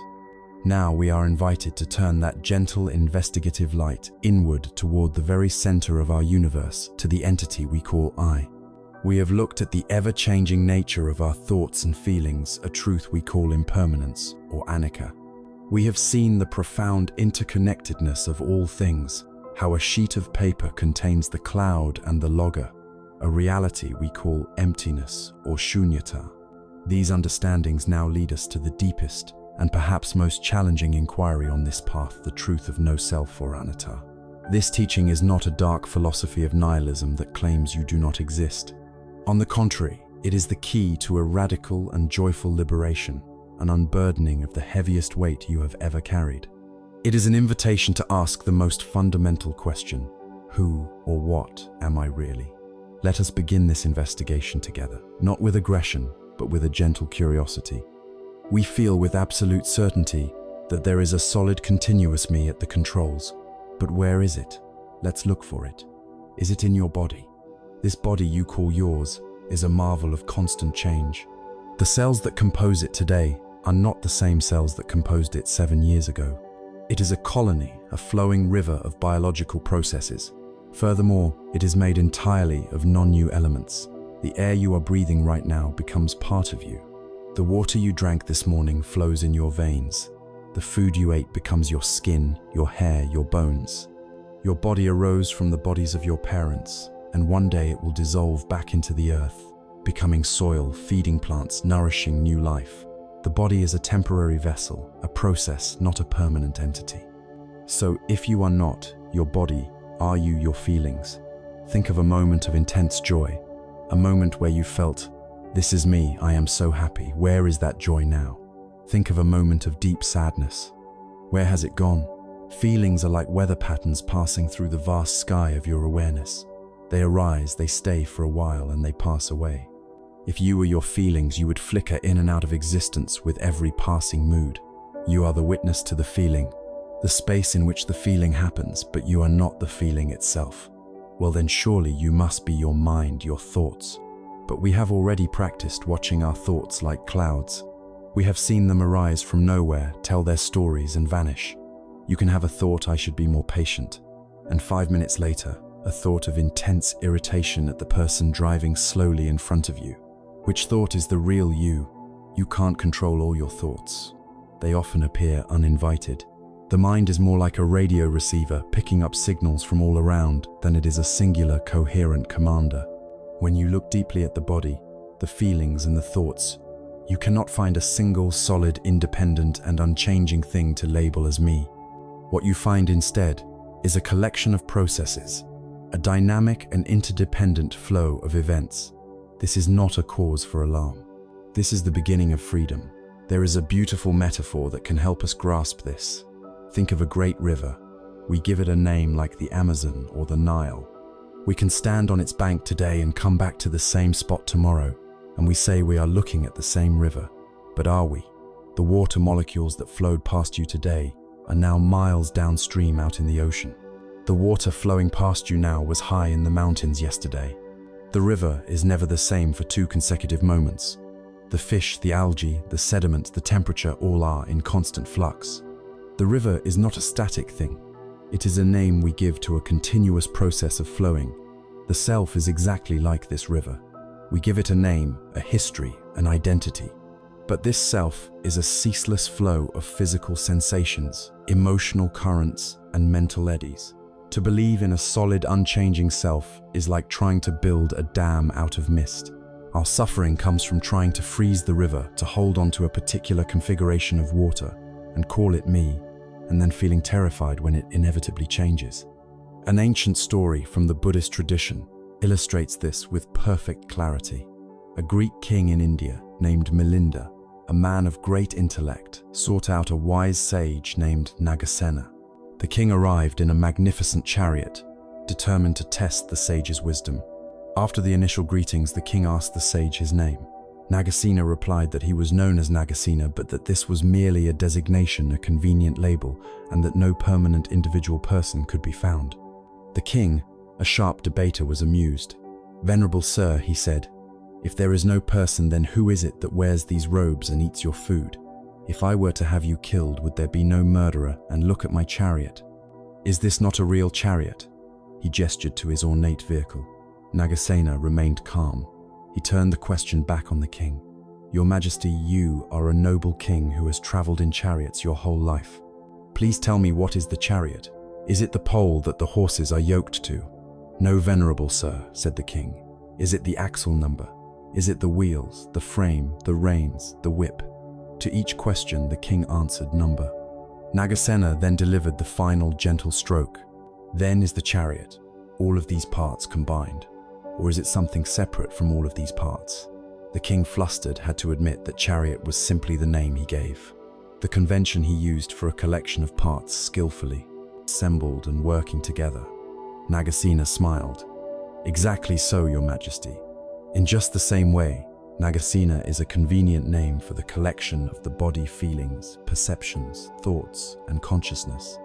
Now we are invited to turn that gentle, investigative light inward toward the very center of our universe, to the entity we call I. We have looked at the ever-changing nature of our thoughts and feelings, a truth we call impermanence or anicca. We have seen the profound interconnectedness of all things, how a sheet of paper contains the cloud and the logger, a reality we call emptiness or shunyata. These understandings now lead us to the deepest and perhaps most challenging inquiry on this path, the truth of no self or anatta. This teaching is not a dark philosophy of nihilism that claims you do not exist. On the contrary, it is the key to a radical and joyful liberation, an unburdening of the heaviest weight you have ever carried. It is an invitation to ask the most fundamental question: who or what am I really? Let us begin this investigation together, not with aggression, but with a gentle curiosity. We feel with absolute certainty that there is a solid continuous me at the controls. But where is it? Let's look for it. Is it in your body? This body you call yours is a marvel of constant change. The cells that compose it today are not the same cells that composed it 7 years ago. It is a colony, a flowing river of biological processes. Furthermore, it is made entirely of non-new elements. The air you are breathing right now becomes part of you. The water you drank this morning flows in your veins. The food you ate becomes your skin, your hair, your bones. Your body arose from the bodies of your parents, and one day it will dissolve back into the earth, becoming soil, feeding plants, nourishing new life. The body is a temporary vessel, a process, not a permanent entity. So if you are not your body, are you your feelings? Think of a moment of intense joy, a moment where you felt, "This is me, I am so happy." Where is that joy now? Think of a moment of deep sadness. Where has it gone? Feelings are like weather patterns passing through the vast sky of your awareness. They arise, they stay for a while, and they pass away. If you were your feelings, you would flicker in and out of existence with every passing mood. You are the witness to the feeling, the space in which the feeling happens, but you are not the feeling itself. Well then surely you must be your mind, your thoughts. But we have already practiced watching our thoughts like clouds. We have seen them arise from nowhere, tell their stories and vanish. You can have a thought, "I should be more patient," and 5 minutes later, a thought of intense irritation at the person driving slowly in front of you. Which thought is the real you? You can't control all your thoughts. They often appear uninvited. The mind is more like a radio receiver picking up signals from all around than it is a singular, coherent commander. When you look deeply at the body, the feelings and the thoughts, you cannot find a single, solid, independent and unchanging thing to label as me. What you find instead is a collection of processes, a dynamic and interdependent flow of events. This is not a cause for alarm. This is the beginning of freedom. There is a beautiful metaphor that can help us grasp this. Think of a great river. We give it a name like the Amazon or the Nile. We can stand on its bank today and come back to the same spot tomorrow, and we say we are looking at the same river. But are we? The water molecules that flowed past you today are now miles downstream out in the ocean. The water flowing past you now was high in the mountains yesterday. The river is never the same for 2 consecutive moments. The fish, the algae, the sediment, the temperature all are in constant flux. The river is not a static thing. It is a name we give to a continuous process of flowing. The self is exactly like this river. We give it a name, a history, an identity. But this self is a ceaseless flow of physical sensations, emotional currents, and mental eddies. To believe in a solid, unchanging self is like trying to build a dam out of mist. Our suffering comes from trying to freeze the river, to hold on to a particular configuration of water and call it me, and then feeling terrified when it inevitably changes. An ancient story from the Buddhist tradition illustrates this with perfect clarity. A Greek king in India named Milinda, a man of great intellect, sought out a wise sage named Nagasena. The king arrived in a magnificent chariot, determined to test the sage's wisdom. After the initial greetings, the king asked the sage his name. Nagasena replied that he was known as Nagasena, but that this was merely a designation, a convenient label, and that no permanent individual person could be found. The king, a sharp debater, was amused. "Venerable sir," he said, "if there is no person, then who is it that wears these robes and eats your food? If I were to have you killed, would there be no murderer? And look at my chariot. Is this not a real chariot?" He gestured to his ornate vehicle. Nagasena remained calm. He turned the question back on the king. "Your Majesty, you are a noble king who has traveled in chariots your whole life. Please tell me, what is the chariot? Is it the pole that the horses are yoked to?" "No, venerable sir," said the king. "Is it the axle number? Is it the wheels, the frame, the reins, the whip?" To each question, the king answered number. Nagasena then delivered the final gentle stroke. "Then is the chariot all of these parts combined? Or is it something separate from all of these parts?" The king, flustered, had to admit that chariot was simply the name he gave, the convention he used for a collection of parts skillfully assembled and working together. Nagasena smiled. Exactly so, Your Majesty. In just the same way, Nagasena is a convenient name for the collection of the body feelings, perceptions, thoughts, and consciousness.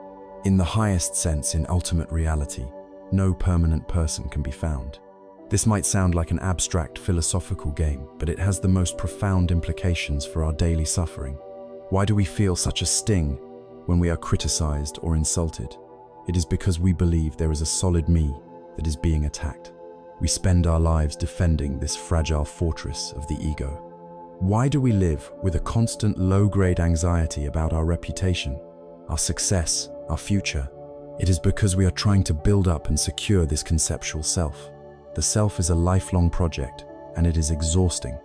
In the highest sense, in ultimate reality, no permanent person can be found. This might sound like an abstract philosophical game, but it has the most profound implications for our daily suffering. Why do we feel such a sting when we are criticized or insulted? It is because we believe there is a solid me that is being attacked. We spend our lives defending this fragile fortress of the ego. Why do we live with a constant low-grade anxiety about our reputation, our success, our future? It is because we are trying to build up and secure this conceptual self. The self is a lifelong project, and it is exhausting.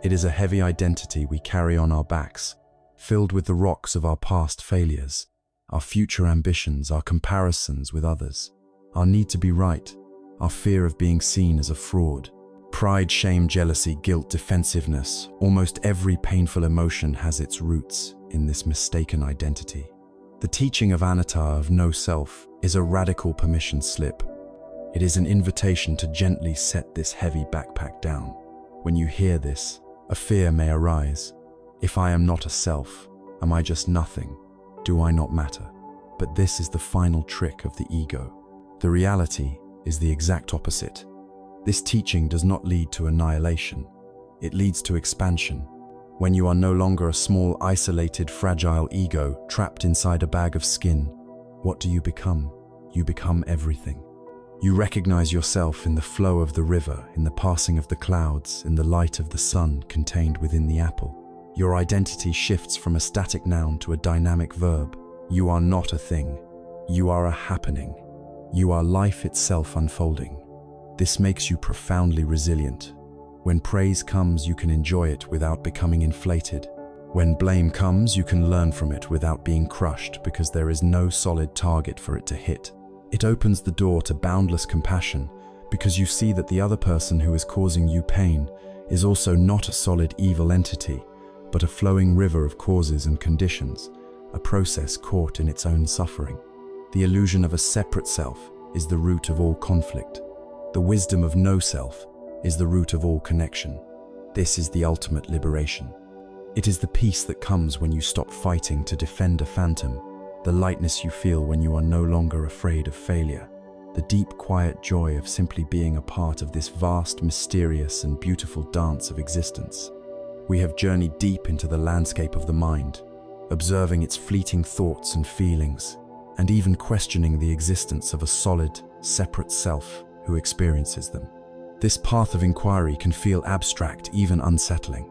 It is a heavy identity we carry on our backs, filled with the rocks of our past failures, our future ambitions, our comparisons with others, our need to be right, our fear of being seen as a fraud. Pride, shame, jealousy, guilt, defensiveness, almost every painful emotion has its roots in this mistaken identity. The teaching of anatta, of no self, is a radical permission slip. It is an invitation to gently set this heavy backpack down. When you hear this, a fear may arise. If I am not a self, am I just nothing? Do I not matter? But this is the final trick of the ego. The reality is the exact opposite. This teaching does not lead to annihilation. It leads to expansion. When you are no longer a small, isolated, fragile ego trapped inside a bag of skin, what do you become? You become everything. You recognize yourself in the flow of the river, in the passing of the clouds, in the light of the sun contained within the apple. Your identity shifts from a static noun to a dynamic verb. You are not a thing. You are a happening. You are life itself unfolding. This makes you profoundly resilient. When praise comes, you can enjoy it without becoming inflated. When blame comes, you can learn from it without being crushed because there is no solid target for it to hit. It opens the door to boundless compassion because you see that the other person who is causing you pain is also not a solid evil entity, but a flowing river of causes and conditions, a process caught in its own suffering. The illusion of a separate self is the root of all conflict. The wisdom of no self is the root of all connection. This is the ultimate liberation. It is the peace that comes when you stop fighting to defend a phantom, the lightness you feel when you are no longer afraid of failure, the deep, quiet joy of simply being a part of this vast, mysterious, and beautiful dance of existence. We have journeyed deep into the landscape of the mind, observing its fleeting thoughts and feelings, and even questioning the existence of a solid, separate self who experiences them. This path of inquiry can feel abstract, even unsettling.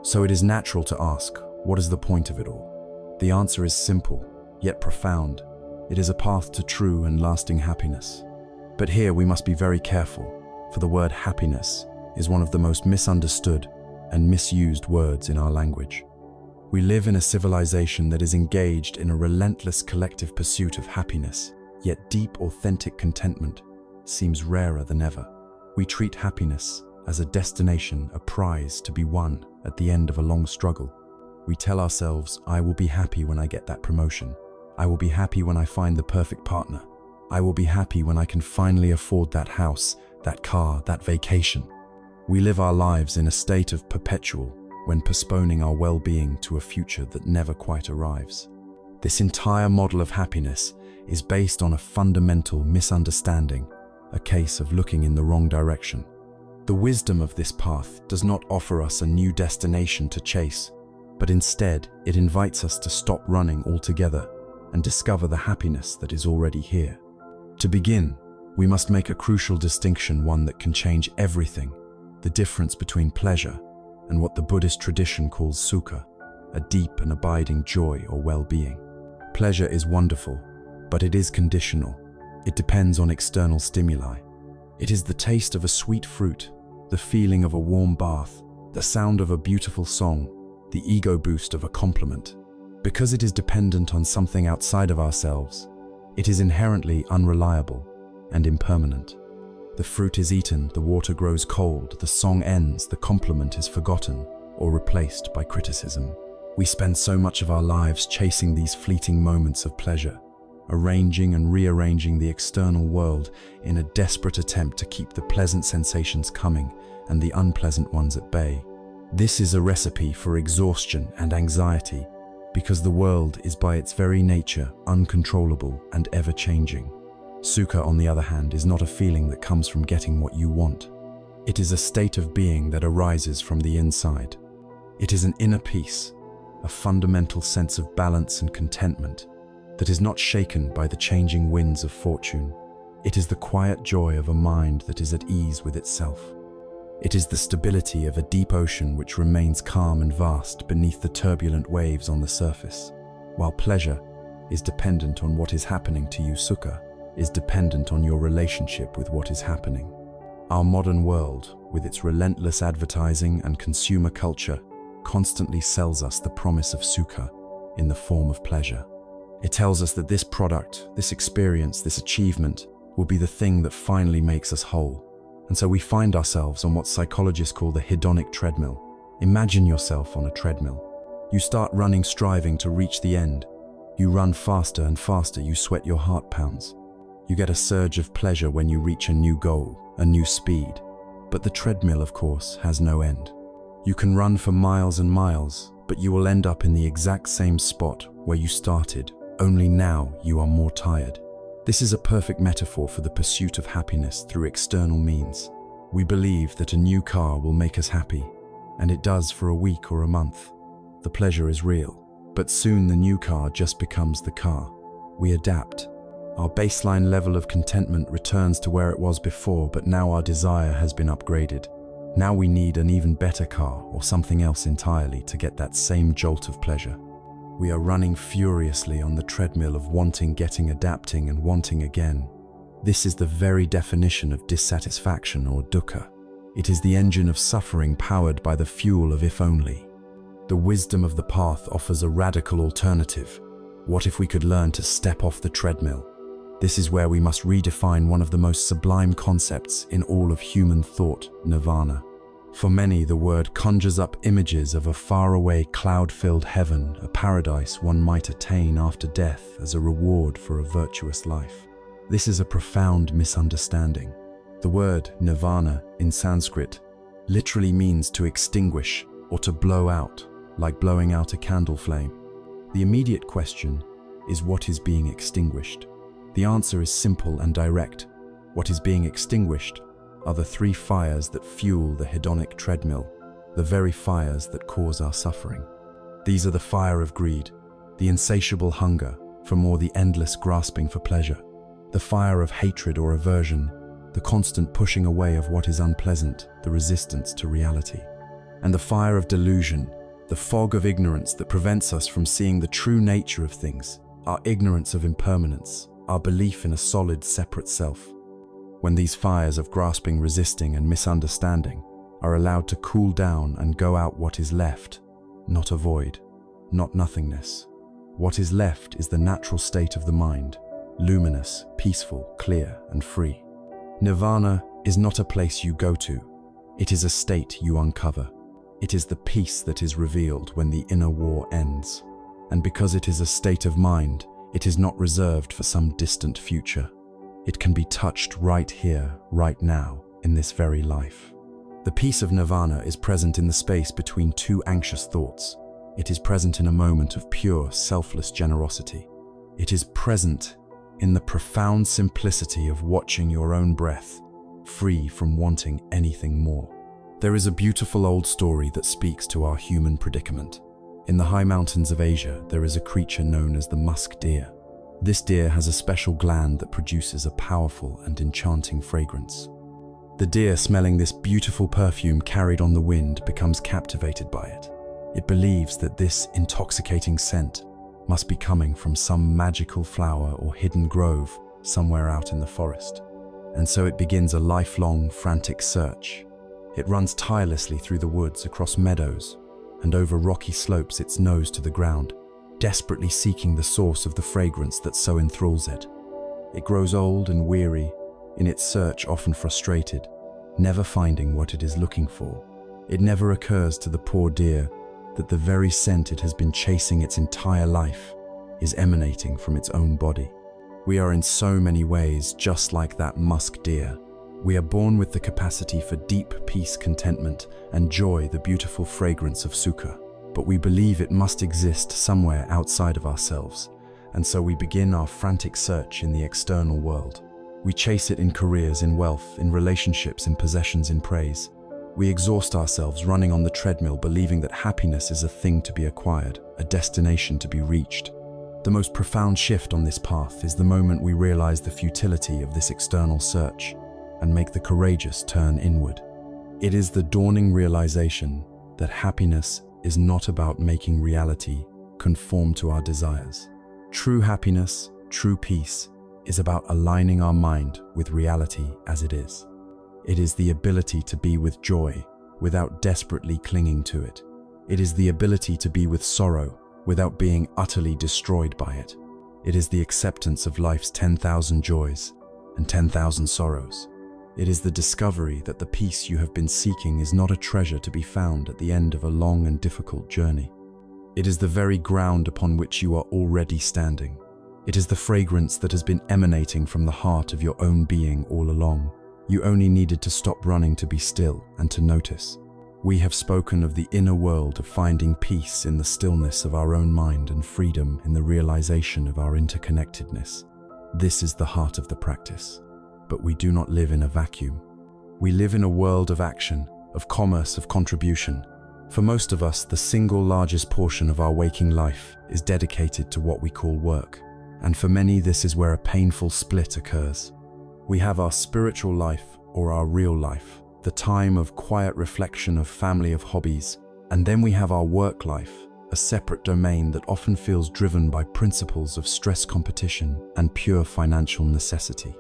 So it is natural to ask, what is the point of it all? The answer is simple, yet profound. It is a path to true and lasting happiness. But here we must be very careful, for the word happiness is one of the most misunderstood and misused words in our language. We live in a civilization that is engaged in a relentless collective pursuit of happiness, yet deep, authentic contentment seems rarer than ever. We treat happiness as a destination, a prize to be won at the end of a long struggle. We tell ourselves, I will be happy when I get that promotion. I will be happy when I find the perfect partner. I will be happy when I can finally afford that house, that car, that vacation. We live our lives in a state of perpetual, when postponing our well-being to a future that never quite arrives. This entire model of happiness is based on a fundamental misunderstanding, a case of looking in the wrong direction. The wisdom of this path does not offer us a new destination to chase, but instead it invites us to stop running altogether and discover the happiness that is already here. To begin, we must make a crucial distinction, one that can change everything: the difference between pleasure and what the Buddhist tradition calls sukha, a deep and abiding joy or well-being. Pleasure is wonderful, but it is conditional. It depends on external stimuli. It is the taste of a sweet fruit, the feeling of a warm bath, the sound of a beautiful song, the ego boost of a compliment. Because it is dependent on something outside of ourselves, it is inherently unreliable and impermanent. The fruit is eaten, the water grows cold, the song ends, the compliment is forgotten or replaced by criticism. We spend so much of our lives chasing these fleeting moments of pleasure, arranging and rearranging the external world in a desperate attempt to keep the pleasant sensations coming and the unpleasant ones at bay. This is a recipe for exhaustion and anxiety, because the world is by its very nature uncontrollable and ever-changing. Sukha, on the other hand, is not a feeling that comes from getting what you want. It is a state of being that arises from the inside. It is an inner peace, a fundamental sense of balance and contentment that is not shaken by the changing winds of fortune. It is the quiet joy of a mind that is at ease with itself. It is the stability of a deep ocean which remains calm and vast beneath the turbulent waves on the surface. While pleasure is dependent on what is happening to you, sukha is dependent on your relationship with what is happening. Our modern world, with its relentless advertising and consumer culture, constantly sells us the promise of sukha in the form of pleasure. It tells us that this product, this experience, this achievement will be the thing that finally makes us whole. And so we find ourselves on what psychologists call the hedonic treadmill. Imagine yourself on a treadmill. You start running, striving to reach the end. You run faster and faster, you sweat, your heart pounds. You get a surge of pleasure when you reach a new goal, a new speed. But the treadmill, of course, has no end. You can run for miles and miles, but you will end up in the exact same spot where you started, only now you are more tired. This is a perfect metaphor for the pursuit of happiness through external means. We believe that a new car will make us happy, and it does for a week or a month. The pleasure is real, but soon the new car just becomes the car. We adapt. Our baseline level of contentment returns to where it was before, but now our desire has been upgraded. Now we need an even better car or something else entirely to get that same jolt of pleasure. We are running furiously on the treadmill of wanting, getting, adapting, and wanting again. This is the very definition of dissatisfaction or dukkha. It is the engine of suffering powered by the fuel of if only. The wisdom of the path offers a radical alternative. What if we could learn to step off the treadmill? This is where we must redefine one of the most sublime concepts in all of human thought, nirvana. For many, the word conjures up images of a faraway cloud-filled heaven, a paradise one might attain after death as a reward for a virtuous life. This is a profound misunderstanding. The word nirvana in Sanskrit literally means to extinguish or to blow out, like blowing out a candle flame. The immediate question is, what is being extinguished? The answer is simple and direct. What is being extinguished are the three fires that fuel the hedonic treadmill, the very fires that cause our suffering. These are the fire of greed, the insatiable hunger for more, the endless grasping for pleasure, the fire of hatred or aversion, the constant pushing away of what is unpleasant, the resistance to reality, and the fire of delusion, the fog of ignorance that prevents us from seeing the true nature of things, our ignorance of impermanence, our belief in a solid, separate self. When these fires of grasping, resisting, and misunderstanding are allowed to cool down and go out, what is left? Not a void, not nothingness. What is left is the natural state of the mind, luminous, peaceful, clear, and free. Nirvana is not a place you go to. It is a state you uncover. It is the peace that is revealed when the inner war ends. And because it is a state of mind, it is not reserved for some distant future. It can be touched right here, right now, in this very life. The peace of nirvana is present in the space between two anxious thoughts. It is present in a moment of pure, selfless generosity. It is present in the profound simplicity of watching your own breath, free from wanting anything more. There is a beautiful old story that speaks to our human predicament. In the high mountains of Asia, there is a creature known as the musk deer. This deer has a special gland that produces a powerful and enchanting fragrance. The deer, smelling this beautiful perfume carried on the wind, becomes captivated by it. It believes that this intoxicating scent must be coming from some magical flower or hidden grove somewhere out in the forest. And so it begins a lifelong, frantic search. It runs tirelessly through the woods, across meadows, and over rocky slopes, its nose to the ground, desperately seeking the source of the fragrance that so enthralls it. It grows old and weary, in its search often frustrated, never finding what it is looking for. It never occurs to the poor deer that the very scent it has been chasing its entire life is emanating from its own body. We are in so many ways just like that musk deer. We are born with the capacity for deep peace, contentment, and joy, the beautiful fragrance of sukha. But we believe it must exist somewhere outside of ourselves, and so we begin our frantic search in the external world. We chase it in careers, in wealth, in relationships, in possessions, in praise. We exhaust ourselves running on the treadmill, believing that happiness is a thing to be acquired, a destination to be reached. The most profound shift on this path is the moment we realize the futility of this external search and make the courageous turn inward. It is the dawning realization that happiness is not about making reality conform to our desires. True happiness, true peace, is about aligning our mind with reality as it is. It is the ability to be with joy without desperately clinging to it. It is the ability to be with sorrow without being utterly destroyed by it. It is the acceptance of life's 10,000 joys and 10,000 sorrows. It is the discovery that the peace you have been seeking is not a treasure to be found at the end of a long and difficult journey. It is the very ground upon which you are already standing. It is the fragrance that has been emanating from the heart of your own being all along. You only needed to stop running to be still and to notice. We have spoken of the inner world, of finding peace in the stillness of our own mind and freedom in the realization of our interconnectedness. This is the heart of the practice. But we do not live in a vacuum. We live in a world of action, of commerce, of contribution. For most of us, the single largest portion of our waking life is dedicated to what we call work. And for many, this is where a painful split occurs. We have our spiritual life, or our real life, the time of quiet reflection, of family, of hobbies, and then we have our work life, a separate domain that often feels driven by principles of stress, competition, and pure financial necessity.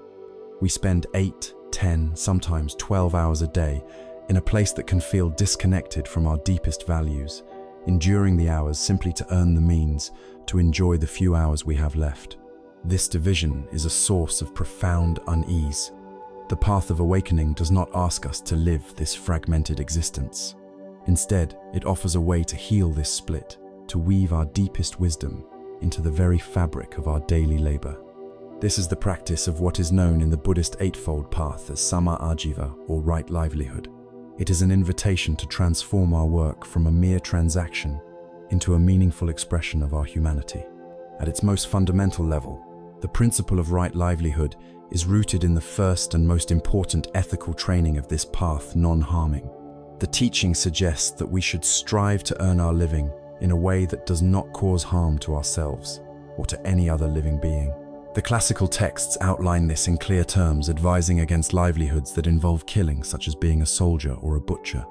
We spend 8, 10, sometimes 12 hours a day in a place that can feel disconnected from our deepest values, enduring the hours simply to earn the means to enjoy the few hours we have left. This division is a source of profound unease. The path of awakening does not ask us to live this fragmented existence. Instead, it offers a way to heal this split, to weave our deepest wisdom into the very fabric of our daily labor. This is the practice of what is known in the Buddhist Eightfold Path as Sama Ajiva, or right livelihood. It is an invitation to transform our work from a mere transaction into a meaningful expression of our humanity. At its most fundamental level, the principle of right livelihood is rooted in the first and most important ethical training of this path, non-harming. The teaching suggests that we should strive to earn our living in a way that does not cause harm to ourselves or to any other living being. The classical texts outline this in clear terms, advising against livelihoods that involve killing, such as being a soldier or a butcher,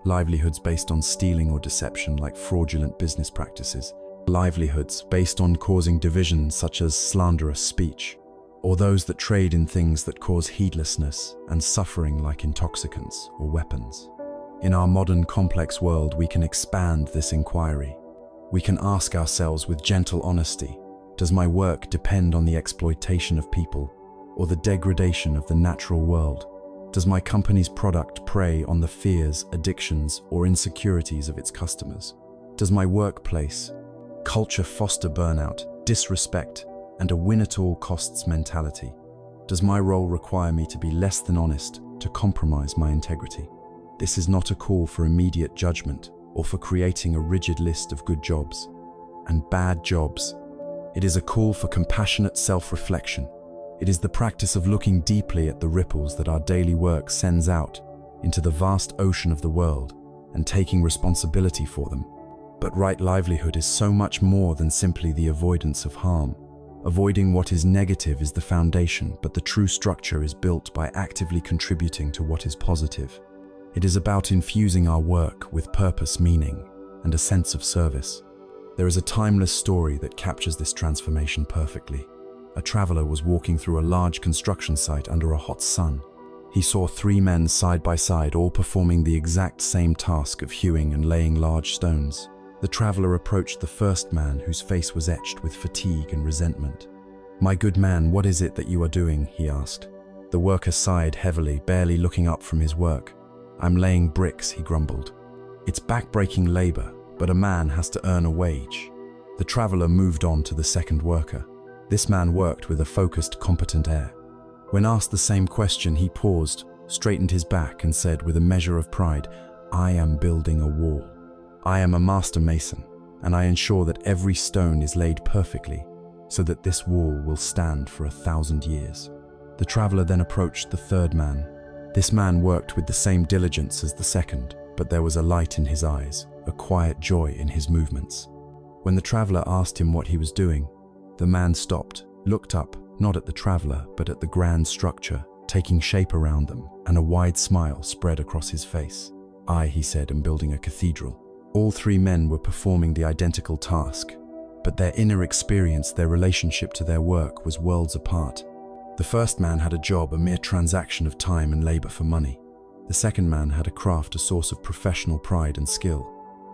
livelihoods based on stealing or deception, like fraudulent business practices, livelihoods based on causing division, such as slanderous speech, or those that trade in things that cause heedlessness and suffering, like intoxicants or weapons. In our modern complex world, we can expand this inquiry. We can ask ourselves with gentle honesty, does my work depend on the exploitation of people or the degradation of the natural world? Does my company's product prey on the fears, addictions, or insecurities of its customers? Does my workplace culture foster burnout, disrespect, and a win-at-all-costs mentality? Does my role require me to be less than honest, to compromise my integrity? This is not a call for immediate judgment or for creating a rigid list of good jobs and bad jobs. It is a call for compassionate self-reflection. It is the practice of looking deeply at the ripples that our daily work sends out into the vast ocean of the world and taking responsibility for them. But right livelihood is so much more than simply the avoidance of harm. Avoiding what is negative is the foundation, but the true structure is built by actively contributing to what is positive. It is about infusing our work with purpose, meaning, and a sense of service. There is a timeless story that captures this transformation perfectly. A traveler was walking through a large construction site under a hot sun. He saw 3 men side by side, all performing the exact same task of hewing and laying large stones. The traveler approached the first man, whose face was etched with fatigue and resentment. "My good man, what is it that you are doing?" he asked. The worker sighed heavily, barely looking up from his work. "I'm laying bricks," he grumbled. "It's back-breaking labor, but a man has to earn a wage." The traveler moved on to the second worker. This man worked with a focused, competent air. When asked the same question, he paused, straightened his back, and said with a measure of pride, "I am building a wall. I am a master mason, and I ensure that every stone is laid perfectly so that this wall will stand for 1,000 years." The traveler then approached the third man. This man worked with the same diligence as the second, but there was a light in his eyes, a quiet joy in his movements. When the traveler asked him what he was doing, the man stopped, looked up, not at the traveler, but at the grand structure, taking shape around them, and a wide smile spread across his face. "I," he said, "am building a cathedral." All three men were performing the identical task, but their inner experience, their relationship to their work, was worlds apart. The first man had a job, a mere transaction of time and labor for money. The second man had a craft, a source of professional pride and skill.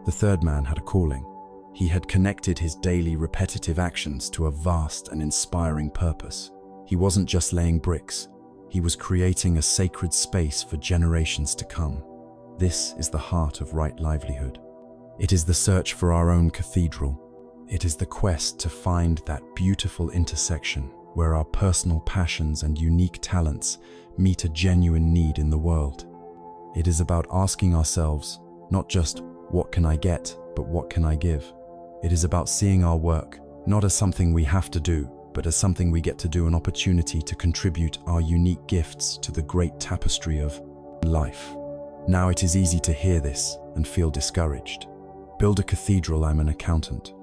The third man had a calling. He had connected his daily repetitive actions to a vast and inspiring purpose. He wasn't just laying bricks, he was creating a sacred space for generations to come. This is the heart of right livelihood. It is the search for our own cathedral. It is the quest to find that beautiful intersection where our personal passions and unique talents meet a genuine need in the world. It is about asking ourselves, not just, "What can I get?" but "What can I give?" It is about seeing our work, not as something we have to do, but as something we get to do, an opportunity to contribute our unique gifts to the great tapestry of life. Now it is easy to hear this and feel discouraged. Build a cathedral, I'm an accountant.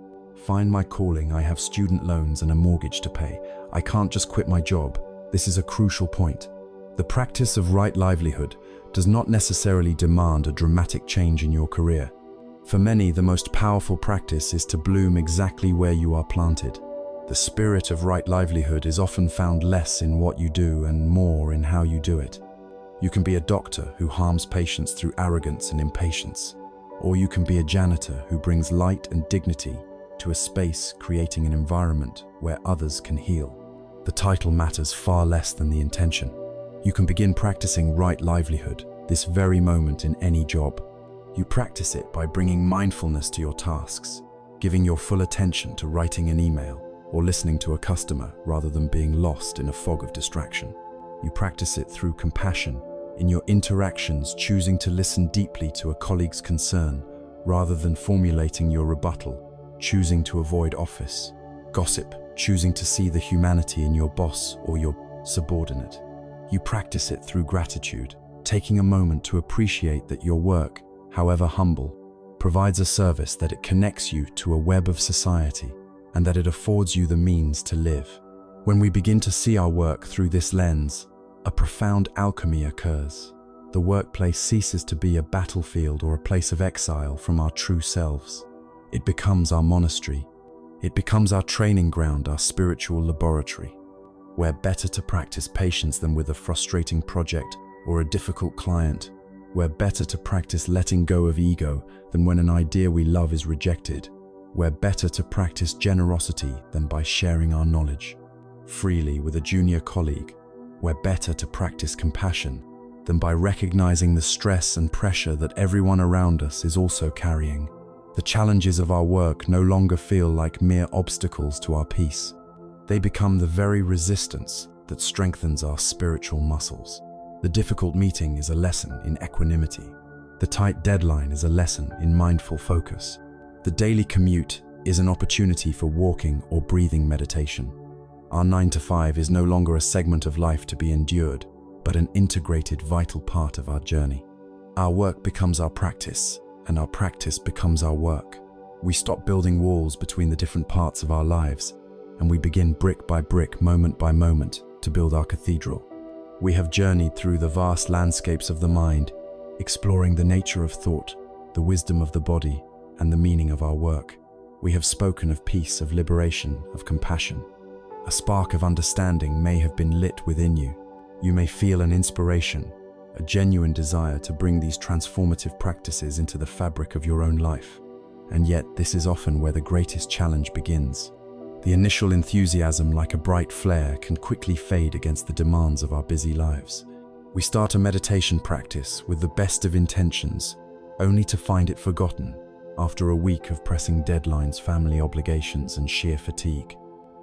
Find my calling, I have student loans and a mortgage to pay. I can't just quit my job. This is a crucial point. The practice of right livelihood does not necessarily demand a dramatic change in your career. For many, the most powerful practice is to bloom exactly where you are planted. The spirit of right livelihood is often found less in what you do and more in how you do it. You can be a doctor who harms patients through arrogance and impatience, or you can be a janitor who brings light and dignity to a space, creating an environment where others can heal. The title matters far less than the intention. You can begin practicing right livelihood this very moment in any job. You practice it by bringing mindfulness to your tasks, giving your full attention to writing an email or listening to a customer rather than being lost in a fog of distraction. You practice it through compassion, in your interactions, choosing to listen deeply to a colleague's concern rather than formulating your rebuttal, choosing to avoid office gossip, choosing to see the humanity in your boss or your subordinate. You practice it through gratitude, taking a moment to appreciate that your work, however humble, provides a service, that it connects you to a web of society, and that it affords you the means to live. When we begin to see our work through this lens, a profound alchemy occurs. The workplace ceases to be a battlefield or a place of exile from our true selves. It becomes our monastery. It becomes our training ground, our spiritual laboratory. We're better to practice patience than with a frustrating project or a difficult client. We're better to practice letting go of ego than when an idea we love is rejected. We're better to practice generosity than by sharing our knowledge freely with a junior colleague. We're better to practice compassion than by recognizing the stress and pressure that everyone around us is also carrying. The challenges of our work no longer feel like mere obstacles to our peace. They become the very resistance that strengthens our spiritual muscles. The difficult meeting is a lesson in equanimity. The tight deadline is a lesson in mindful focus. The daily commute is an opportunity for walking or breathing meditation. Our 9 to 5 is no longer a segment of life to be endured, but an integrated, vital part of our journey. Our work becomes our practice, and our practice becomes our work. We stop building walls between the different parts of our lives, and we begin brick by brick, moment by moment, to build our cathedral. We have journeyed through the vast landscapes of the mind, exploring the nature of thought, the wisdom of the body, and the meaning of our work. We have spoken of peace, of liberation, of compassion. A spark of understanding may have been lit within you. You may feel an inspiration, a genuine desire to bring these transformative practices into the fabric of your own life. And yet, this is often where the greatest challenge begins. The initial enthusiasm, like a bright flare, can quickly fade against the demands of our busy lives. We start a meditation practice with the best of intentions, only to find it forgotten after a week of pressing deadlines, family obligations, and sheer fatigue.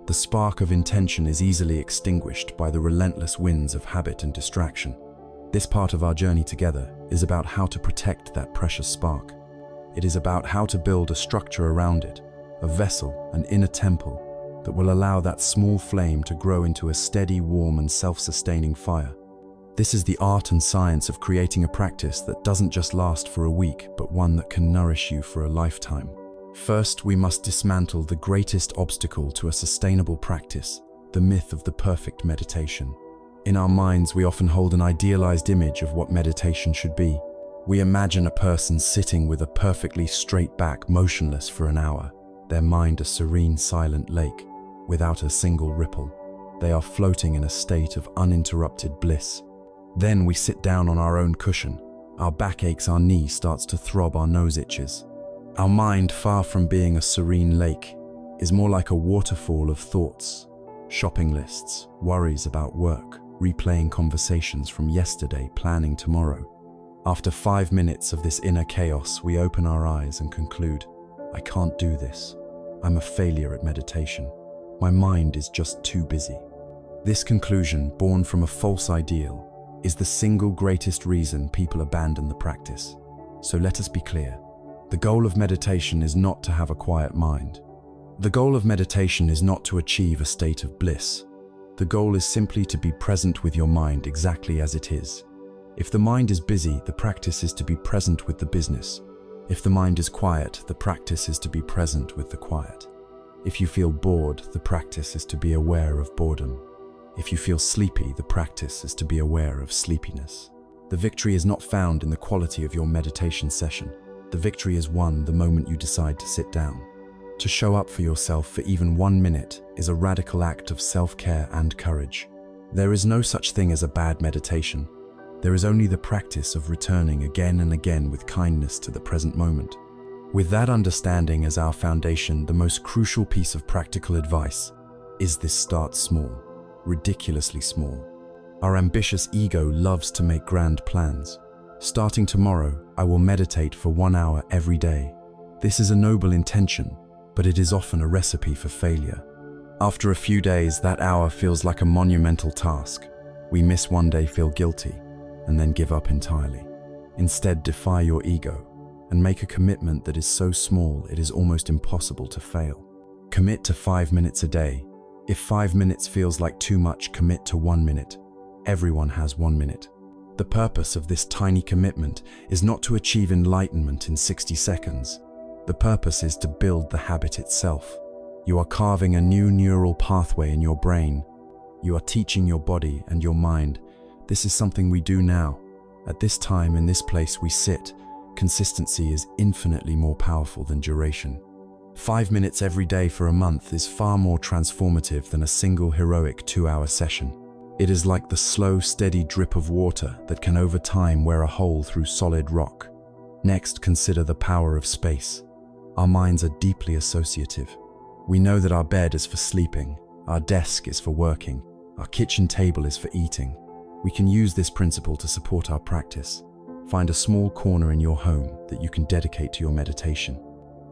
The spark of intention is easily extinguished by the relentless winds of habit and distraction. This part of our journey together is about how to protect that precious spark. It is about how to build a structure around it, a vessel, an inner temple that will allow that small flame to grow into a steady, warm, and self-sustaining fire. This is the art and science of creating a practice that doesn't just last for a week, but one that can nourish you for a lifetime. First, we must dismantle the greatest obstacle to a sustainable practice, the myth of the perfect meditation. In our minds, we often hold an idealized image of what meditation should be. We imagine a person sitting with a perfectly straight back, motionless for an hour, their mind a serene, silent lake, without a single ripple. They are floating in a state of uninterrupted bliss. Then we sit down on our own cushion. Our back aches, our knee starts to throb, our nose itches. Our mind, far from being a serene lake, is more like a waterfall of thoughts, shopping lists, worries about work, replaying conversations from yesterday, planning tomorrow. After 5 minutes of this inner chaos, we open our eyes and conclude, I can't do this. I'm a failure at meditation. My mind is just too busy. This conclusion, born from a false ideal, is the single greatest reason people abandon the practice. So let us be clear. The goal of meditation is not to have a quiet mind. The goal of meditation is not to achieve a state of bliss. The goal is simply to be present with your mind exactly as it is. If the mind is busy, the practice is to be present with the business. If the mind is quiet, the practice is to be present with the quiet. If you feel bored, the practice is to be aware of boredom. If you feel sleepy, the practice is to be aware of sleepiness. The victory is not found in the quality of your meditation session. The victory is won the moment you decide to sit down. To show up for yourself for even 1 minute is a radical act of self-care and courage. There is no such thing as a bad meditation. There is only the practice of returning again and again with kindness to the present moment. With that understanding as our foundation, the most crucial piece of practical advice is this: start small. Ridiculously small. Our ambitious ego loves to make grand plans. Starting tomorrow, I will meditate for 1 hour every day. This is a noble intention, but it is often a recipe for failure. After a few days, that hour feels like a monumental task. We miss one day, feel guilty, and then give up entirely. Instead, defy your ego and make a commitment that is so small it is almost impossible to fail. Commit to 5 minutes a day. If 5 minutes feels like too much, commit to 1 minute. Everyone has 1 minute. The purpose of this tiny commitment is not to achieve enlightenment in 60 seconds. The purpose is to build the habit itself. You are carving a new neural pathway in your brain. You are teaching your body and your mind. This is something we do now. At this time, in this place we sit. Consistency is infinitely more powerful than duration. 5 minutes every day for a month is far more transformative than a single heroic 2-hour session. It is like the slow, steady drip of water that can over time wear a hole through solid rock. Next, consider the power of space. Our minds are deeply associative. We know that our bed is for sleeping, our desk is for working, our kitchen table is for eating. We can use this principle to support our practice. Find a small corner in your home that you can dedicate to your meditation.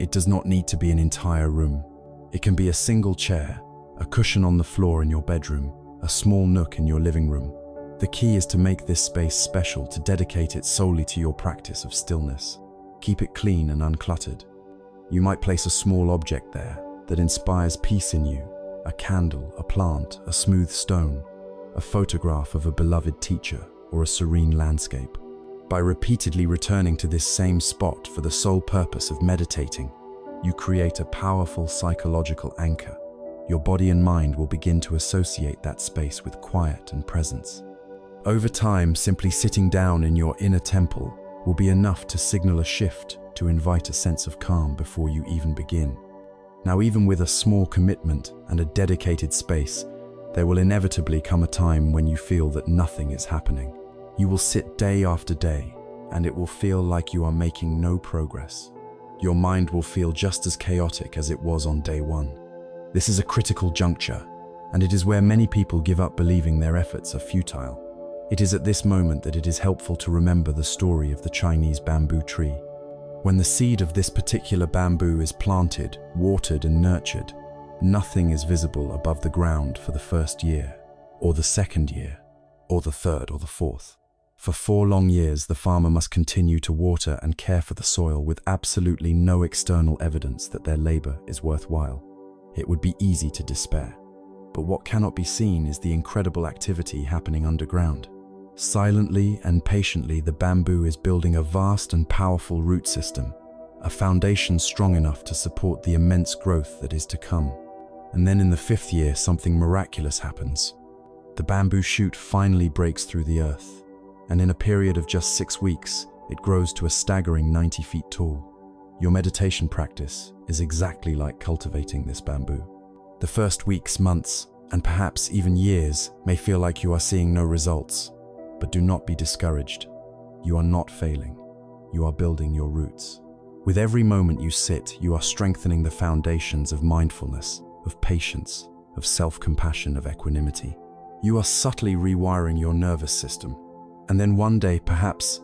It does not need to be an entire room. It can be a single chair, a cushion on the floor in your bedroom, a small nook in your living room. The key is to make this space special, to dedicate it solely to your practice of stillness. Keep it clean and uncluttered. You might place a small object there that inspires peace in you: a candle, a plant, a smooth stone, a photograph of a beloved teacher, or a serene landscape. By repeatedly returning to this same spot for the sole purpose of meditating, you create a powerful psychological anchor. Your body and mind will begin to associate that space with quiet and presence. Over time, simply sitting down in your inner temple will be enough to signal a shift, to invite a sense of calm before you even begin. Now, even with a small commitment and a dedicated space, there will inevitably come a time when you feel that nothing is happening. You will sit day after day, and it will feel like you are making no progress. Your mind will feel just as chaotic as it was on day one. This is a critical juncture, and it is where many people give up, believing their efforts are futile. It is at this moment that it is helpful to remember the story of the Chinese bamboo tree. When the seed of this particular bamboo is planted, watered, and nurtured, Nothing is visible above the ground for the first year, or the second year, or the third or the fourth. For 4 long years, the farmer must continue to water and care for the soil with absolutely no external evidence that their labor is worthwhile. It would be easy to despair. But what cannot be seen is the incredible activity happening underground. Silently and patiently, the bamboo is building a vast and powerful root system, a foundation strong enough to support the immense growth that is to come. And then in the 5th year, something miraculous happens. The bamboo shoot finally breaks through the earth, and in a period of just 6 weeks, it grows to a staggering 90 feet tall. Your meditation practice is exactly like cultivating this bamboo. The first weeks, months, and perhaps even years may feel like you are seeing no results, but do not be discouraged. You are not failing. You are building your roots. With every moment you sit, you are strengthening the foundations of mindfulness, of patience, of self-compassion, of equanimity. You are subtly rewiring your nervous system. And then one day, perhaps,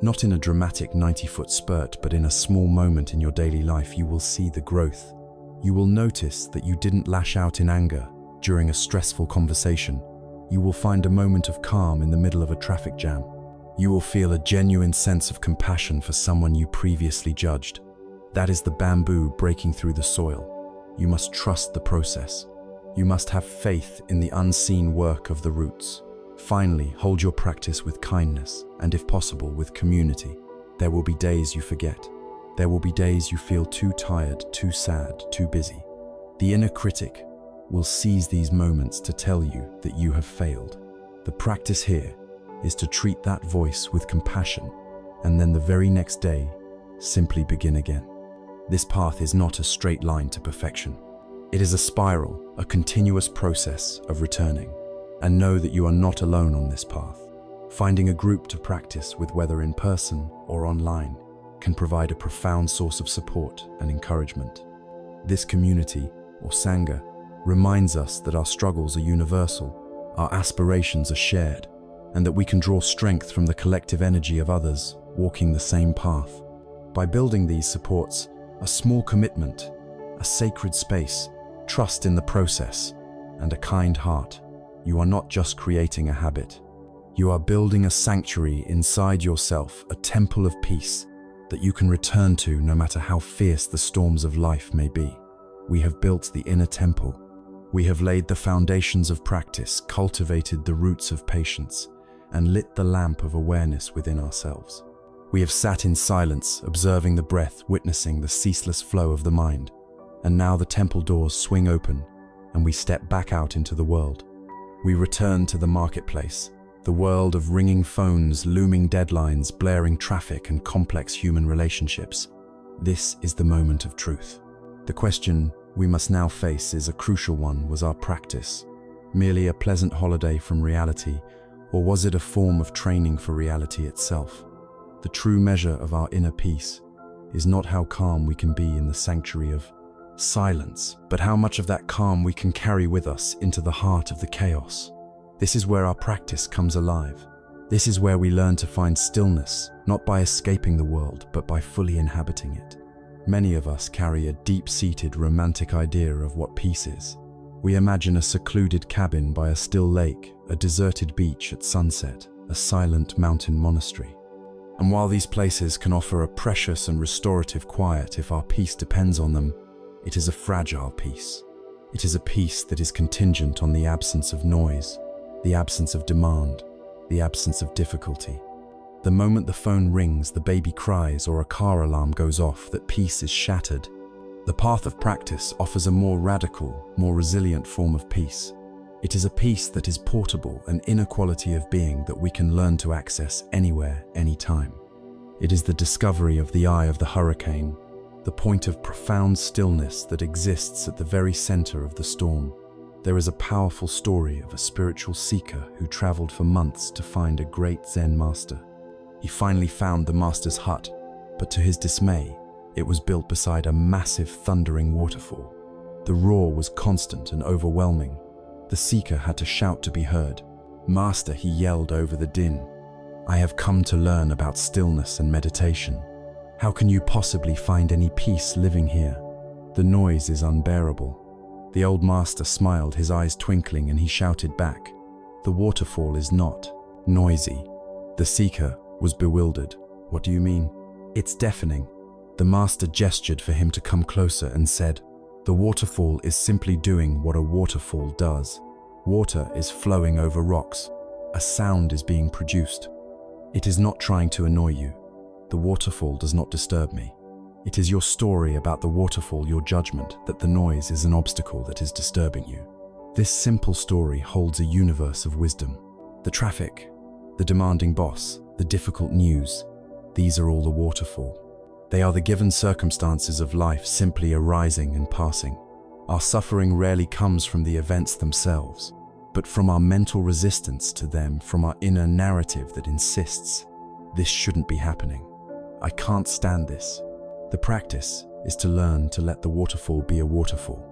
not in a dramatic 90-foot spurt, but in a small moment in your daily life, you will see the growth. You will notice that you didn't lash out in anger during a stressful conversation. You will find a moment of calm in the middle of a traffic jam. You will feel a genuine sense of compassion for someone you previously judged. That is the bamboo breaking through the soil. You must trust the process. You must have faith in the unseen work of the roots. Finally, hold your practice with kindness and, if possible, with community. There will be days you forget. There will be days you feel too tired, too sad, too busy. The inner critic will seize these moments to tell you that you have failed. The practice here is to treat that voice with compassion, and then the very next day, simply begin again. This path is not a straight line to perfection. It is a spiral, a continuous process of returning. And know that you are not alone on this path. Finding a group to practice with, whether in person or online, can provide a profound source of support and encouragement. This community, or Sangha, reminds us that our struggles are universal, our aspirations are shared, and that we can draw strength from the collective energy of others walking the same path. By building these supports, a small commitment, a sacred space, trust in the process, and a kind heart, you are not just creating a habit. You are building a sanctuary inside yourself, a temple of peace that you can return to no matter how fierce the storms of life may be. We have built the inner temple. We have laid the foundations of practice, cultivated the roots of patience, and lit the lamp of awareness within ourselves. We have sat in silence, observing the breath, witnessing the ceaseless flow of the mind. And now the temple doors swing open, and we step back out into the world. We return to the marketplace, the world of ringing phones, looming deadlines, blaring traffic, and complex human relationships. This is the moment of truth. The question we must now face is a crucial one. Was our practice merely a pleasant holiday from reality, or was it a form of training for reality itself? The true measure of our inner peace is not how calm we can be in the sanctuary of silence, but how much of that calm we can carry with us into the heart of the chaos. This is where our practice comes alive. This is where we learn to find stillness, not by escaping the world, but by fully inhabiting it. Many of us carry a deep-seated romantic idea of what peace is. We imagine a secluded cabin by a still lake, a deserted beach at sunset, a silent mountain monastery. And while these places can offer a precious and restorative quiet if our peace depends on them, it is a fragile peace. It is a peace that is contingent on the absence of noise, the absence of demand, the absence of difficulty. The moment the phone rings, the baby cries, or a car alarm goes off, that peace is shattered. The path of practice offers a more radical, more resilient form of peace. It is a peace that is portable, an inner quality of being that we can learn to access anywhere, anytime. It is the discovery of the eye of the hurricane, the point of profound stillness that exists at the very center of the storm. There is a powerful story of a spiritual seeker who traveled for months to find a great Zen master. He finally found the master's hut, but to his dismay, it was built beside a massive thundering waterfall. The roar was constant and overwhelming. The seeker had to shout to be heard. "Master," he yelled over the din, "I have come to learn about stillness and meditation. How can you possibly find any peace living here? The noise is unbearable." The old master smiled, his eyes twinkling, and he shouted back, "The waterfall is not noisy." The seeker was bewildered. "What do you mean?" "It's deafening." The master gestured for him to come closer and said, "The waterfall is simply doing what a waterfall does. Water is flowing over rocks. A sound is being produced. It is not trying to annoy you. The waterfall does not disturb me. It is your story about the waterfall, your judgment that the noise is an obstacle that is disturbing you. This simple story holds a universe of wisdom. The traffic, the demanding boss, the difficult news, these are all the waterfall. They are the given circumstances of life simply arising and passing. Our suffering rarely comes from the events themselves, but from our mental resistance to them, from our inner narrative that insists, "This shouldn't be happening. I can't stand this." The practice is to learn to let the waterfall be a waterfall,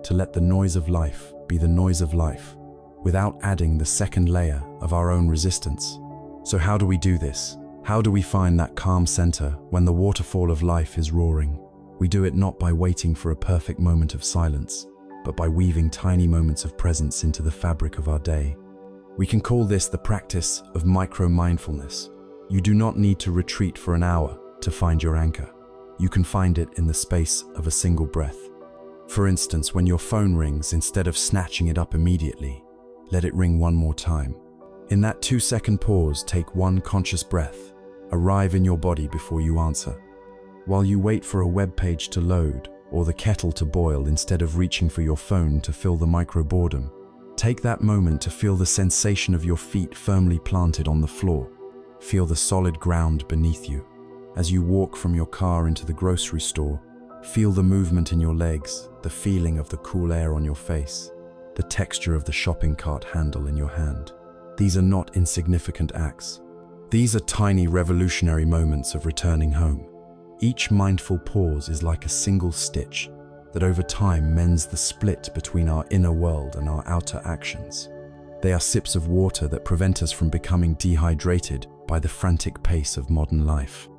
to let the noise of life be the noise of life, without adding the second layer of our own resistance. So how do we do this? How do we find that calm center when the waterfall of life is roaring? We do it not by waiting for a perfect moment of silence, but by weaving tiny moments of presence into the fabric of our day. We can call this the practice of micro-mindfulness. You do not need to retreat for an hour to find your anchor. You can find it in the space of a single breath. For instance, when your phone rings, instead of snatching it up immediately, let it ring one more time. In that 2-second pause, take one conscious breath. Arrive in your body before you answer. While you wait for a web page to load or the kettle to boil, instead of reaching for your phone to fill the micro-boredom, take that moment to feel the sensation of your feet firmly planted on the floor. Feel the solid ground beneath you. As you walk from your car into the grocery store, feel the movement in your legs, the feeling of the cool air on your face, the texture of the shopping cart handle in your hand. These are not insignificant acts. These are tiny revolutionary moments of returning home. Each mindful pause is like a single stitch that over time mends the split between our inner world and our outer actions. They are sips of water that prevent us from becoming dehydrated by the frantic pace of modern life.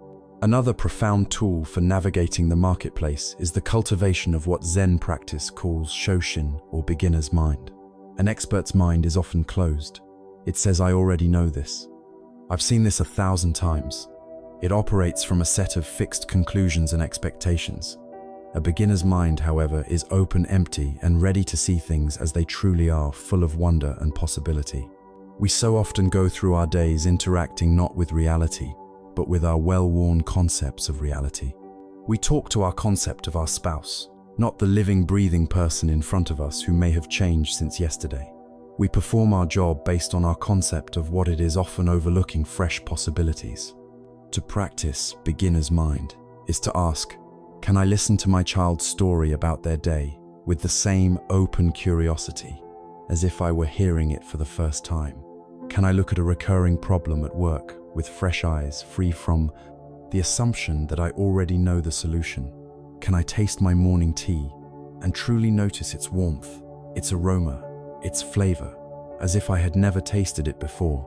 Another profound tool for navigating the marketplace is the cultivation of what Zen practice calls shoshin, or beginner's mind. An expert's mind is often closed. It says, "I already know this. I've seen this 1,000 times." It operates from a set of fixed conclusions and expectations. A beginner's mind, however, is open, empty, and ready to see things as they truly are, full of wonder and possibility. We so often go through our days interacting not with reality, but with our well-worn concepts of reality. We talk to our concept of our spouse, not the living, breathing person in front of us who may have changed since yesterday. We perform our job based on our concept of what it is, often overlooking fresh possibilities. To practice beginner's mind is to ask, can I listen to my child's story about their day with the same open curiosity as if I were hearing it for the first time? Can I look at a recurring problem at work with fresh eyes, free from the assumption that I already know the solution? Can I taste my morning tea and truly notice its warmth, its aroma, its flavor, as if I had never tasted it before?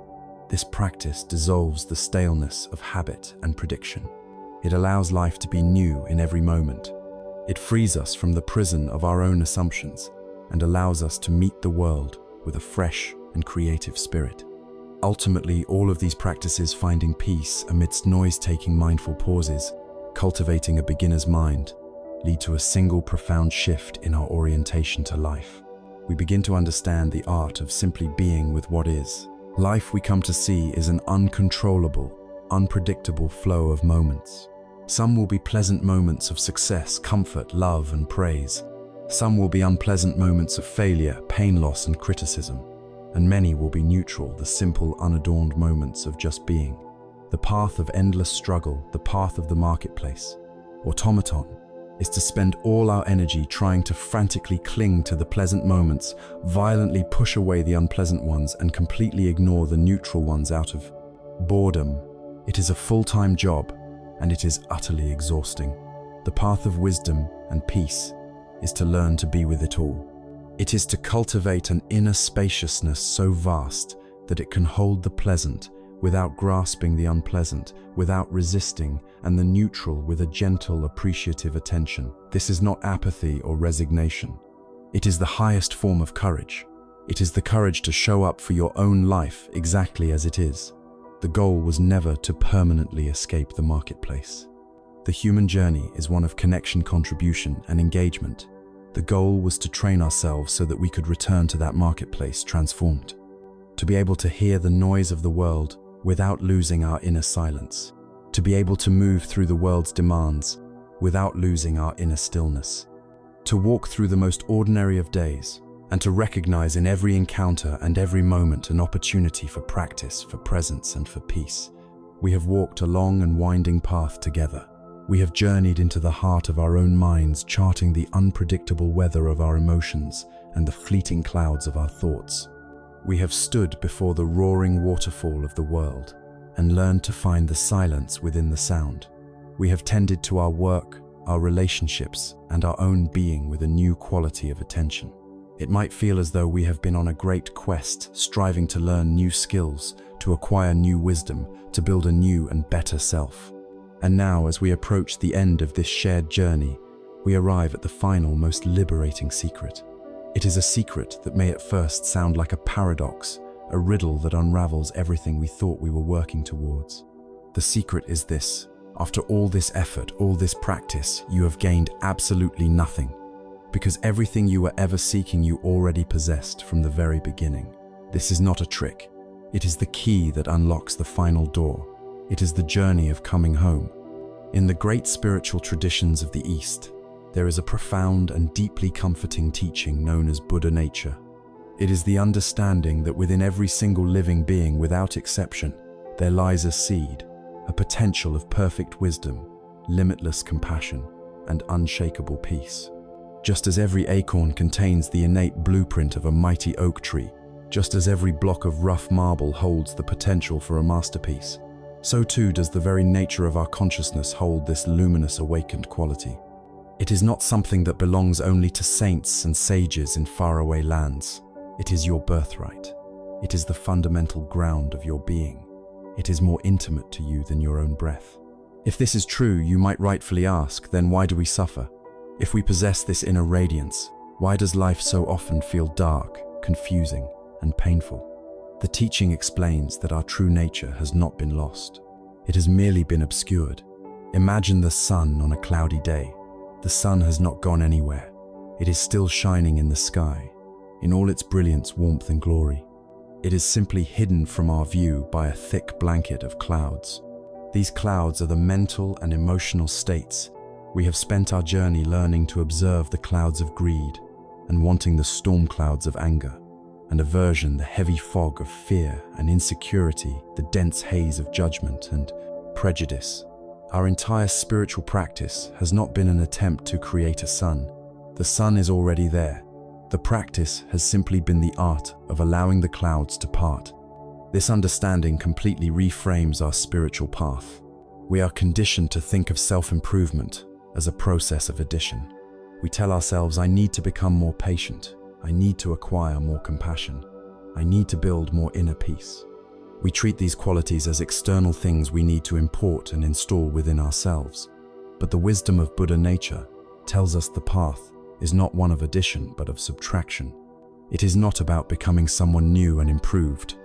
This practice dissolves the staleness of habit and prediction. It allows life to be new in every moment. It frees us from the prison of our own assumptions and allows us to meet the world with a fresh and creative spirit. Ultimately, all of these practices, finding peace amidst noise-taking mindful pauses, cultivating a beginner's mind, lead to a single profound shift in our orientation to life. We begin to understand the art of simply being with what is. Life, we come to see, is an uncontrollable, unpredictable flow of moments. Some will be pleasant moments of success, comfort, love, and praise. Some will be unpleasant moments of failure, pain, loss, and criticism. And many will be neutral, the simple, unadorned moments of just being. The path of endless struggle, the path of the marketplace, automaton, is to spend all our energy trying to frantically cling to the pleasant moments, violently push away the unpleasant ones, and completely ignore the neutral ones out of boredom. It is a full-time job, and it is utterly exhausting. The path of wisdom and peace is to learn to be with it all. It is to cultivate an inner spaciousness so vast that it can hold the pleasant without grasping the unpleasant, without resisting, and the neutral with a gentle, appreciative attention. This is not apathy or resignation. It is the highest form of courage. It is the courage to show up for your own life exactly as it is. The goal was never to permanently escape the marketplace. The human journey is one of connection, contribution, and engagement. The goal was to train ourselves so that we could return to that marketplace transformed. To be able to hear the noise of the world without losing our inner silence. To be able to move through the world's demands without losing our inner stillness. To walk through the most ordinary of days and to recognize in every encounter and every moment an opportunity for practice, for presence, and for peace. We have walked a long and winding path together. We have journeyed into the heart of our own minds, charting the unpredictable weather of our emotions and the fleeting clouds of our thoughts. We have stood before the roaring waterfall of the world and learned to find the silence within the sound. We have tended to our work, our relationships, and our own being with a new quality of attention. It might feel as though we have been on a great quest, striving to learn new skills, to acquire new wisdom, to build a new and better self. And now, as we approach the end of this shared journey, we arrive at the final, most liberating secret. It is a secret that may at first sound like a paradox, a riddle that unravels everything we thought we were working towards. The secret is this: after all this effort, all this practice, you have gained absolutely nothing. Because everything you were ever seeking you already possessed from the very beginning. This is not a trick. It is the key that unlocks the final door. It is the journey of coming home. In the great spiritual traditions of the East, there is a profound and deeply comforting teaching known as Buddha nature. It is the understanding that within every single living being, without exception, there lies a seed, a potential of perfect wisdom, limitless compassion, and unshakable peace. Just as every acorn contains the innate blueprint of a mighty oak tree, just as every block of rough marble holds the potential for a masterpiece, so too does the very nature of our consciousness hold this luminous awakened quality. It is not something that belongs only to saints and sages in faraway lands. It is your birthright. It is the fundamental ground of your being. It is more intimate to you than your own breath. If this is true, you might rightfully ask, then why do we suffer? If we possess this inner radiance, why does life so often feel dark, confusing, and painful? The teaching explains that our true nature has not been lost. It has merely been obscured. Imagine the sun on a cloudy day. The sun has not gone anywhere. It is still shining in the sky, in all its brilliance, warmth, and glory. It is simply hidden from our view by a thick blanket of clouds. These clouds are the mental and emotional states. We have spent our journey learning to observe the clouds of greed and wanting the storm clouds of anger and aversion, the heavy fog of fear and insecurity, the dense haze of judgment and prejudice. Our entire spiritual practice has not been an attempt to create a sun. The sun is already there. The practice has simply been the art of allowing the clouds to part. This understanding completely reframes our spiritual path. We are conditioned to think of self-improvement as a process of addition. We tell ourselves, I need to become more patient. I need to acquire more compassion. I need to build more inner peace. We treat these qualities as external things we need to import and install within ourselves. But the wisdom of Buddha nature tells us the path is not one of addition, but of subtraction. It is not about becoming someone new and improved.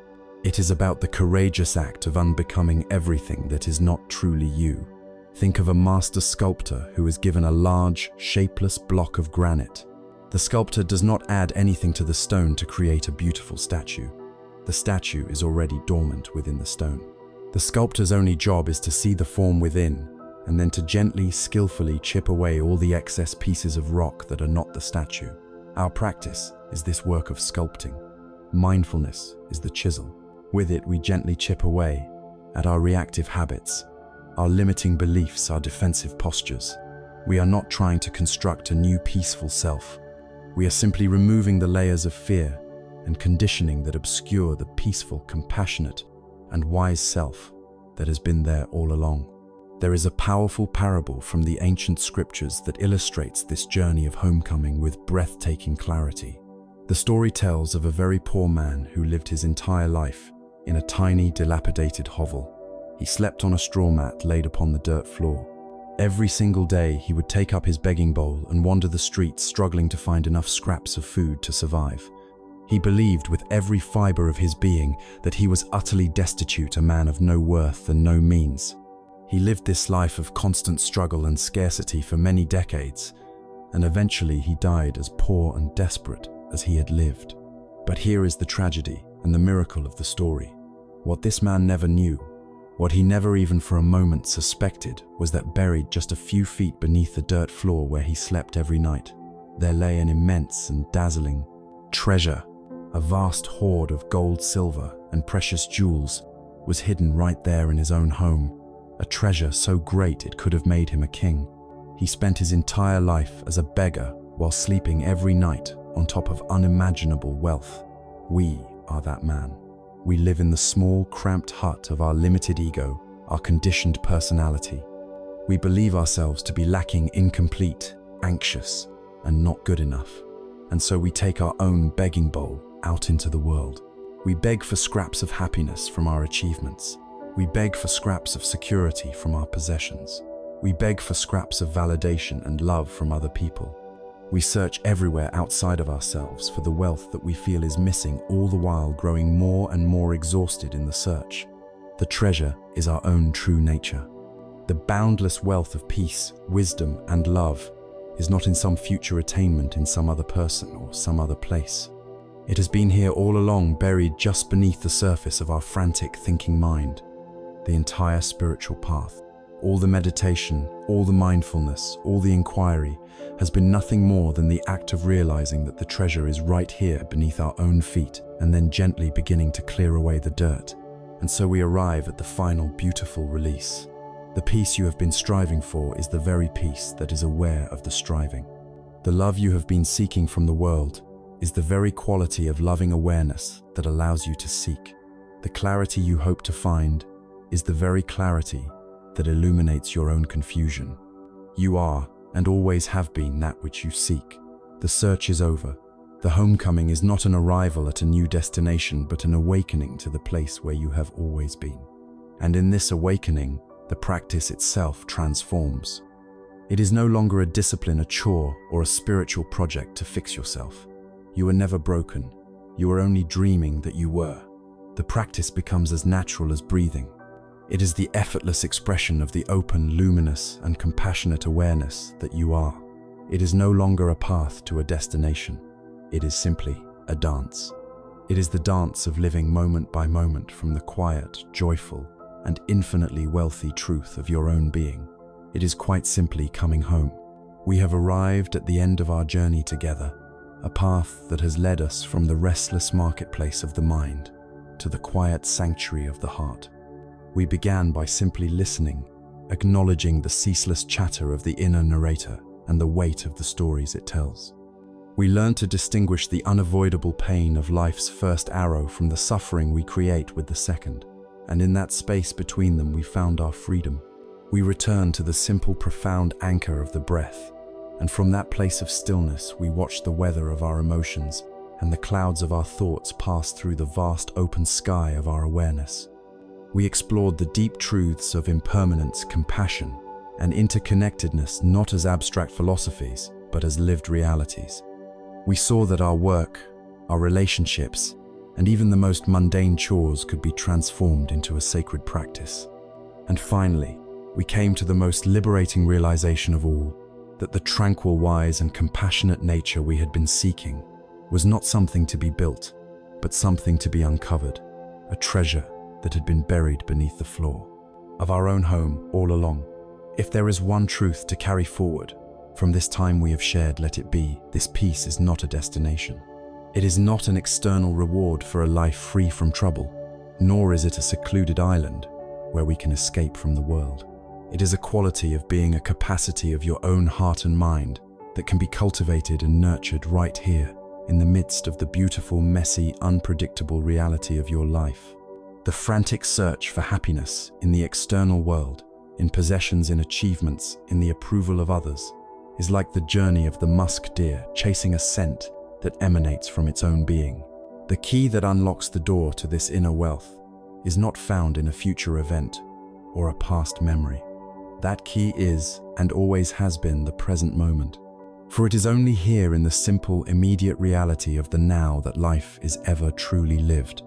It is about the courageous act of unbecoming everything that is not truly you. Think of a master sculptor who is given a large, shapeless block of granite. The sculptor does not add anything to the stone to create a beautiful statue. The statue is already dormant within the stone. The sculptor's only job is to see the form within, and then to gently, skillfully chip away all the excess pieces of rock that are not the statue. Our practice is this work of sculpting. Mindfulness is the chisel. With it, we gently chip away at our reactive habits, our limiting beliefs, our defensive postures. We are not trying to construct a new peaceful self. We are simply removing the layers of fear and conditioning that obscure the peaceful, compassionate, and wise self that has been there all along. There is a powerful parable from the ancient scriptures that illustrates this journey of homecoming with breathtaking clarity. The story tells of a very poor man who lived his entire life in a tiny, dilapidated hovel. He slept on a straw mat laid upon the dirt floor. Every single day, he would take up his begging bowl and wander the streets, struggling to find enough scraps of food to survive. He believed with every fiber of his being that he was utterly destitute, a man of no worth and no means. He lived this life of constant struggle and scarcity for many decades, and eventually he died as poor and desperate as he had lived. But here is the tragedy and the miracle of the story. What this man never knew, what he never even for a moment suspected, was that buried just a few feet beneath the dirt floor where he slept every night, there lay an immense and dazzling treasure. A vast hoard of gold, silver, and precious jewels was hidden right there in his own home, a treasure so great it could have made him a king. He spent his entire life as a beggar while sleeping every night on top of unimaginable wealth. We are that man. We live in the small, cramped hut of our limited ego, our conditioned personality. We believe ourselves to be lacking, incomplete, anxious, and not good enough. And so we take our own begging bowl out into the world. We beg for scraps of happiness from our achievements. We beg for scraps of security from our possessions. We beg for scraps of validation and love from other people. We search everywhere outside of ourselves for the wealth that we feel is missing, all the while growing more and more exhausted in the search. The treasure is our own true nature. The boundless wealth of peace, wisdom, and love is not in some future attainment in some other person or some other place. It has been here all along, buried just beneath the surface of our frantic thinking mind. The entire spiritual path, all the meditation, all the mindfulness, all the inquiry has been nothing more than the act of realizing that the treasure is right here beneath our own feet, and then gently beginning to clear away the dirt. And so we arrive at the final beautiful release. The peace you have been striving for is the very peace that is aware of the striving. The love you have been seeking from the world is the very quality of loving awareness that allows you to seek. The clarity you hope to find is the very clarity that illuminates your own confusion. You are, and always have been, that which you seek. The search is over. The homecoming is not an arrival at a new destination, but an awakening to the place where you have always been. And in this awakening, the practice itself transforms. It is no longer a discipline, a chore, or a spiritual project to fix yourself. You are never broken. You are only dreaming that you were. The practice becomes as natural as breathing. It is the effortless expression of the open, luminous, and compassionate awareness that you are. It is no longer a path to a destination. It is simply a dance. It is the dance of living moment by moment from the quiet, joyful, and infinitely wealthy truth of your own being. It is quite simply coming home. We have arrived at the end of our journey together, a path that has led us from the restless marketplace of the mind to the quiet sanctuary of the heart. We began by simply listening, acknowledging the ceaseless chatter of the inner narrator and the weight of the stories it tells. We learned to distinguish the unavoidable pain of life's first arrow from the suffering we create with the second, and in that space between them we found our freedom. We returned to the simple, profound anchor of the breath, and from that place of stillness we watched the weather of our emotions and the clouds of our thoughts pass through the vast open sky of our awareness. We explored the deep truths of impermanence, compassion, and interconnectedness not as abstract philosophies, but as lived realities. We saw that our work, our relationships, and even the most mundane chores could be transformed into a sacred practice. And finally, we came to the most liberating realization of all, that the tranquil, wise, and compassionate nature we had been seeking was not something to be built, but something to be uncovered, a treasure that had been buried beneath the floor of our own home all along. If there is one truth to carry forward from this time we have shared, let it be, this peace is not a destination. It is not an external reward for a life free from trouble, nor is it a secluded island where we can escape from the world. It is a quality of being, a capacity of your own heart and mind that can be cultivated and nurtured right here in the midst of the beautiful, messy, unpredictable reality of your life. The frantic search for happiness in the external world, in possessions, in achievements, in the approval of others, is like the journey of the musk deer chasing a scent that emanates from its own being. The key that unlocks the door to this inner wealth is not found in a future event or a past memory. That key is, and always has been, the present moment. For it is only here in the simple, immediate reality of the now that life is ever truly lived.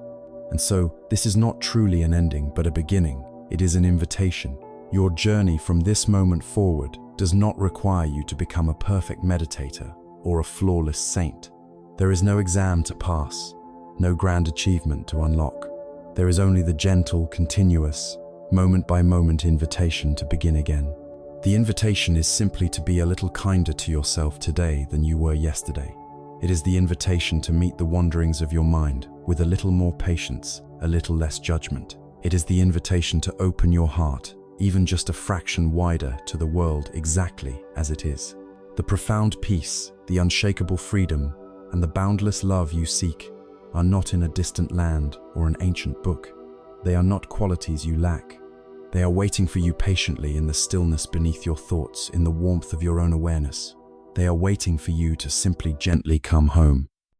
And so, this is not truly an ending, but a beginning. It is an invitation. Your journey from this moment forward does not require you to become a perfect meditator or a flawless saint. There is no exam to pass, no grand achievement to unlock. There is only the gentle, continuous, moment-by-moment invitation to begin again. The invitation is simply to be a little kinder to yourself today than you were yesterday. It is the invitation to meet the wanderings of your mind with a little more patience, a little less judgment. It is the invitation to open your heart, even just a fraction wider, to the world exactly as it is. The profound peace, the unshakable freedom, and the boundless love you seek are not in a distant land or an ancient book. They are not qualities you lack. They are waiting for you patiently in the stillness beneath your thoughts, in the warmth of your own awareness. They are waiting for you to simply gently come home.